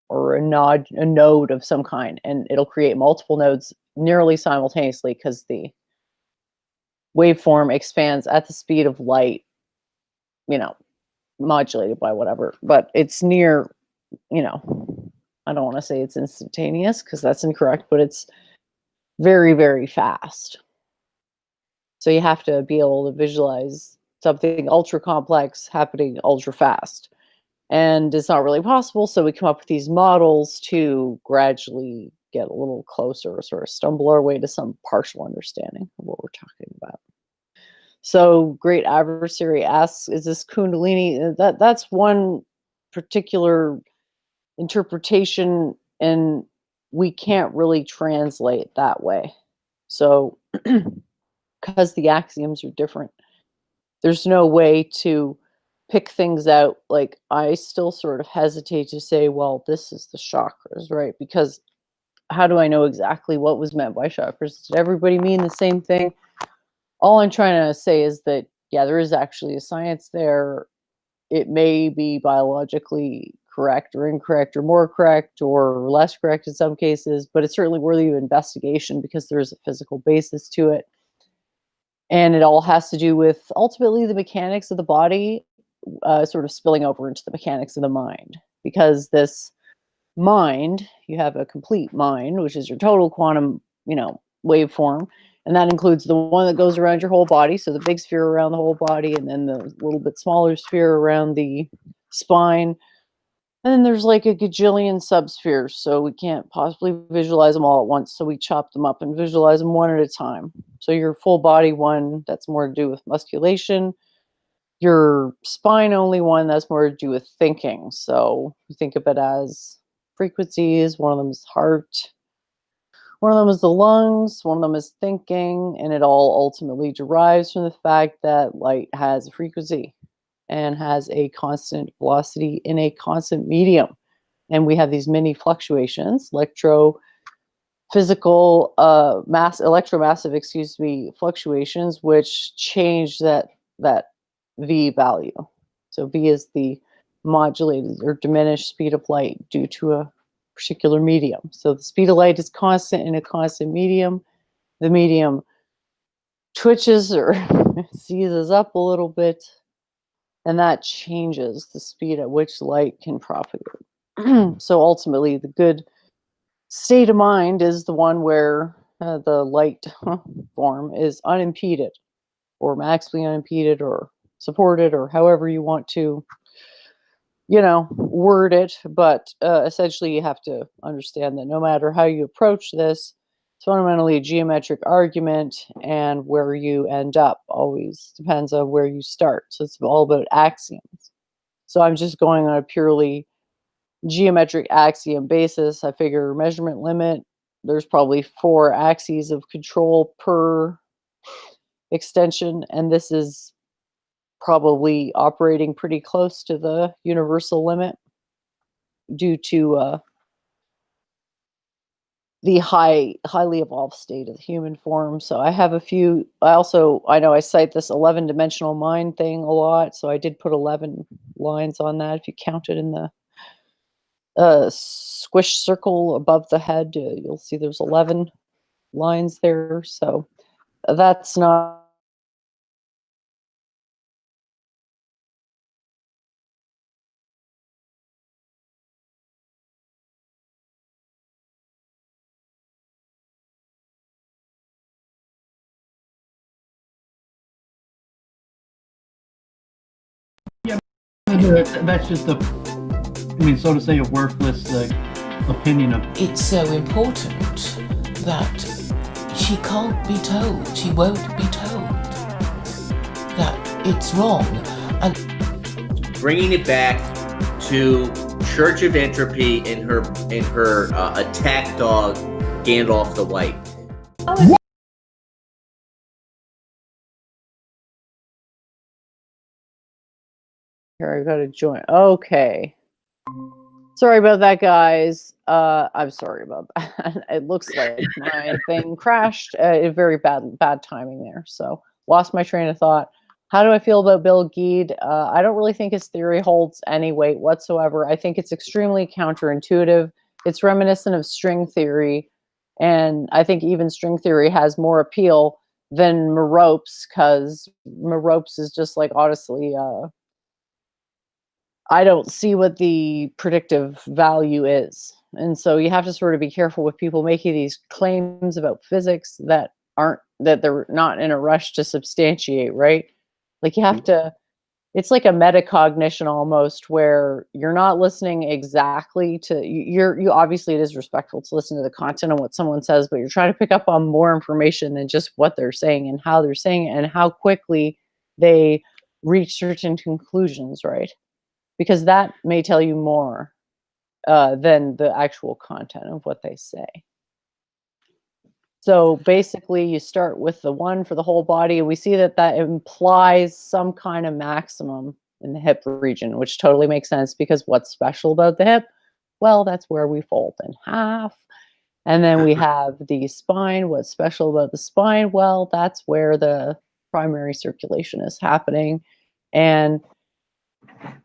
Speaker 4: or a node of some kind, and it'll create multiple nodes nearly simultaneously because the waveform expands at the speed of light, you know, modulated by whatever, but it's near, you know, I don't want to say it's instantaneous because that's incorrect, but it's very, very fast. So you have to be able to visualize something ultra complex happening ultra fast. And it's not really possible, so we come up with these models to gradually get a little closer, or sort of stumble our way to some partial understanding of what we're talking about. So Great Adversary asks, is this Kundalini? That's one particular interpretation, and we can't really translate that way. So because the axioms are different, there's no way to pick things out. Like, I still sort of hesitate to say, well, this is the chakras, right? Because how do I know exactly what was meant by chakras? Did everybody mean the same thing? All I'm trying to say is that, yeah, there is actually a science there. It may be biologically correct or incorrect, or more correct or less correct in some cases, but it's certainly worthy of investigation because there is a physical basis to it. And it all has to do with ultimately the mechanics of the body, sort of spilling over into the mechanics of the mind. Because this mind, you have a complete mind, which is your total quantum, waveform. And that includes the one that goes around your whole body. So the big sphere around the whole body, and then the little bit smaller sphere around the spine. And then there's like a gajillion subspheres. So we can't possibly visualize them all at once. So we chop them up and visualize them one at a time. So your full body one, that's more to do with musculation. Your spine only one, that's more to do with thinking. So you think of it as frequencies. One of them is heart. One of them is the lungs. One of them is thinking. And it all ultimately derives from the fact that light has a frequency and has a constant velocity in a constant medium. And we have these mini fluctuations, electromassive fluctuations, which change that V value. So V is the modulated or diminished speed of light due to a particular medium. So the speed of light is constant in a constant medium. The medium twitches or seizes up a little bit, and that changes the speed at which light can propagate. So ultimately, the good state of mind is the one where the light form is unimpeded, or maximally unimpeded, or supported, or however you want to, word it. But essentially, you have to understand that no matter how you approach this, it's fundamentally a geometric argument, and where you end up always depends on where you start. So it's all about axioms. So I'm just going on a purely geometric axiom basis. I figure measurement limit, there's probably 4 axes of control per extension, and this is probably operating pretty close to the universal limit due to the highly evolved state of the human form. So I have a few. I know I cite this 11-dimensional mind thing a lot, so I did put 11 lines on that. If you count it in the squish circle above the head, you'll see there's 11 lines there. So that's not
Speaker 1: That's just so to say, a worthless opinion of
Speaker 6: It's so important that she can't be told, she won't be told that it's wrong. And
Speaker 7: bringing it back to Church of Entropy and her attack dog Gandalf the White.
Speaker 4: Here, I gotta join. Okay. Sorry about that, guys. I'm sorry about that. It looks like my thing crashed. Very bad timing there. So lost my train of thought. How do I feel about Bill Geed? I don't really think his theory holds any weight whatsoever. I think it's extremely counterintuitive. It's reminiscent of string theory, and I think even string theory has more appeal than Merope's, because Merope's is just like, honestly, I don't see what the predictive value is. And so you have to sort of be careful with people making these claims about physics that they're not in a rush to substantiate, right? Like you have to, it's like a metacognition almost, where you're not listening exactly to, you obviously, it is respectful to listen to the content of what someone says, but you're trying to pick up on more information than just what they're saying and how they're saying it and how quickly they reach certain conclusions, right? Because that may tell you more than the actual content of what they say. So basically, you start with the 1 for the whole body, and we see that that implies some kind of maximum in the hip region, which totally makes sense, because what's special about the hip? Well, that's where we fold in half. And then we have the spine. What's special about the spine? Well, that's where the primary circulation is happening. And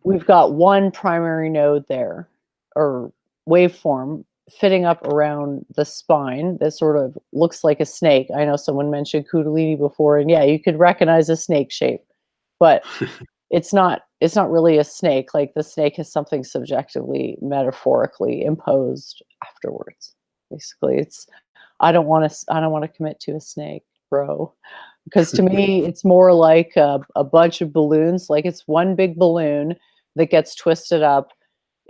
Speaker 4: we've got one primary node there, or waveform, fitting up around the spine that sort of looks like a snake. I know someone mentioned Kundalini before, and yeah, you could recognize a snake shape, but it's not really a snake. Like the snake is something subjectively, metaphorically imposed afterwards. Basically, it's I don't want to commit to a snake, bro. Because to me, it's more like a bunch of balloons. Like it's one big balloon that gets twisted up,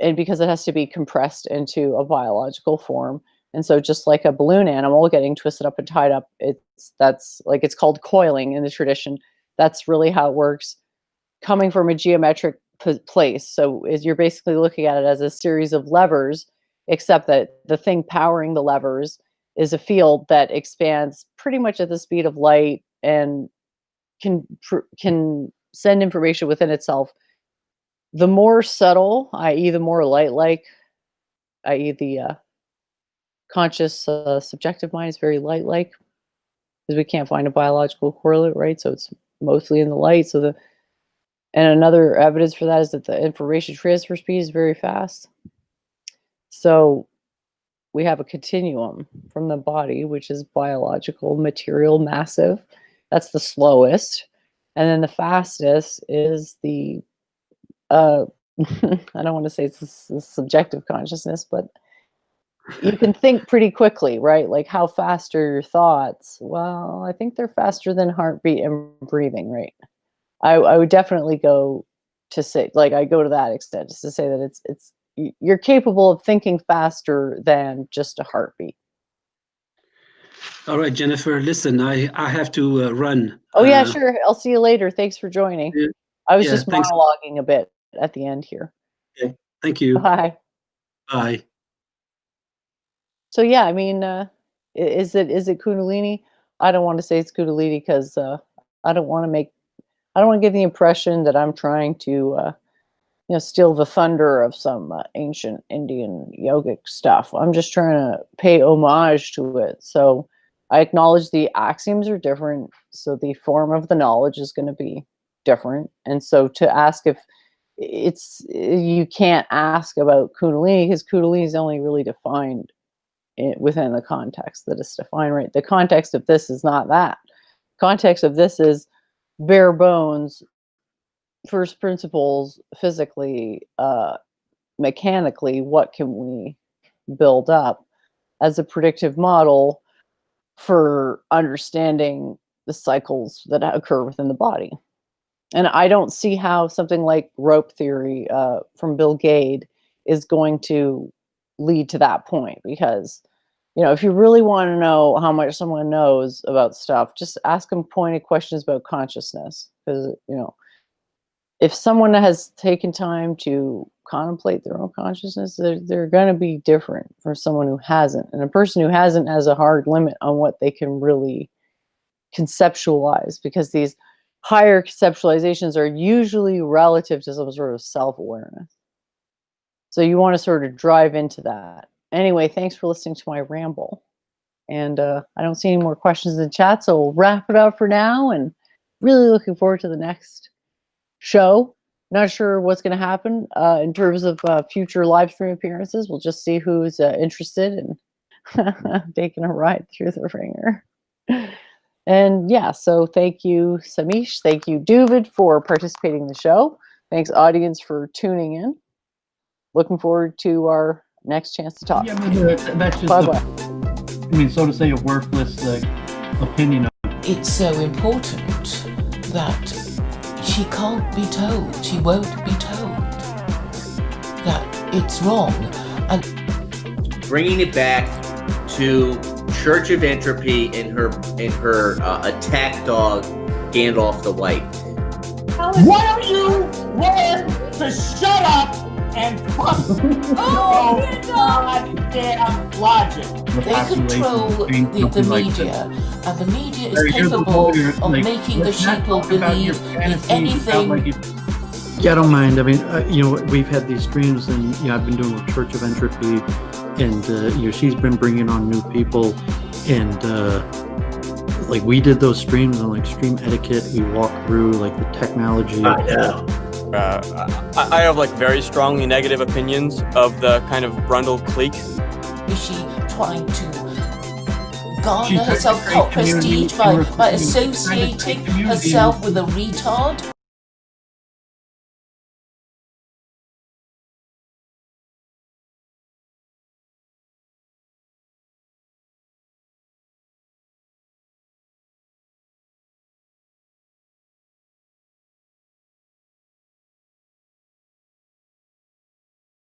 Speaker 4: and because it has to be compressed into a biological form. And so just like a balloon animal getting twisted up and tied up, it's called coiling in the tradition. That's really how it works, coming from a geometric place. So you're basically looking at it as a series of levers, except that the thing powering the levers is a field that expands pretty much at the speed of light and can send information within itself. The more subtle, i.e., the more light-like, i.e., the conscious subjective mind is very light-like, because we can't find a biological correlate, right? So it's mostly in the light. And another evidence for that is that the information transfer speed is very fast. So we have a continuum from the body, which is biological, material, massive. That's the slowest. And then the fastest is the, I don't want to say it's a subjective consciousness, but you can think pretty quickly, right? Like how fast are your thoughts? Well, I think they're faster than heartbeat and breathing, right? I would definitely go to say, like, I go to that extent, just to say that you're capable of thinking faster than just a heartbeat.
Speaker 5: All right, Jennifer, listen, I have to run.
Speaker 4: Oh yeah, sure. I'll see you later. Thanks for joining.
Speaker 5: Yeah,
Speaker 4: I was
Speaker 5: yeah,
Speaker 4: just
Speaker 5: thanks.
Speaker 4: monologuing a bit at the end here.
Speaker 5: Okay, thank you.
Speaker 4: Bye.
Speaker 5: Bye.
Speaker 4: So yeah, I mean, is it Kundalini? I don't want to say it's Kundalini, because I don't want to give the impression that I'm trying to steal the thunder of some ancient Indian yogic stuff. I'm just trying to pay homage to it. So I acknowledge the axioms are different, so the form of the knowledge is going to be different. And so to ask if you can't ask about Kundalini, because Kundalini is only really defined within the context that it's defined, right? The context of this is not that. Context of this is bare bones, first principles, physically, mechanically, what can we build up as a predictive model for understanding the cycles that occur within the body. And I don't see how something like rope theory from Bill Gade is going to lead to that point, because if you really want to know how much someone knows about stuff, just ask them pointed questions about consciousness, because if someone has taken time to contemplate their own consciousness, they're going to be different from someone who hasn't. And a person who hasn't has a hard limit on what they can really conceptualize, because these higher conceptualizations are usually relative to some sort of self-awareness. So you want to sort of drive into that. Anyway, thanks for listening to my ramble. And I don't see any more questions in the chat, so we'll wrap it up for now, and really looking forward to the next show. Not sure what's going to happen in terms of future live stream appearances. We'll just see who's interested in taking a ride through the ringer. And yeah, so thank you, Samish. Thank you, Doooovid, for participating in the show. Thanks, audience, for tuning in. Looking forward to our next chance to talk.
Speaker 1: Yeah, that's just so to say, a worthless opinion.
Speaker 6: It's so important that she can't be told, she won't be told that it's wrong. And
Speaker 7: bringing it back to Church of Entropy and her attack dog Gandalf the White.
Speaker 8: Why don't you learn to shut up and fuck your goddamn logic?
Speaker 6: They control the media, and the media is capable of making the sheeple believe in anything.
Speaker 2: Yeah, I don't mind. I mean, we've had these streams, and I've been doing with Church of Entropy, and she's been bringing on new people, and like we did those streams on like stream etiquette. We walked through like the technology.
Speaker 9: I have like very strongly negative opinions of the kind of Brundle clique.
Speaker 6: Is she trying to garner herself cult prestige by associating herself with a retard?